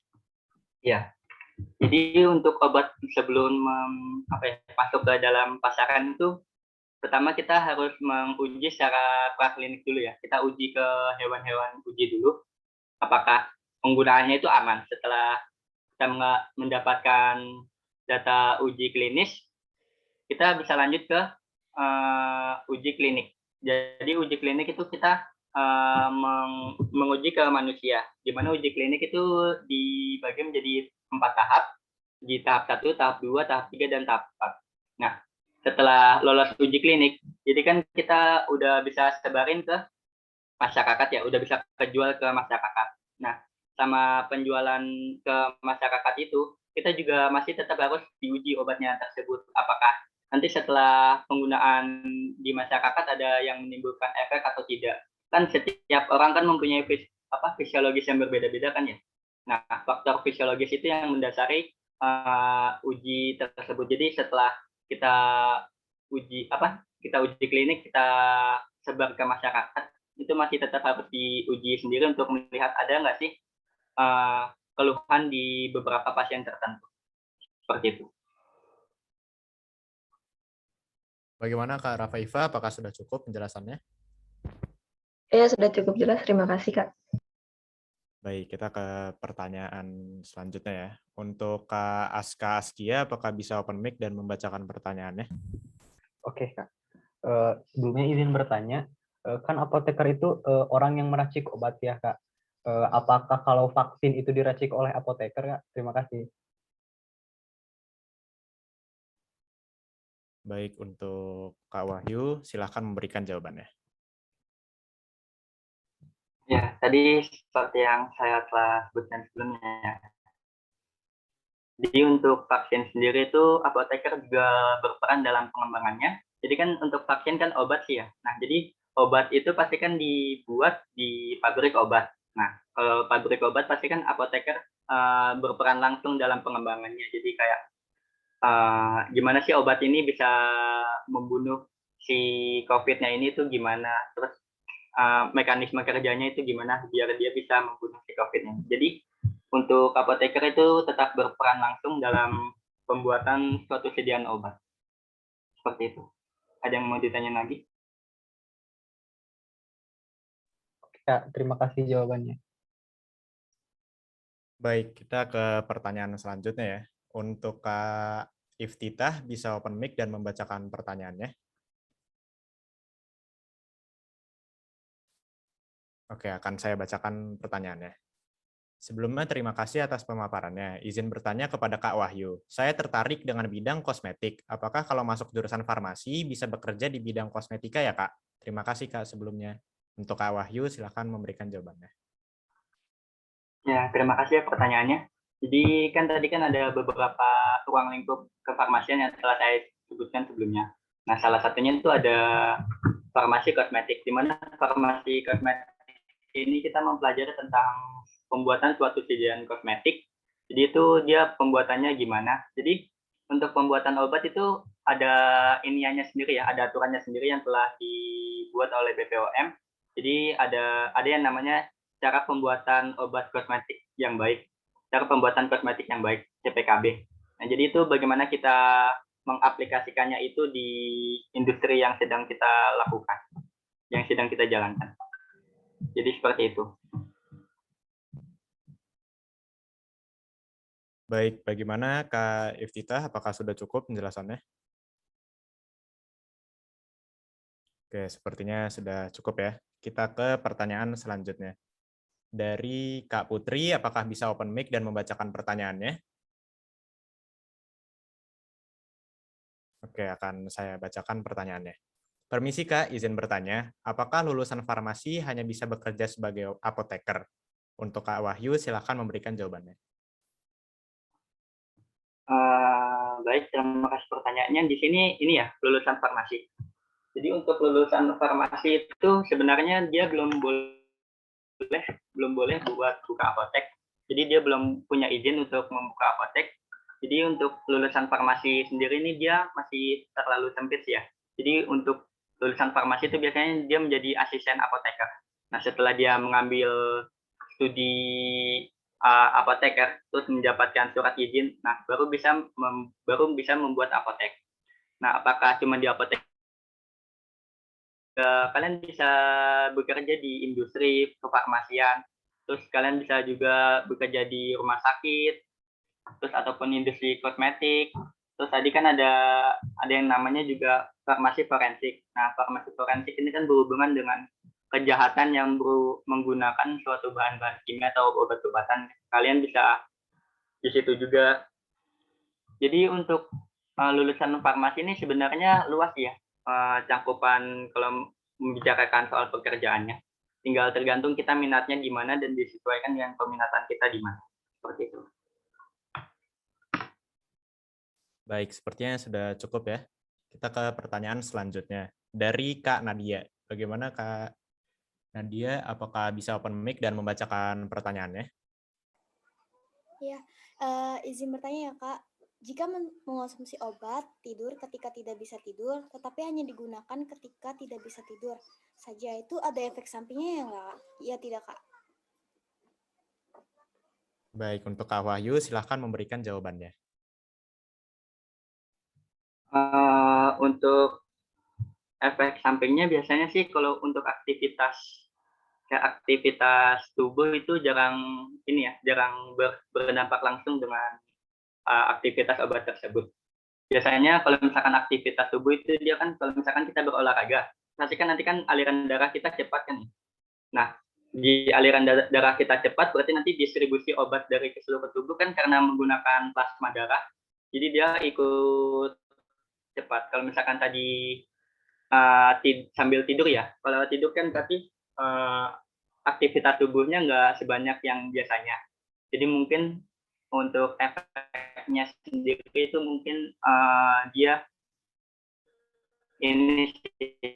Ya, jadi untuk obat sebelum masuk ke dalam pasaran itu, pertama kita harus menguji secara praklinik dulu ya. Kita uji ke hewan-hewan uji dulu, apakah penggunaannya itu aman. Setelah kita mendapatkan data uji klinis, kita bisa lanjut ke uji klinik. Jadi uji klinik itu kita menguji ke manusia, di mana uji klinik itu dibagi menjadi 4 tahap, di tahap 1, tahap 2, tahap 3, dan tahap 4. Nah, setelah lolos uji klinik, jadi kan kita udah bisa sebarin ke masyarakat ya, udah bisa kejual ke masyarakat. Nah, sama penjualan ke masyarakat itu, kita juga masih tetap harus diuji obatnya tersebut. Apakah nanti setelah penggunaan di masyarakat ada yang menimbulkan efek atau tidak. Kan setiap orang kan mempunyai fisiologis yang berbeda-beda kan ya. Nah, faktor fisiologis itu yang mendasari uji tersebut. Jadi setelah kita uji klinik, kita sebar ke masyarakat, itu masih tetap harus diuji sendiri untuk melihat ada nggak sih keluhan di beberapa pasien tertentu. Seperti itu. Bagaimana Kak Rafaifa? Apakah sudah cukup penjelasannya? Ya, sudah cukup jelas. Terima kasih, Kak. Baik, kita ke pertanyaan selanjutnya ya. Untuk Kak Aska Askia, apakah bisa open mic dan membacakan pertanyaannya? Oke, Kak. Sebelumnya izin bertanya, kan apoteker itu orang yang meracik obat ya, Kak. Apakah kalau vaksin itu diracik oleh apoteker, Kak? Terima kasih. Baik, untuk Kak Wahyu, silahkan memberikan jawabannya. Ya, tadi seperti yang saya telah sebutkan sebelumnya. Jadi untuk vaksin sendiri itu apoteker juga berperan dalam pengembangannya. Jadi kan untuk vaksin kan obat sih ya. Nah, jadi obat itu pasti kan dibuat di pabrik obat. Nah, kalau pabrik obat pasti kan apoteker berperan langsung dalam pengembangannya. Jadi kayak gimana sih obat ini bisa membunuh si COVID-nya ini tuh gimana. Terus mekanisme kerjanya itu gimana biar dia bisa membunuh si COVID-nya. Jadi untuk apoteker itu tetap berperan langsung dalam pembuatan suatu sediaan obat. Seperti itu. Ada yang mau ditanya lagi? Kak, terima kasih jawabannya. Baik, kita ke pertanyaan selanjutnya ya. Untuk Kak Iftitah, bisa open mic dan membacakan pertanyaannya. Oke, akan saya bacakan pertanyaannya. Sebelumnya, terima kasih atas pemaparannya. Izin bertanya kepada Kak Wahyu. Saya tertarik dengan bidang kosmetik. Apakah kalau masuk jurusan farmasi bisa bekerja di bidang kosmetika ya, Kak? Terima kasih, Kak, sebelumnya. Untuk Kak Wahyu, silakan memberikan jawabannya. Ya, terima kasih ya pertanyaannya. Jadi kan tadi kan ada beberapa ruang lingkup kefarmasian yang telah saya sebutkan sebelumnya. Nah, salah satunya itu ada farmasi kosmetik, di mana farmasi kosmetik ini kita mempelajari tentang pembuatan suatu sediaan kosmetik. Jadi itu dia pembuatannya gimana. Jadi untuk pembuatan obat itu ada iniannya sendiri ya, ada aturannya sendiri yang telah dibuat oleh BPOM. Jadi ada yang namanya cara pembuatan obat kosmetik yang baik, cara pembuatan kosmetik yang baik, CPKB. Nah, jadi itu bagaimana kita mengaplikasikannya itu di industri yang sedang kita lakukan, yang sedang kita jalankan. Jadi seperti itu. Baik, bagaimana Kak Iftitah? Apakah sudah cukup penjelasannya? Oke, sepertinya sudah cukup ya. Kita ke pertanyaan selanjutnya. Dari Kak Putri, apakah bisa open mic dan membacakan pertanyaannya? Oke, akan saya bacakan pertanyaannya. Permisi Kak, izin bertanya, apakah lulusan farmasi hanya bisa bekerja sebagai apoteker? Untuk Kak Wahyu, silakan memberikan jawabannya. Baik, terima kasih pertanyaannya. Di sini ini ya, lulusan farmasi. Jadi untuk lulusan farmasi itu sebenarnya dia belum boleh buat buka apotek. Jadi dia belum punya izin untuk membuka apotek. Jadi untuk lulusan farmasi sendiri ini dia masih terlalu sempit ya. Jadi untuk lulusan farmasi itu biasanya dia menjadi asisten apoteker. Nah, setelah dia mengambil studi apoteker terus mendapatkan surat izin, nah baru bisa membuat apotek. Nah, apakah cuma di apotek? Kalian bisa bekerja di industri kefarmasian, terus kalian bisa juga bekerja di rumah sakit, terus ataupun industri kosmetik. Terus tadi kan ada yang namanya juga farmasi forensik. Nah, farmasi forensik ini kan berhubungan dengan kejahatan yang menggunakan suatu bahan-bahan kimia atau obat-obatan. Kalian bisa di situ juga. Jadi untuk lulusan farmasi ini sebenarnya luas ya cakupan kalau membicarakan soal pekerjaannya. Tinggal tergantung kita minatnya di mana dan disesuaikan dengan peminatan kita di mana. Seperti itu. Baik, sepertinya sudah cukup ya. Kita ke pertanyaan selanjutnya. Dari Kak Nadia. Bagaimana Kak Nadia, apakah bisa open mic dan membacakan pertanyaannya? Ya, izin bertanya ya Kak. Jika mengonsumsi obat tidur ketika tidak bisa tidur, tetapi hanya digunakan ketika tidak bisa tidur saja, itu ada efek sampingnya ya nggak? Ya tidak, Kak. Baik, untuk Kak Wahyu, silahkan memberikan jawabannya. Untuk efek sampingnya biasanya sih kalau untuk aktivitas tubuh itu jarang berdampak langsung dengan aktivitas obat tersebut. Biasanya kalau misalkan aktivitas tubuh itu dia kan kalau misalkan kita berolahraga, pasti kan nanti kan aliran darah kita cepat kan. Nah, di aliran darah kita cepat berarti nanti distribusi obat dari ke seluruh tubuh kan karena menggunakan plasma darah. Jadi dia ikut cepat. Kalau misalkan tadi sambil tidur ya, kalau tidur kan berarti aktivitas tubuhnya nggak sebanyak yang biasanya. Jadi mungkin untuk efeknya sendiri itu mungkin dia ini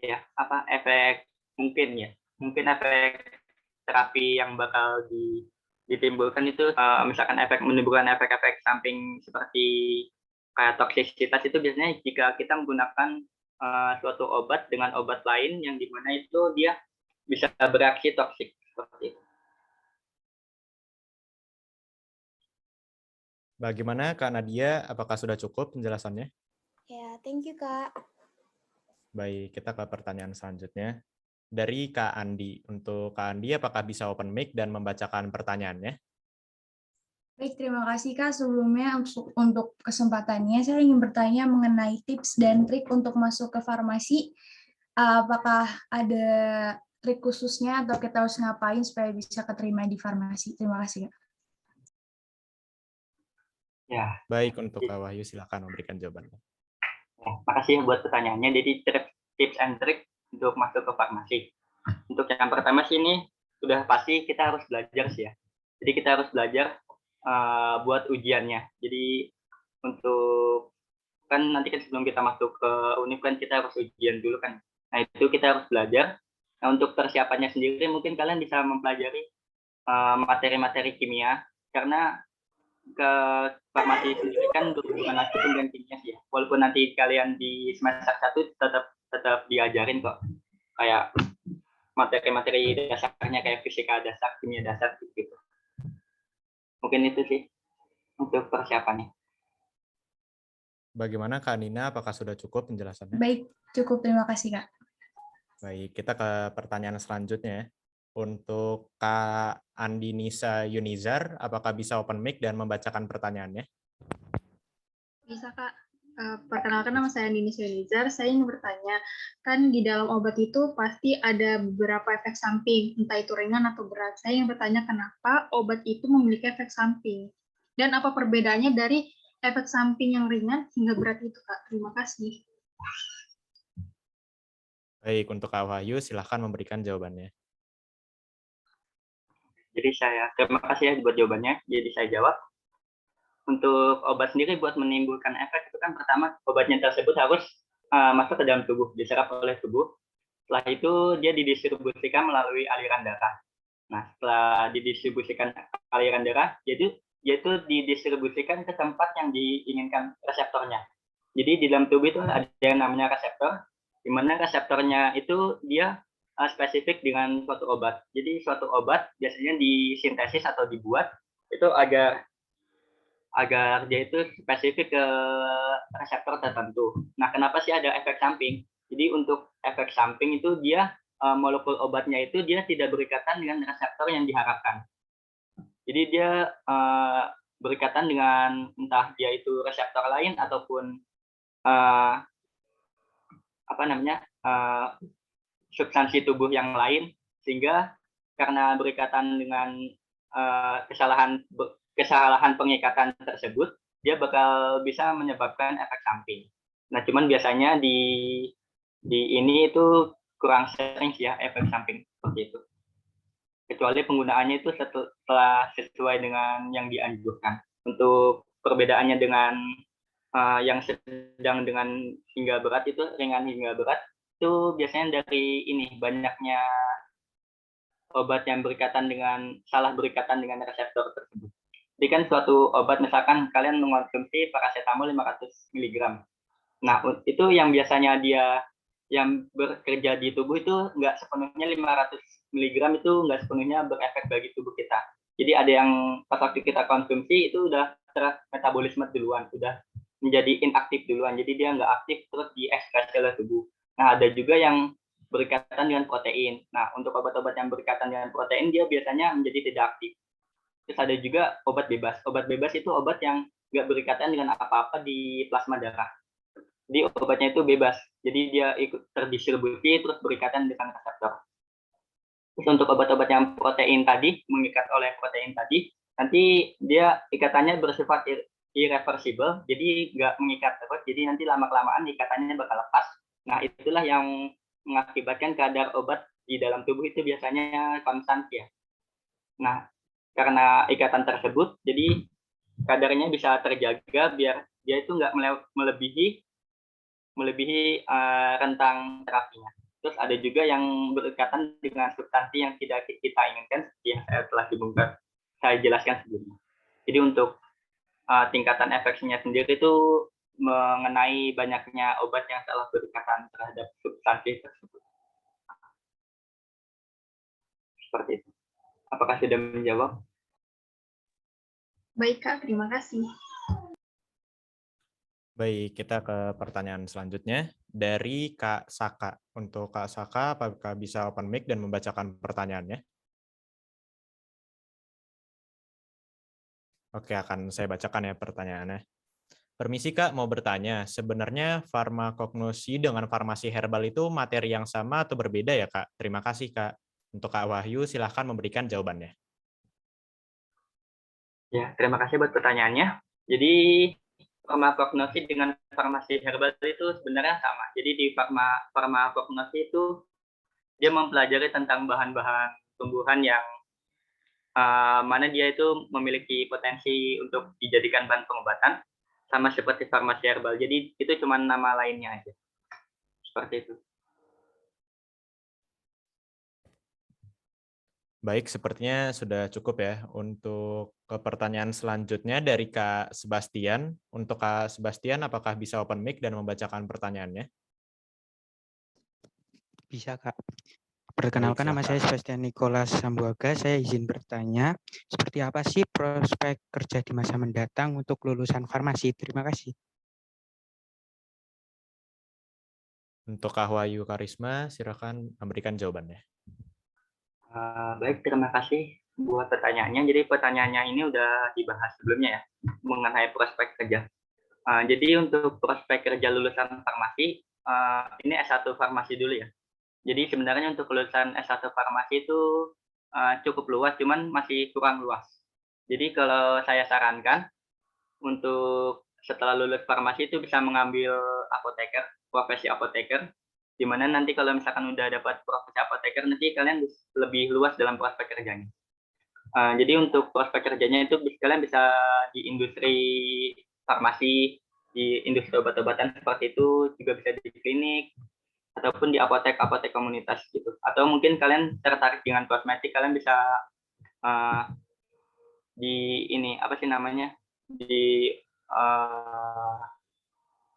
ya efek mungkin efek terapi yang bakal ditimbulkan itu misalkan menimbulkan efek-efek samping seperti kayak toksisitas itu biasanya jika kita menggunakan suatu obat dengan obat lain yang dimana itu dia bisa bereaksi toksik seperti itu. Bagaimana Kak Nadia? Apakah sudah cukup penjelasannya? Ya, thank you, Kak. Baik, kita ke pertanyaan selanjutnya. Dari Kak Andi. Untuk Kak Andi, apakah bisa open mic dan membacakan pertanyaannya? Baik, terima kasih Kak. Sebelumnya untuk kesempatannya, saya ingin bertanya mengenai tips dan trik untuk masuk ke farmasi. Apakah ada trik khususnya atau kita harus ngapain supaya bisa keterima di farmasi? Terima kasih Kak. Ya. Baik, untuk Kak Wahyu silakan memberikan jawabannya. Ya, makasih buat pertanyaannya. Jadi tips and trick untuk masuk ke farmasi. Untuk yang pertama sih ini sudah pasti kita harus belajar sih ya. Jadi kita harus belajar buat ujiannya. Jadi untuk kan nanti kan sebelum kita masuk ke univ kan kita harus ujian dulu kan. Nah itu kita harus belajar. Nah untuk persiapannya sendiri mungkin kalian bisa mempelajari materi-materi kimia karena ke farmasi sendiri kan berhubungan langsung dengan kimia sih ya. Walaupun nanti kalian di semester 1 tetap diajarin kok kayak materi-materi dasarnya kayak fisika dasar, kimia dasar gitu. Mungkin itu sih untuk persiapannya. Bagaimana Kak Nina? Apakah sudah cukup penjelasannya? Baik, cukup. Terima kasih Kak. Baik, kita ke pertanyaan selanjutnya. Untuk Kak Andi Nisa Yunizar, apakah bisa open mic dan membacakan pertanyaannya? Bisa Kak. Perkenalkan nama saya Andi Nisa Yunizar. Saya ingin bertanya, kan di dalam obat itu pasti ada beberapa efek samping, entah itu ringan atau berat. Saya ingin bertanya kenapa obat itu memiliki efek samping? Dan apa perbedaannya dari efek samping yang ringan hingga berat itu Kak? Terima kasih. Baik, untuk Kak Wahyu silahkan memberikan jawabannya. Jadi terima kasih ya buat jawabannya. Jadi saya jawab. Untuk obat sendiri buat menimbulkan efek itu kan pertama obatnya tersebut harus masuk ke dalam tubuh, diserap oleh tubuh. Setelah itu dia didistribusikan melalui aliran darah. Nah, setelah didistribusikan aliran darah, yaitu didistribusikan ke tempat yang diinginkan reseptornya. Jadi di dalam tubuh itu ada yang namanya reseptor, di mana reseptornya itu dia spesifik dengan suatu obat. Jadi suatu obat biasanya disintesis atau dibuat itu agar dia itu spesifik ke reseptor tertentu. Nah, kenapa sih ada efek samping? Jadi untuk efek samping itu dia molekul obatnya itu dia tidak berikatan dengan reseptor yang diharapkan. Jadi dia berikatan dengan entah dia itu reseptor lain ataupun substansi tubuh yang lain, sehingga karena berikatan dengan kesalahan pengikatan tersebut, dia bakal bisa menyebabkan efek samping. Nah, cuman biasanya di ini itu kurang sering sih ya efek samping seperti itu. Kecuali penggunaannya itu setelah sesuai dengan yang dianjurkan. Untuk perbedaannya dengan yang sedang dengan hingga berat itu, ringan hingga berat, itu biasanya dari ini banyaknya obat yang salah berikatan dengan reseptor tersebut. Jadi kan suatu obat, misalkan kalian mengonsumsi paracetamol 500 mg. Nah, itu yang biasanya dia yang bekerja di tubuh itu nggak sepenuhnya 500 mg itu nggak sepenuhnya berefek bagi tubuh kita. Jadi ada yang pas waktu kita konsumsi itu udah metabolisme duluan, udah menjadi inaktif duluan. Jadi dia nggak aktif terus diekskresi oleh tubuh. Nah, ada juga yang berkaitan dengan protein. Nah, untuk obat-obat yang berkaitan dengan protein dia biasanya menjadi tidak aktif. Terus ada juga obat bebas. Obat bebas itu obat yang nggak berkaitan dengan apa-apa di plasma darah. Jadi obatnya itu bebas. Jadi dia ikut terdistribusi terus berikatan dengan reseptor. Terus untuk obat-obat yang protein tadi, mengikat oleh protein tadi, nanti dia ikatannya bersifat irreversible, jadi nggak mengikat terus, jadi nanti lama-kelamaan ikatannya bakal lepas. Nah, itulah yang mengakibatkan kadar obat di dalam tubuh itu biasanya konstan ya. Nah, karena ikatan tersebut, jadi kadarnya bisa terjaga biar dia itu nggak melebihi rentang terapinya. Terus ada juga yang berkaitan dengan substansi yang tidak kita inginkan, seperti yang saya telah saya jelaskan sebelumnya. Jadi untuk tingkatan efeknya sendiri itu mengenai banyaknya obat yang telah berkaitan terhadap substansi tersebut. Seperti itu. Apakah sudah menjawab? Baik, Kak. Terima kasih. Baik, kita ke pertanyaan selanjutnya dari Kak Saka. Untuk Kak Saka, apakah bisa open mic dan membacakan pertanyaannya? Oke, akan saya bacakan ya pertanyaannya. Permisi Kak, mau bertanya, sebenarnya farmakognosi dengan farmasi herbal itu materi yang sama atau berbeda ya Kak? Terima kasih Kak. Untuk Kak Wahyu, silahkan memberikan jawabannya. Ya, terima kasih buat pertanyaannya. Jadi farmakognosi dengan farmasi herbal itu sebenarnya sama. Jadi di farmakognosi itu dia mempelajari tentang bahan-bahan tumbuhan yang mana dia itu memiliki potensi untuk dijadikan bahan pengobatan, sama seperti farmasi herbal. Jadi itu cuma nama lainnya aja. Seperti itu. Baik, sepertinya sudah cukup ya. Untuk ke pertanyaan selanjutnya dari Kak Sebastian. Untuk Kak Sebastian, apakah bisa open mic dan membacakan pertanyaannya? Bisa, Kak. Perkenalkan, nama saya Sebastian Nicholas Sambuaga. Saya izin bertanya, seperti apa sih prospek kerja di masa mendatang untuk lulusan farmasi? Terima kasih. Untuk Kak Wahyu Karisma, silakan memberikan jawabannya. Baik, terima kasih buat pertanyaannya. Jadi pertanyaannya ini udah dibahas sebelumnya ya, mengenai prospek kerja. Jadi untuk prospek kerja lulusan farmasi, ini S1 farmasi dulu ya. Jadi sebenarnya untuk lulusan S1 farmasi itu cukup luas, cuman masih kurang luas. Jadi kalau saya sarankan, untuk setelah lulus farmasi itu bisa mengambil apoteker, profesi apoteker, di mana nanti kalau misalkan udah dapat profesi apoteker, nanti kalian lebih luas dalam prospek kerjanya. Jadi untuk prospek kerjanya itu kalian bisa di industri farmasi, di industri obat-obatan seperti itu, juga bisa di klinik, ataupun di apotek komunitas gitu. Atau mungkin kalian tertarik dengan kosmetik, kalian bisa di ini apa sih namanya, di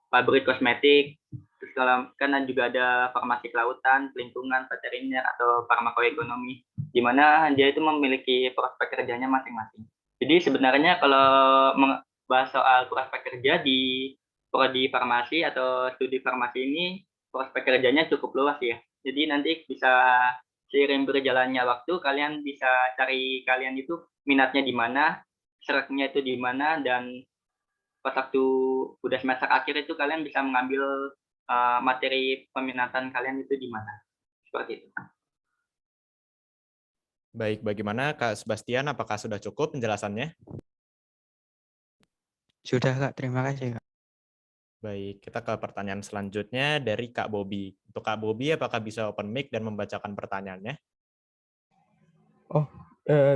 pabrik kosmetik. Terus kalau kan juga ada farmasi kelautan, lingkungan, veteriner, atau farmakoekonomi, di mana dia itu memiliki prospek kerjanya masing-masing. Jadi sebenarnya kalau membahas soal prospek kerja di prodi farmasi atau studi farmasi ini, prospek kerjanya cukup luas ya. Jadi nanti bisa seiring berjalannya waktu, kalian bisa cari kalian itu minatnya di mana, seretnya itu di mana, dan pas waktu udah semester akhir itu kalian bisa mengambil materi peminatan kalian itu di mana. Seperti itu. Baik, bagaimana Kak Sebastian? Apakah sudah cukup penjelasannya? Sudah, Kak. Terima kasih, Kak. Baik, kita ke pertanyaan selanjutnya dari Kak Bobi. Untuk Kak Bobi, apakah bisa open mic dan membacakan pertanyaannya? Oh,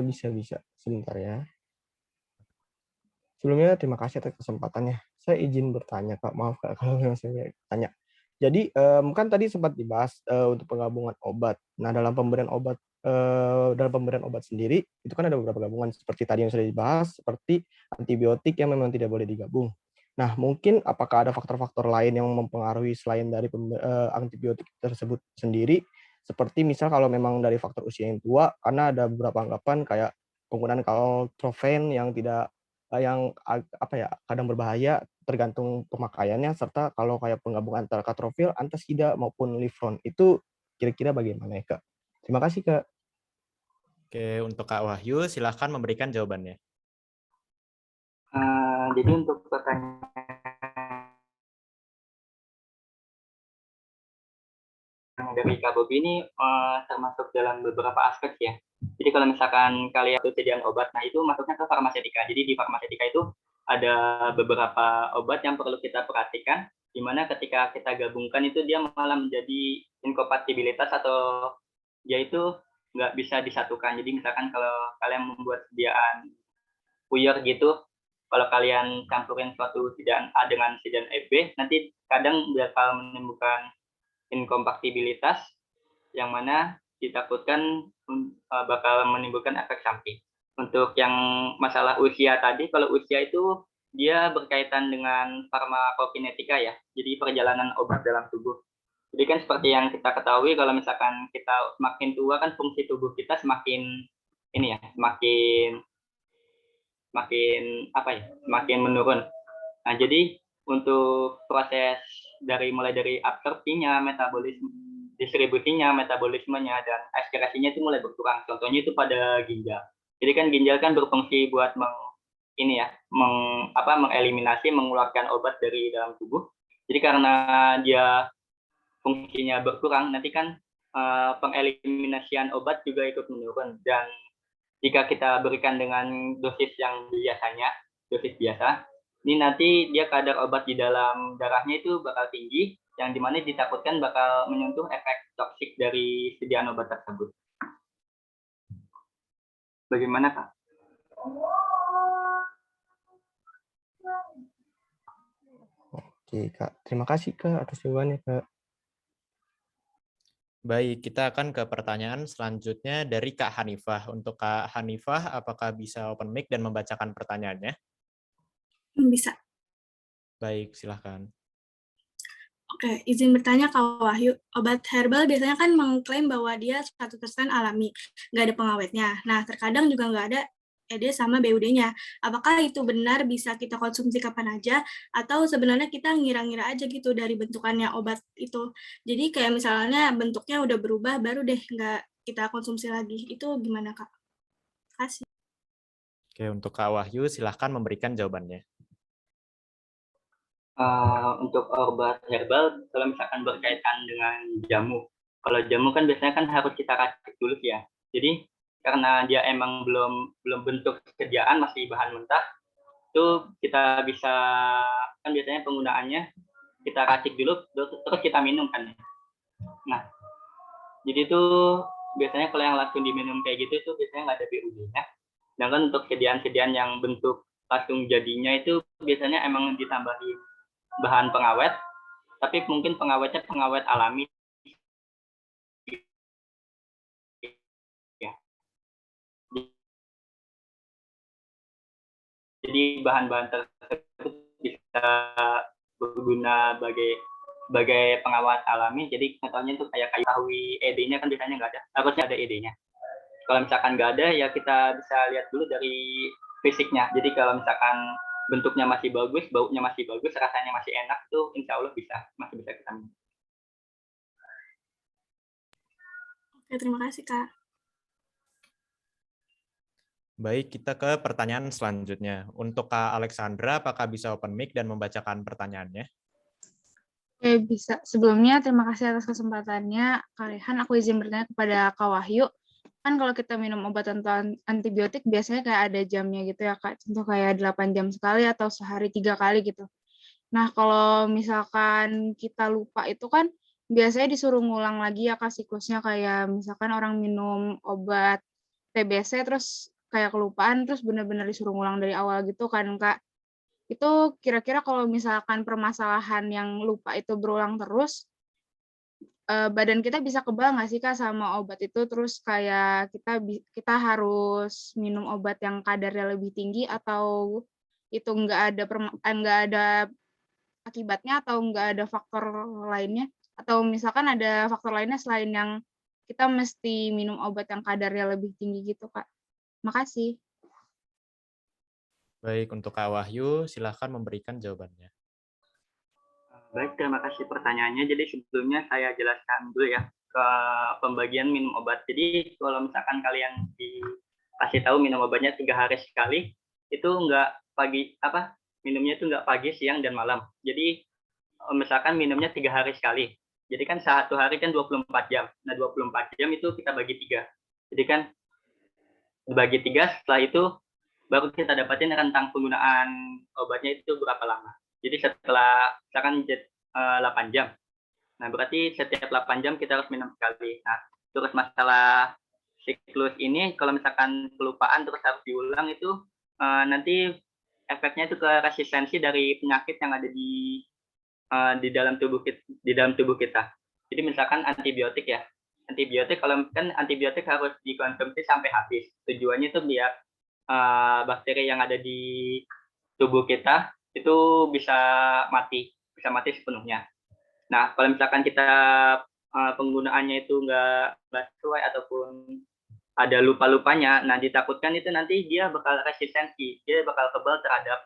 bisa. Sebentar ya. Sebelumnya terima kasih atas kesempatannya. Saya izin bertanya, Kak. Maaf, Kak, kalau saya tanya. Jadi kan tadi sempat dibahas untuk penggabungan obat. Nah, dalam pemberian obat sendiri itu kan ada beberapa gabungan seperti tadi yang sudah dibahas, seperti antibiotik yang memang tidak boleh digabung. Nah, mungkin apakah ada faktor-faktor lain yang mempengaruhi selain dari antibiotik tersebut sendiri, seperti misal kalau memang dari faktor usia yang tua, karena ada beberapa anggapan kayak penggunaan kaltrofen yang tidak kadang berbahaya tergantung pemakaiannya, serta kalau kayak penggabungan antara katrofil, antasida maupun lifron itu kira-kira bagaimana ya, Kak? Terima kasih, Kak. Oke, untuk Kak Wahyu, silahkan memberikan jawabannya. Jadi untuk pertanyaan dari Kak Bobi ini termasuk dalam beberapa aspek ya. Jadi kalau misalkan kalian persediaan obat, nah itu masuknya ke farmasetika. Jadi di farmasetika itu ada beberapa obat yang perlu kita perhatikan, di mana ketika kita gabungkan itu dia malah menjadi inkompatibilitas atau dia itu nggak bisa disatukan. Jadi misalkan kalau kalian membuat sediaan puyer gitu, kalau kalian campurin suatu sediaan A dengan sediaan B, nanti kadang bakal menimbulkan inkompatibilitas yang mana ditakutkan bakal menimbulkan efek samping. Untuk yang masalah usia tadi, kalau usia itu dia berkaitan dengan farmakokinetika ya, jadi perjalanan obat dalam tubuh. Jadi kan seperti yang kita ketahui, kalau misalkan kita semakin tua kan fungsi tubuh kita semakin ini ya, semakin menurun. Nah, jadi untuk proses mulai dari absorpsinya, metabolisme, distribusinya, metabolismenya, dan ekskresinya itu mulai berkurang. Contohnya itu pada ginjal. Jadi kan ginjal kan berfungsi buat mengeliminasi, mengeluarkan obat dari dalam tubuh. Jadi karena dia fungsinya berkurang, nanti kan pengeliminasian obat juga ikut menurun. Dan jika kita berikan dengan dosis yang biasanya, dosis biasa, ini nanti dia kadar obat di dalam darahnya itu bakal tinggi, yang dimana ditakutkan bakal menyentuh efek toksik dari sediaan obat tersebut. Bagaimana, Kak? Oke, Kak. Terima kasih, Kak, atas jawabannya, Kak. Baik, kita akan ke pertanyaan selanjutnya dari Kak Hanifah. Untuk Kak Hanifah, apakah bisa open mic dan membacakan pertanyaannya? Bisa. Baik, silahkan. Oke, izin bertanya Kak Wahyu, obat herbal biasanya kan mengklaim bahwa dia 100% alami, nggak ada pengawetnya. Nah, terkadang juga nggak ada ED sama BUD-nya. Apakah itu benar bisa kita konsumsi kapan aja, atau sebenarnya kita ngira-ngira aja gitu dari bentukannya obat itu. Jadi kayak misalnya bentuknya udah berubah, baru deh nggak kita konsumsi lagi. Itu gimana, Kak? Kasih. Oke, untuk Kak Wahyu, silahkan memberikan jawabannya. Untuk obat herbal, kalau misalkan berkaitan dengan jamu, kalau jamu kan biasanya kan harus kita racik dulu ya. Jadi karena dia emang belum bentuk sediaan, masih bahan mentah, itu kita bisa, kan biasanya penggunaannya kita racik dulu, terus kita minum kan. Nah, jadi itu biasanya kalau yang langsung diminum kayak gitu itu biasanya nggak ada BUD-nya. Sedangkan untuk sediaan-sediaan yang bentuk langsung jadinya itu biasanya emang ditambahin bahan pengawet, tapi mungkin pengawetnya pengawet alami. Ya. Jadi bahan-bahan tersebut bisa berguna sebagai pengawet alami. Jadi contohnya itu kayak kayu tahui, ED-nya kan biasanya nggak ada, harusnya ada ED-nya. Kalau misalkan nggak ada, ya kita bisa lihat dulu dari fisiknya. Jadi kalau misalkan bentuknya masih bagus, baunya masih bagus, rasanya masih enak, itu insya Allah masih bisa kita minum. Oke, terima kasih, Kak. Baik, kita ke pertanyaan selanjutnya. Untuk Kak Alexandra, apakah bisa open mic dan membacakan pertanyaannya? Oke, bisa. Sebelumnya, terima kasih atas kesempatannya. Kak Rehan, aku izin bertanya kepada Kak Wahyu. Kan kalau kita minum obat antibiotik, biasanya kayak ada jamnya gitu ya, Kak. Contoh kayak 8 jam sekali atau sehari 3 kali gitu. Nah, kalau misalkan kita lupa itu kan biasanya disuruh ngulang lagi ya, Kak, siklusnya. Kayak misalkan orang minum obat TBC, terus kayak kelupaan, terus benar-benar disuruh ngulang dari awal gitu kan, Kak. Itu kira-kira kalau misalkan permasalahan yang lupa itu berulang terus, badan kita bisa kebal nggak sih Kak sama obat itu? Terus kayak kita harus minum obat yang kadarnya lebih tinggi atau itu nggak ada akibatnya atau nggak ada faktor lainnya? Atau misalkan ada faktor lainnya selain yang kita mesti minum obat yang kadarnya lebih tinggi gitu Kak? Makasih. Baik, untuk Kak Wahyu, silahkan memberikan jawabannya. Baik, terima kasih pertanyaannya. Jadi sebelumnya saya jelaskan dulu ya ke pembagian minum obat. Jadi kalau misalkan kalian dikasih tahu minum obatnya 3 hari sekali, itu enggak minumnya itu enggak pagi, siang, dan malam. Jadi misalkan minumnya 3 hari sekali. Jadi kan 1 hari kan 24 jam. Nah 24 jam itu kita bagi 3. Jadi kan dibagi 3, setelah itu baru kita dapatin rentang penggunaan obatnya itu berapa lama. Jadi setelah misalkan 8 jam. Nah, berarti setiap 8 jam kita harus minum sekali. Nah, terus masalah siklus ini kalau misalkan kelupaan terus harus diulang itu nanti efeknya itu ke resistensi dari penyakit yang ada di dalam tubuh kita. Jadi misalkan antibiotik ya. Antibiotik kalau kan antibiotik harus dikonsumsi sampai habis. Tujuannya itu biar bakteri yang ada di tubuh kita itu bisa mati sepenuhnya. Nah, kalau misalkan kita penggunaannya itu nggak sesuai ataupun ada lupa-lupanya, nah ditakutkan itu nanti dia bakal resistensi, dia bakal kebal terhadap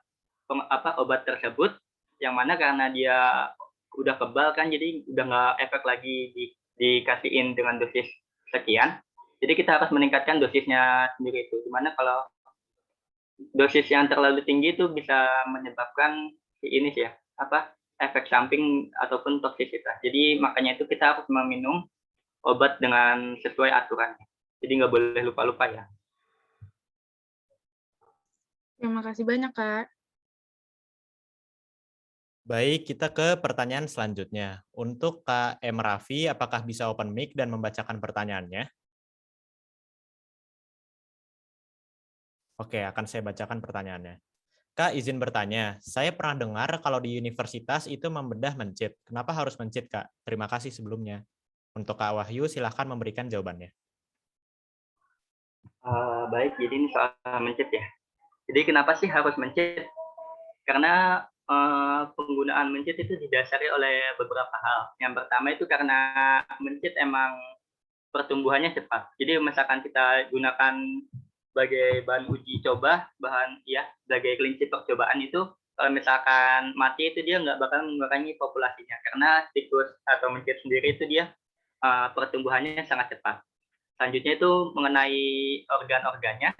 obat tersebut, yang mana karena dia udah kebal kan, jadi udah nggak efek lagi dikasihin dengan dosis sekian. Jadi kita harus meningkatkan dosisnya sendiri itu. Dimana kalau dosis yang terlalu tinggi itu bisa menyebabkan efek samping ataupun toksisitas. Jadi makanya itu kita harus meminum obat dengan sesuai aturannya. Jadi nggak boleh lupa-lupa ya. Terima kasih banyak Kak. Baik, kita ke pertanyaan selanjutnya. Untuk Kak M. Raffi, apakah bisa open mic dan membacakan pertanyaannya? Oke, akan saya bacakan pertanyaannya. Kak, izin bertanya. Saya pernah dengar kalau di universitas itu membedah mencit. Kenapa harus mencit, Kak? Terima kasih sebelumnya. Untuk Kak Wahyu, silahkan memberikan jawabannya. Baik, jadi ini soal mencit ya. Jadi kenapa sih harus mencit? Karena penggunaan mencit itu didasari oleh beberapa hal. Yang pertama itu karena mencit emang pertumbuhannya cepat. Jadi misalkan kita gunakan sebagai bahan uji coba, sebagai kelinci percobaan itu, kalau misalkan mati itu dia nggak bakal mengurangi populasinya, karena tikus atau mencit sendiri itu dia pertumbuhannya sangat cepat. Selanjutnya itu mengenai organ-organnya.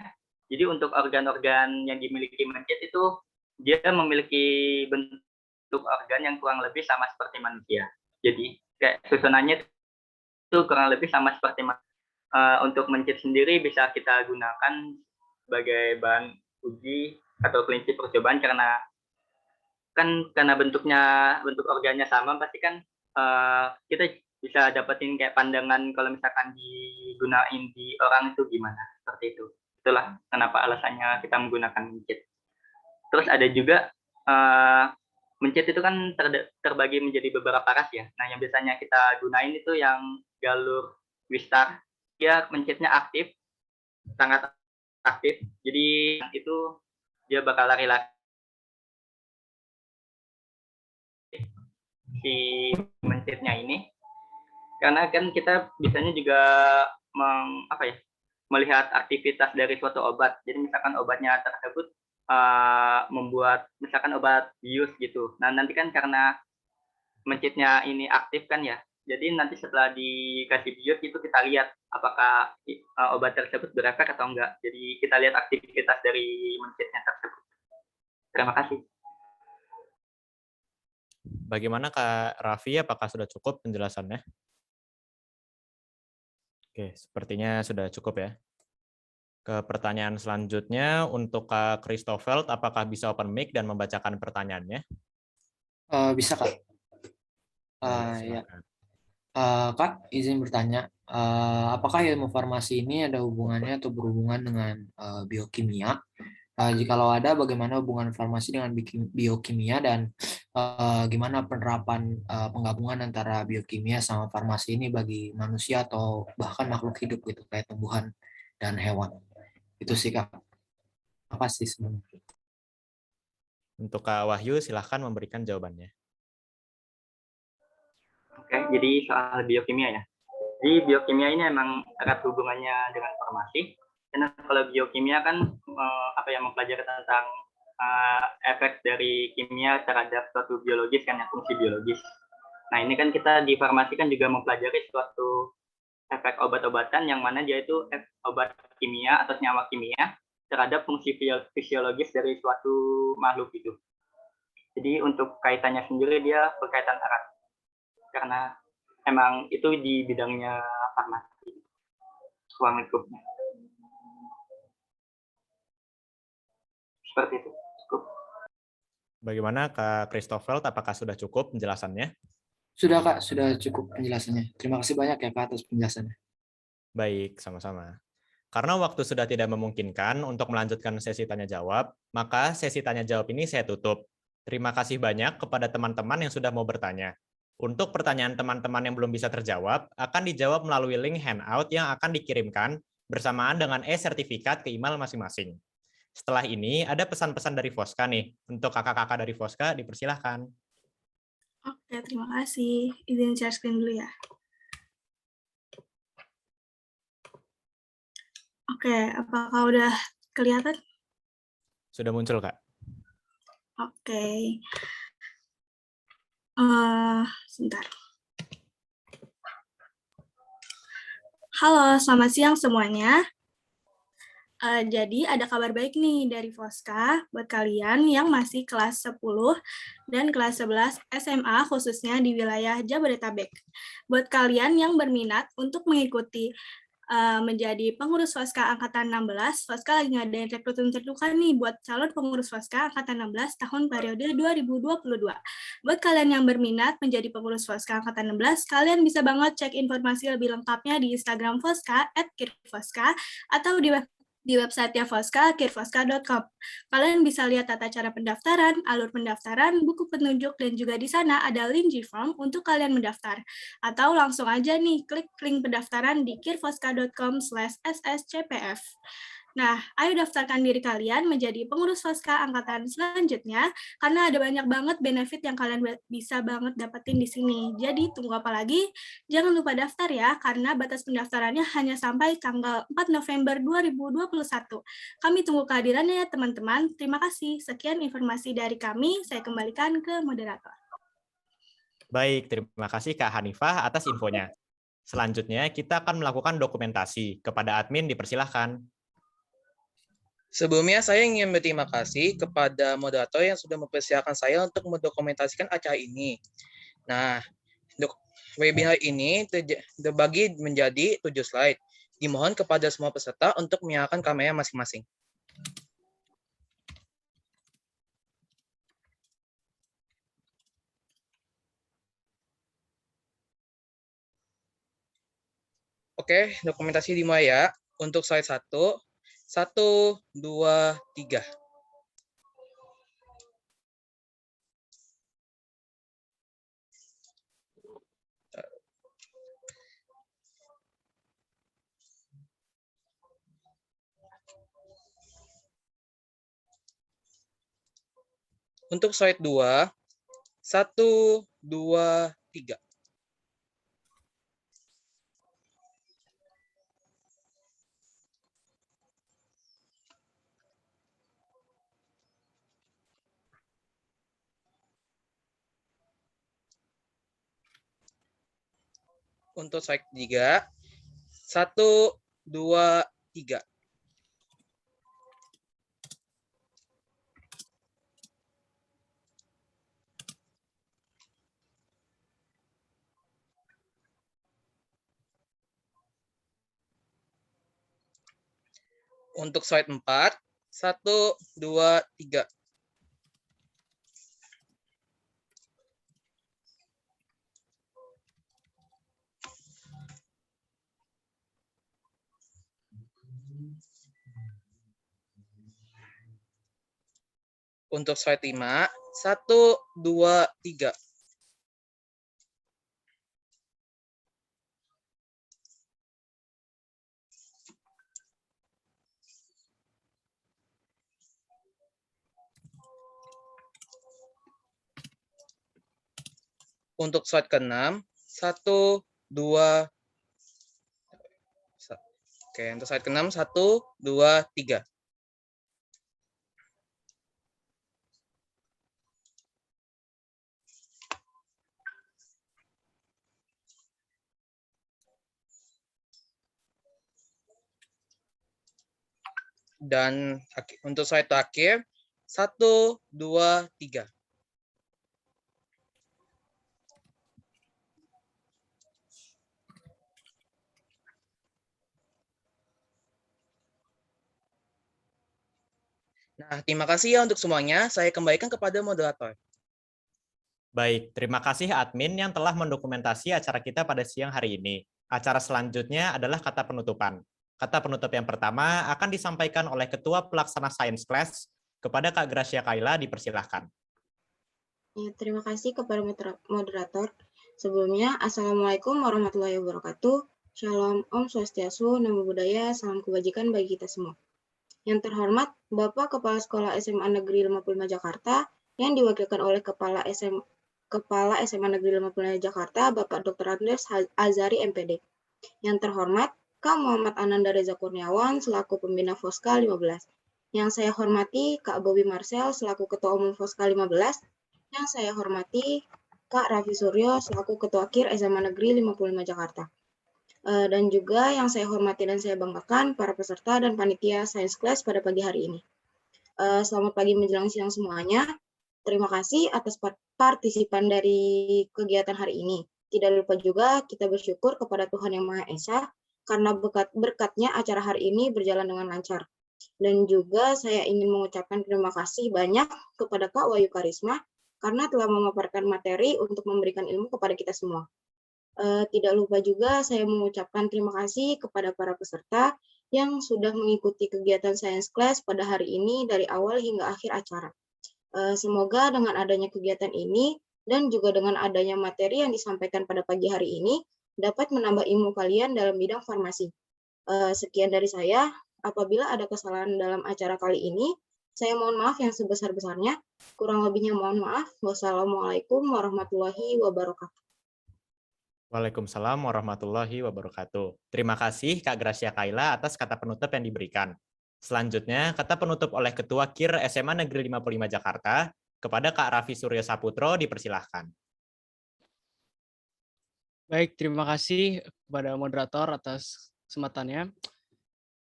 Jadi untuk organ-organ yang dimiliki mencit itu dia memiliki bentuk organ yang kurang lebih sama seperti manusia. Jadi kayak susunannya itu kurang lebih sama seperti manusia. Untuk mencit sendiri bisa kita gunakan sebagai bahan uji atau kelinci percobaan karena bentuk organnya sama, pasti kan kita bisa dapetin kayak pandangan kalau misalkan digunain di orang itu gimana, seperti itu. Itulah kenapa alasannya kita menggunakan mencit. Terus ada juga mencit itu kan terbagi menjadi beberapa ras ya. Nah, yang biasanya kita gunain itu yang galur Wistar. Dia mencitnya aktif, sangat aktif. Jadi itu dia bakal lari-lari si mencitnya ini. Karena kan kita biasanya juga melihat aktivitas dari suatu obat. Jadi misalkan obatnya tersebut membuat misalkan obat bius gitu. Nah, nanti kan karena mencitnya ini aktif kan ya. Jadi nanti setelah dikasih bius itu kita lihat apakah obat tersebut berefek atau enggak. Jadi kita lihat aktivitas dari mencitnya tersebut. Terima kasih. Bagaimana Kak Raffi, apakah sudah cukup penjelasannya? Oke, sepertinya sudah cukup ya. Ke pertanyaan selanjutnya, untuk Kak Christoffel, apakah bisa open mic dan membacakan pertanyaannya? Bisa Kak. Ya. Kak, izin bertanya, apakah ilmu farmasi ini ada hubungannya atau berhubungan dengan biokimia? Jikalau ada, bagaimana hubungan farmasi dengan biokimia dan gimana penerapan penggabungan antara biokimia sama farmasi ini bagi manusia atau bahkan makhluk hidup gitu kayak tumbuhan dan hewan. Itu sih Kak. Apa sih sebenarnya? Untuk Kak Wahyu, silahkan memberikan jawabannya. Oke, jadi soal biokimia ya. Jadi biokimia ini emang erat hubungannya dengan farmasi. Karena kalau biokimia kan mempelajari tentang efek dari kimia terhadap suatu biologis kan yang fungsi biologis. Nah ini kan kita di farmasi kan juga mempelajari suatu efek obat-obatan yang mana dia itu obat kimia atau senyawa kimia terhadap fungsi fisiologis dari suatu makhluk hidup. Jadi untuk kaitannya sendiri dia berkaitan erat karena emang itu di bidangnya farmasi, ruang lingkupnya. Seperti itu. Cukup. Bagaimana Kak Christopher, apakah sudah cukup penjelasannya? Sudah Kak, sudah cukup penjelasannya. Terima kasih banyak ya Kak atas penjelasannya. Baik, sama-sama. Karena waktu sudah tidak memungkinkan untuk melanjutkan sesi tanya-jawab, maka sesi tanya-jawab ini saya tutup. Terima kasih banyak kepada teman-teman yang sudah mau bertanya. Untuk pertanyaan teman-teman yang belum bisa terjawab, akan dijawab melalui link handout yang akan dikirimkan bersamaan dengan e-sertifikat ke email masing-masing. Setelah ini, ada pesan-pesan dari Voska nih. Untuk kakak-kakak dari Voska, dipersilahkan. Oke, terima kasih. Izin share screen dulu ya. Oke, apakah udah kelihatan? Sudah muncul, Kak. Oke. Sebentar. Halo, selamat siang semuanya. Jadi ada kabar baik nih dari Voska buat kalian yang masih kelas 10 dan kelas 11 SMA khususnya di wilayah Jabodetabek. Buat kalian yang berminat untuk mengikuti menjadi pengurus Voska Angkatan 16, Voska lagi ngadain rekrutmen terbuka nih buat calon pengurus Voska Angkatan 16 tahun periode 2022. Buat kalian yang berminat menjadi pengurus Voska Angkatan 16, kalian bisa banget cek informasi lebih lengkapnya di Instagram Voska @kirvoska atau di website-nya Voska, kirvoska.com. Kalian bisa lihat tata cara pendaftaran, alur pendaftaran, buku petunjuk, dan juga di sana ada link G-Form untuk kalian mendaftar. Atau langsung aja nih, klik link pendaftaran di kirvoska.com/sscpf. Nah, ayo daftarkan diri kalian menjadi pengurus Voska angkatan selanjutnya, karena ada banyak banget benefit yang kalian bisa banget dapetin di sini. Jadi, tunggu apa lagi? Jangan lupa daftar ya, karena batas pendaftarannya hanya sampai tanggal 4 November 2021. Kami tunggu kehadirannya ya, teman-teman. Terima kasih. Sekian informasi dari kami. Saya kembalikan ke moderator. Baik, terima kasih Kak Hanifah atas infonya. Selanjutnya, kita akan melakukan dokumentasi. Kepada admin, dipersilahkan. Sebelumnya saya ingin berterima kasih kepada moderator yang sudah mempersiapkan saya untuk mendokumentasikan acara ini. Nah, webinar ini terbagi menjadi 7 slide. Dimohon kepada semua peserta untuk menyalakan kamera masing-masing. Oke, dokumentasi dimulai ya. Untuk slide 1, 1, 2, 3. Untuk slide 2, 1, 2, 3. Untuk slide 3, 1, 2, 3. Untuk slide 4, 1, 2, 3. Untuk slide 5, 1, 2, 3. Untuk slide ke-6, 1, 2. Oke, untuk slide ke-6, 1, 2, 3. Dan untuk slide terakhir, 1, 2, 3. Nah, terima kasih ya untuk semuanya. Saya kembalikan kepada moderator. Baik, terima kasih admin yang telah mendokumentasi acara kita pada siang hari ini. Acara selanjutnya adalah kata penutupan. Kata penutup yang pertama akan disampaikan oleh Ketua Pelaksana Science Class. Kepada Kak Gracia Kaila, dipersilahkan. Ya, terima kasih kepada moderator. Sebelumnya, Assalamualaikum warahmatullahi wabarakatuh. Shalom, Om Swastiastu, Namo Buddhaya, salam kebajikan bagi kita semua. Yang terhormat, Bapak Kepala Sekolah SMA Negeri 55 Jakarta, yang diwakilkan oleh Kepala SMA Negeri 55 Jakarta, Bapak Dr. Andes Azari MPD. Yang terhormat, Kak Muhammad Ananda Reza Kurniawan, selaku Pembina Foska 15. Yang saya hormati, Kak Bobi Marcel, selaku Ketua Umum Foska 15. Yang saya hormati, Kak Raffi Suryo, selaku Ketua KIR SMA Negeri 55 Jakarta. Dan juga yang saya hormati dan saya banggakan, para peserta dan panitia Science Class pada pagi hari ini. Selamat pagi menjelang siang semuanya. Terima kasih atas partisipan dari kegiatan hari ini. Tidak lupa juga kita bersyukur kepada Tuhan Yang Maha Esa, karena berkatnya acara hari ini berjalan dengan lancar. Dan juga saya ingin mengucapkan terima kasih banyak kepada Kak Wahyu Karisma, karena telah memaparkan materi untuk memberikan ilmu kepada kita semua. Tidak lupa juga saya mengucapkan terima kasih kepada para peserta yang sudah mengikuti kegiatan Science Class pada hari ini dari awal hingga akhir acara. Semoga dengan adanya kegiatan ini dan juga dengan adanya materi yang disampaikan pada pagi hari ini dapat menambah ilmu kalian dalam bidang farmasi. Sekian dari saya. Apabila ada kesalahan dalam acara kali ini, saya mohon maaf yang sebesar-besarnya. Kurang lebihnya mohon maaf. Wassalamualaikum warahmatullahi wabarakatuh. Waalaikumsalam warahmatullahi wabarakatuh. Terima kasih Kak Gracia Kaila atas kata penutup yang diberikan. Selanjutnya, kata penutup oleh Ketua KIR SMA Negeri 55 Jakarta, kepada Kak Raffi Suryo Saputro, dipersilahkan. Baik, terima kasih kepada moderator atas kesempatannya.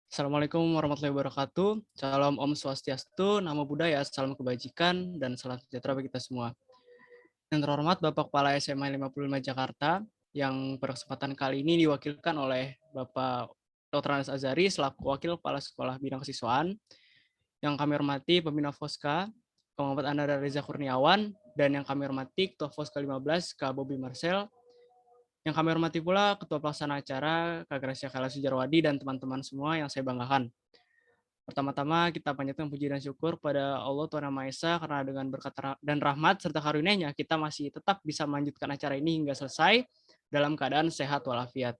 Assalamualaikum warahmatullahi wabarakatuh. Salam Om Swastiastu, Namo Buddhaya, salam kebajikan, dan salam sejahtera bagi kita semua. Yang terhormat Bapak Kepala SMA 55 Jakarta, yang pada kesempatan kali ini diwakilkan oleh Bapak Dr. Andes Azari selaku Wakil Kepala Sekolah Bidang Kesiswaan. Yang kami hormati Pembina Foska, Kak Muhammad Ananda Reza Kurniawan, dan yang kami hormati Ketua Foska 15, Kak Bobi Marcel. Yang kami hormati pula Ketua Pelaksana Acara, Kak Gracia Kaila Sujarwadi, dan teman-teman semua yang saya banggakan. Pertama-tama kita panjatkan puji dan syukur pada Allah Tuhan Yang Maha Esa, karena dengan berkat dan rahmat serta karunia-Nya kita masih tetap bisa melanjutkan acara ini hingga selesai dalam keadaan sehat walafiat.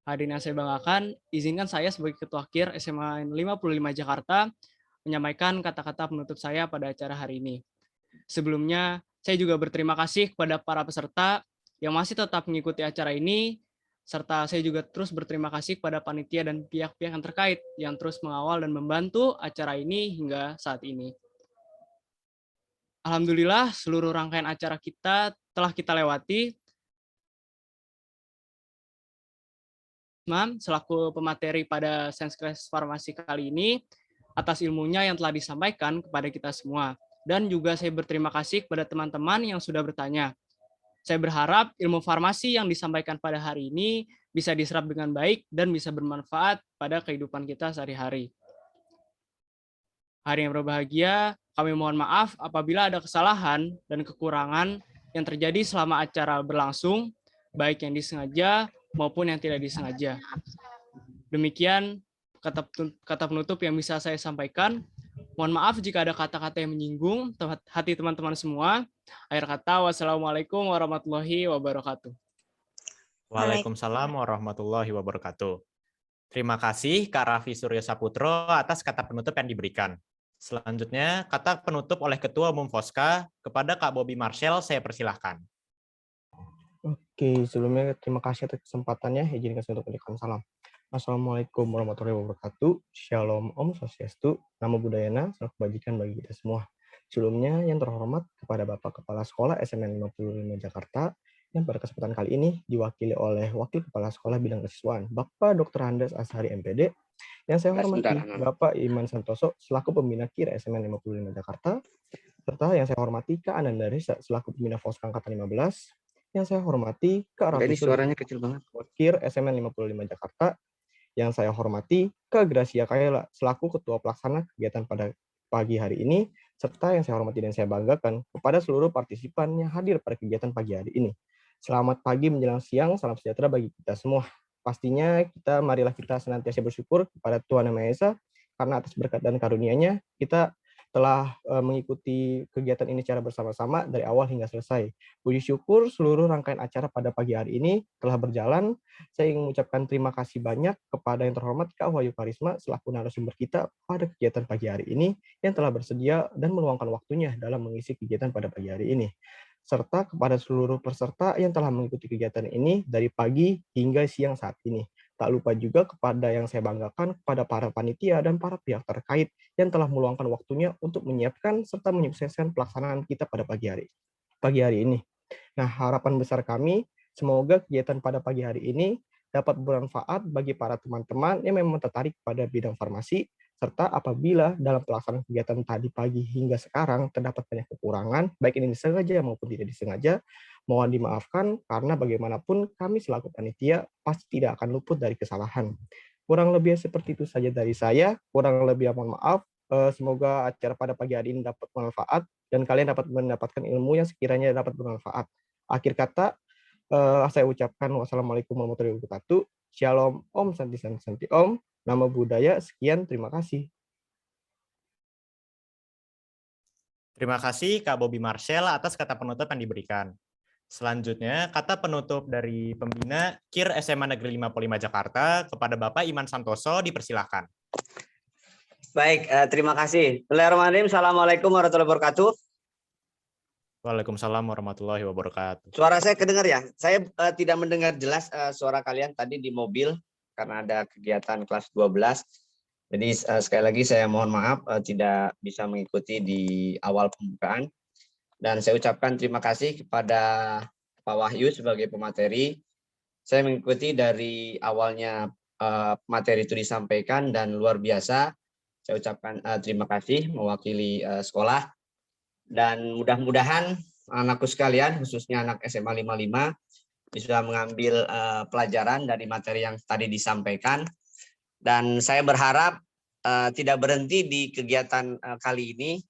Hadirin yang saya banggakan, izinkan saya sebagai Ketua KIR SMA 55 Jakarta menyampaikan kata-kata penutup saya pada acara hari ini. Sebelumnya, saya juga berterima kasih kepada para peserta yang masih tetap mengikuti acara ini, serta saya juga terus berterima kasih kepada panitia dan pihak-pihak yang terkait yang terus mengawal dan membantu acara ini hingga saat ini. Alhamdulillah, seluruh rangkaian acara kita telah kita lewati. Selaku pemateri pada Science Class Farmasi kali ini, atas ilmunya yang telah disampaikan kepada kita semua. Dan juga saya berterima kasih kepada teman-teman yang sudah bertanya. Saya berharap ilmu farmasi yang disampaikan pada hari ini bisa diserap dengan baik dan bisa bermanfaat pada kehidupan kita sehari-hari. Hari yang berbahagia, kami mohon maaf apabila ada kesalahan dan kekurangan yang terjadi selama acara berlangsung, baik yang disengaja maupun yang tidak disengaja. Demikian kata penutup yang bisa saya sampaikan. Mohon maaf jika ada kata-kata yang menyinggung hati teman-teman semua. Akhir kata, wassalamualaikum warahmatullahi wabarakatuh. Waalaikumsalam warahmatullahi wabarakatuh. Terima kasih Kak Raffi Suryo Saputro atas kata penutup yang diberikan. Selanjutnya, kata penutup oleh Ketua Umum Foska kepada Kak Bobby Marshall, saya persilahkan. Oke, sebelumnya terima kasih atas kesempatannya. Izinkan saya untuk mengucapkan salam. Assalamualaikum warahmatullahi wabarakatuh. Shalom, Om Swastiastu, Namo Buddhaya, salam kebajikan bagi kita semua. Sebelumnya, yang terhormat kepada Bapak Kepala Sekolah SMN 55 Jakarta, yang pada kesempatan kali ini diwakili oleh Wakil Kepala Sekolah Bidang Kesiswaan, Bapak Dr. Andes Ashari MPD, yang saya hormati Bapak Iman Santoso selaku Pembina KIR SMN 55 Jakarta, serta yang saya hormati Kak Ananda Risa selaku Pembina Foska Angkatan 15, yang saya hormati Kak Raffi Suryo, suaranya kecil banget. KIR SMN 55 Jakarta, yang saya hormati Kak Gracia Kayla selaku Ketua Pelaksana kegiatan pada pagi hari ini, serta yang saya hormati dan saya banggakan kepada seluruh partisipan yang hadir pada kegiatan pagi hari ini. Selamat pagi menjelang siang, salam sejahtera bagi kita semua. Pastinya marilah kita senantiasa bersyukur kepada Tuhan Yang Maha Esa, karena atas berkat dan karunia-Nya kita telah mengikuti kegiatan ini secara bersama-sama dari awal hingga selesai. Puji syukur seluruh rangkaian acara pada pagi hari ini telah berjalan. Saya ingin mengucapkan terima kasih banyak kepada yang terhormat Kak Wahyu Karisma selaku narasumber kita pada kegiatan pagi hari ini yang telah bersedia dan meluangkan waktunya dalam mengisi kegiatan pada pagi hari ini, serta kepada seluruh peserta yang telah mengikuti kegiatan ini dari pagi hingga siang saat ini. Tak lupa juga kepada yang saya banggakan kepada para panitia dan para pihak terkait yang telah meluangkan waktunya untuk menyiapkan serta menyukseskan pelaksanaan kita pada pagi hari ini. Nah, harapan besar kami, semoga kegiatan pada pagi hari ini dapat bermanfaat bagi para teman-teman yang memang tertarik pada bidang farmasi, serta apabila dalam pelaksanaan kegiatan tadi pagi hingga sekarang terdapat banyak kekurangan, baik ini disengaja maupun tidak disengaja, mohon dimaafkan karena bagaimanapun kami selaku panitia pasti tidak akan luput dari kesalahan. Kurang lebih seperti itu saja dari saya, kurang lebih mohon maaf. Semoga acara pada pagi hari ini dapat bermanfaat dan kalian dapat mendapatkan ilmu yang sekiranya dapat bermanfaat. Akhir kata, saya ucapkan wassalamualaikum warahmatullahi wabarakatuh. Shalom, Om Santi Santi Santi Om. Namo Buddhaya, sekian, terima kasih. Terima kasih Kak Bobby Marshall atas kata penutup yang diberikan. Selanjutnya, kata penutup dari pembina KIR SMA Negeri 55 Jakarta kepada Bapak Iman Santoso, dipersilahkan. Baik, terima kasih. Bismillahirrahmanirrahim. Assalamualaikum warahmatullahi wabarakatuh. Waalaikumsalam warahmatullahi wabarakatuh. Suara saya kedengar ya? Saya tidak mendengar jelas suara kalian tadi di mobil karena ada kegiatan kelas 12. Jadi sekali lagi saya mohon maaf tidak bisa mengikuti di awal pembukaan. Dan saya ucapkan terima kasih kepada Pak Wahyu sebagai pemateri. Saya mengikuti dari awalnya materi itu disampaikan dan luar biasa. Saya ucapkan terima kasih mewakili sekolah. Dan mudah-mudahan anakku sekalian, khususnya anak SMA 55, bisa mengambil pelajaran dari materi yang tadi disampaikan. Dan saya berharap tidak berhenti di kegiatan kali ini.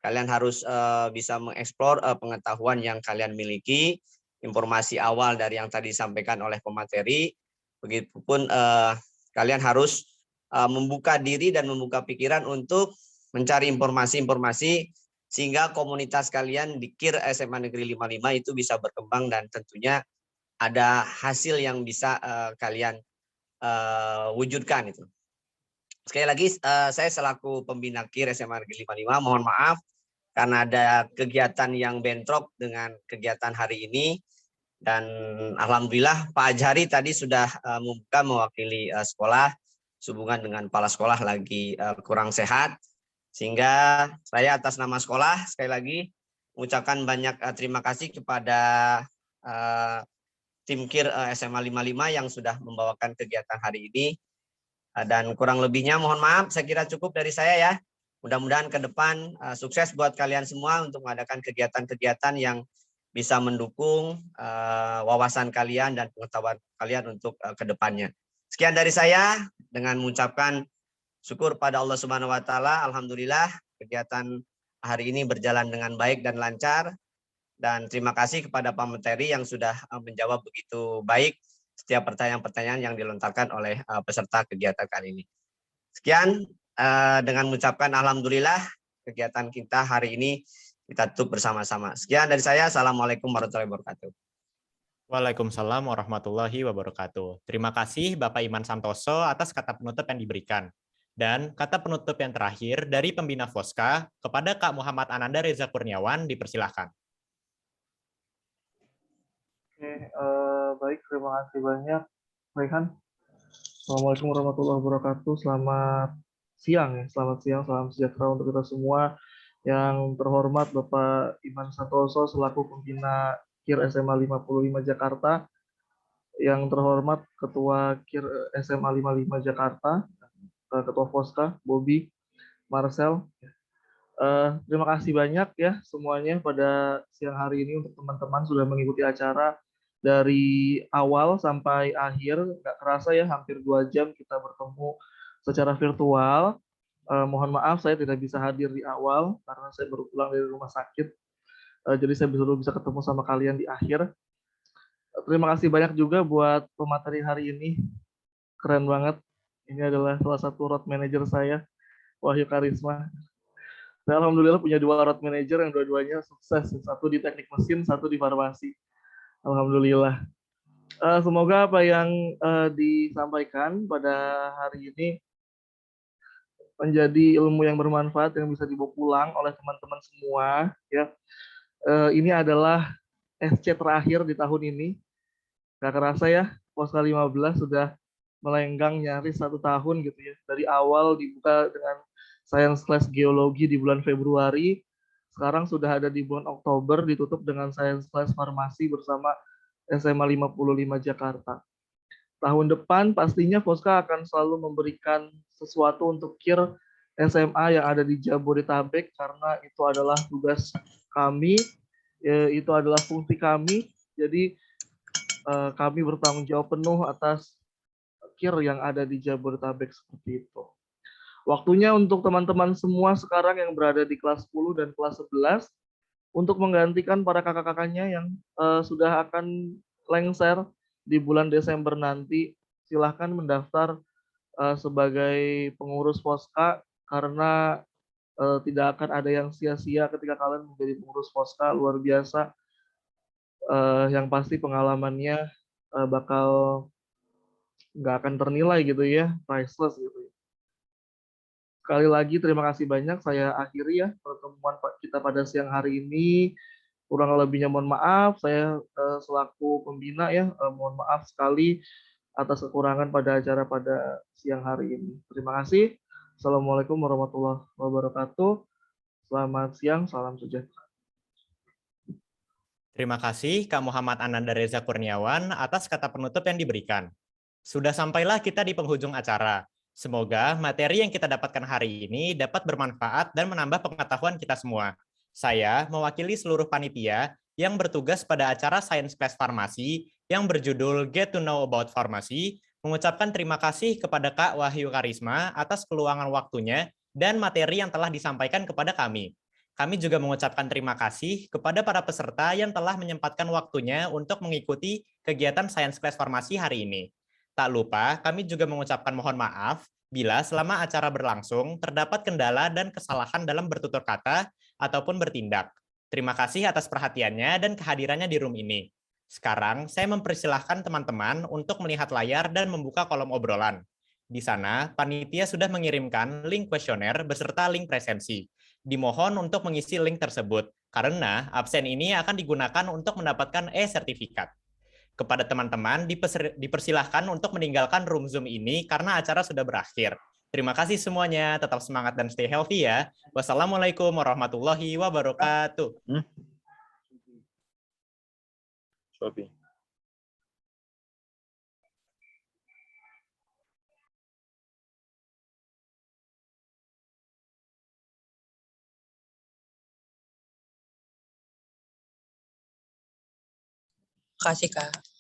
Kalian harus bisa mengeksplor pengetahuan yang kalian miliki, informasi awal dari yang tadi disampaikan oleh pemateri. Begitupun kalian harus membuka diri dan membuka pikiran untuk mencari informasi-informasi sehingga komunitas kalian di KIR SMA Negeri 55 itu bisa berkembang dan tentunya ada hasil yang bisa kalian wujudkan itu. Sekali lagi saya selaku pembina KIR SMA Negeri 55 mohon maaf karena ada kegiatan yang bentrok dengan kegiatan hari ini dan alhamdulillah Pak Ajari tadi sudah membuka mewakili sekolah sehubungan dengan kepala sekolah lagi kurang sehat. Sehingga saya atas nama sekolah sekali lagi mengucapkan banyak terima kasih kepada tim KIR SMA 55 yang sudah membawakan kegiatan hari ini. Dan kurang lebihnya mohon maaf, saya kira cukup dari saya ya. Mudah-mudahan ke depan sukses buat kalian semua untuk mengadakan kegiatan-kegiatan yang bisa mendukung wawasan kalian dan pengetahuan kalian untuk ke depannya. Sekian dari saya dengan mengucapkan syukur pada Allah Subhanahu wa taala. Alhamdulillah kegiatan hari ini berjalan dengan baik dan lancar. Dan terima kasih kepada Pak Menteri yang sudah menjawab begitu baik setiap pertanyaan-pertanyaan yang dilontarkan oleh peserta kegiatan kali ini. Sekian dengan mengucapkan alhamdulillah kegiatan kita hari ini kita tutup bersama-sama. Sekian dari saya. Assalamualaikum warahmatullahi wabarakatuh. Waalaikumsalam warahmatullahi wabarakatuh. Terima kasih Bapak Iman Santoso atas kata penutup yang diberikan. Dan kata penutup yang terakhir dari pembina Foska kepada Kak Muhammad Ananda Reza Kurniawan, dipersilahkan. Oke, baik, terima kasih banyak, Raihan. Assalamualaikum warahmatullahi wabarakatuh. Selamat siang ya, selamat siang, salam sejahtera untuk kita semua. Yang terhormat Bapak Iman Santoso selaku pembina KIR SMA 55 Jakarta, yang terhormat Ketua KIR SMA 55 Jakarta, Ketua Foska Bobby, Marcel. Terima kasih banyak ya semuanya pada siang hari ini untuk teman-teman sudah mengikuti acara dari awal sampai akhir. Nggak kerasa ya, hampir 2 jam kita bertemu secara virtual. Mohon maaf saya tidak bisa hadir di awal karena saya baru pulang dari rumah sakit. Jadi saya baru bisa ketemu sama kalian di akhir. Terima kasih banyak juga buat pemateri hari ini. Keren banget. Ini adalah salah satu road manager saya, Wahyu Karisma. Saya alhamdulillah punya 2 road manager yang dua-duanya sukses. Satu di teknik mesin, satu di farmasi. Alhamdulillah. Semoga apa yang disampaikan pada hari ini menjadi ilmu yang bermanfaat yang bisa dibawa pulang oleh teman-teman semua. Ya, ini adalah SC terakhir di tahun ini. Gak kerasa ya, Foska 15 sudah melenggang nyaris 1 tahun gitu ya. Dari awal dibuka dengan Science Class Geologi di bulan Februari, sekarang sudah ada di bulan Oktober, ditutup dengan Science Class Farmasi bersama SMA 55 Jakarta. Tahun depan pastinya Foska akan selalu memberikan sesuatu untuk KIR SMA yang ada di Jabodetabek karena itu adalah tugas kami, itu adalah fungsi kami. Jadi kami bertanggung jawab penuh atas KIR yang ada di Jabodetabek seperti itu. Waktunya untuk teman-teman semua sekarang yang berada di kelas 10 dan kelas 11 untuk menggantikan para kakak-kakaknya yang sudah akan lengser di bulan Desember nanti. Silahkan mendaftar sebagai pengurus Foska karena tidak akan ada yang sia-sia ketika kalian menjadi pengurus Foska. Luar biasa. Yang pasti pengalamannya bakal nggak akan ternilai gitu ya, priceless gitu ya. Sekali lagi terima kasih banyak, saya akhiri ya pertemuan kita pada siang hari ini. Kurang lebihnya mohon maaf, saya selaku pembina ya mohon maaf sekali atas kekurangan pada acara pada siang hari ini. Terima kasih. Assalamualaikum warahmatullahi wabarakatuh. Selamat siang, salam sejahtera. Terima kasih Kak Muhammad Ananda Reza Kurniawan atas kata penutup yang diberikan. Sudah sampailah kita di penghujung acara. Semoga materi yang kita dapatkan hari ini dapat bermanfaat dan menambah pengetahuan kita semua. Saya mewakili seluruh panitia yang bertugas pada acara Science Class Farmasi yang berjudul Get to Know About Pharmacy, mengucapkan terima kasih kepada Kak Wahyu Karisma atas keluangan waktunya dan materi yang telah disampaikan kepada kami. Kami juga mengucapkan terima kasih kepada para peserta yang telah menyempatkan waktunya untuk mengikuti kegiatan Science Class Farmasi hari ini. Tak lupa, kami juga mengucapkan mohon maaf bila selama acara berlangsung terdapat kendala dan kesalahan dalam bertutur kata ataupun bertindak. Terima kasih atas perhatiannya dan kehadirannya di room ini. Sekarang, saya mempersilahkan teman-teman untuk melihat layar dan membuka kolom obrolan. Di sana, panitia sudah mengirimkan link kuesioner beserta link presensi. Dimohon untuk mengisi link tersebut, karena absen ini akan digunakan untuk mendapatkan e-sertifikat. Kepada teman-teman, dipersilahkan untuk meninggalkan room Zoom ini karena acara sudah berakhir. Terima kasih semuanya, tetap semangat dan stay healthy ya. Wassalamualaikum warahmatullahi wabarakatuh. Terima kasih Kak.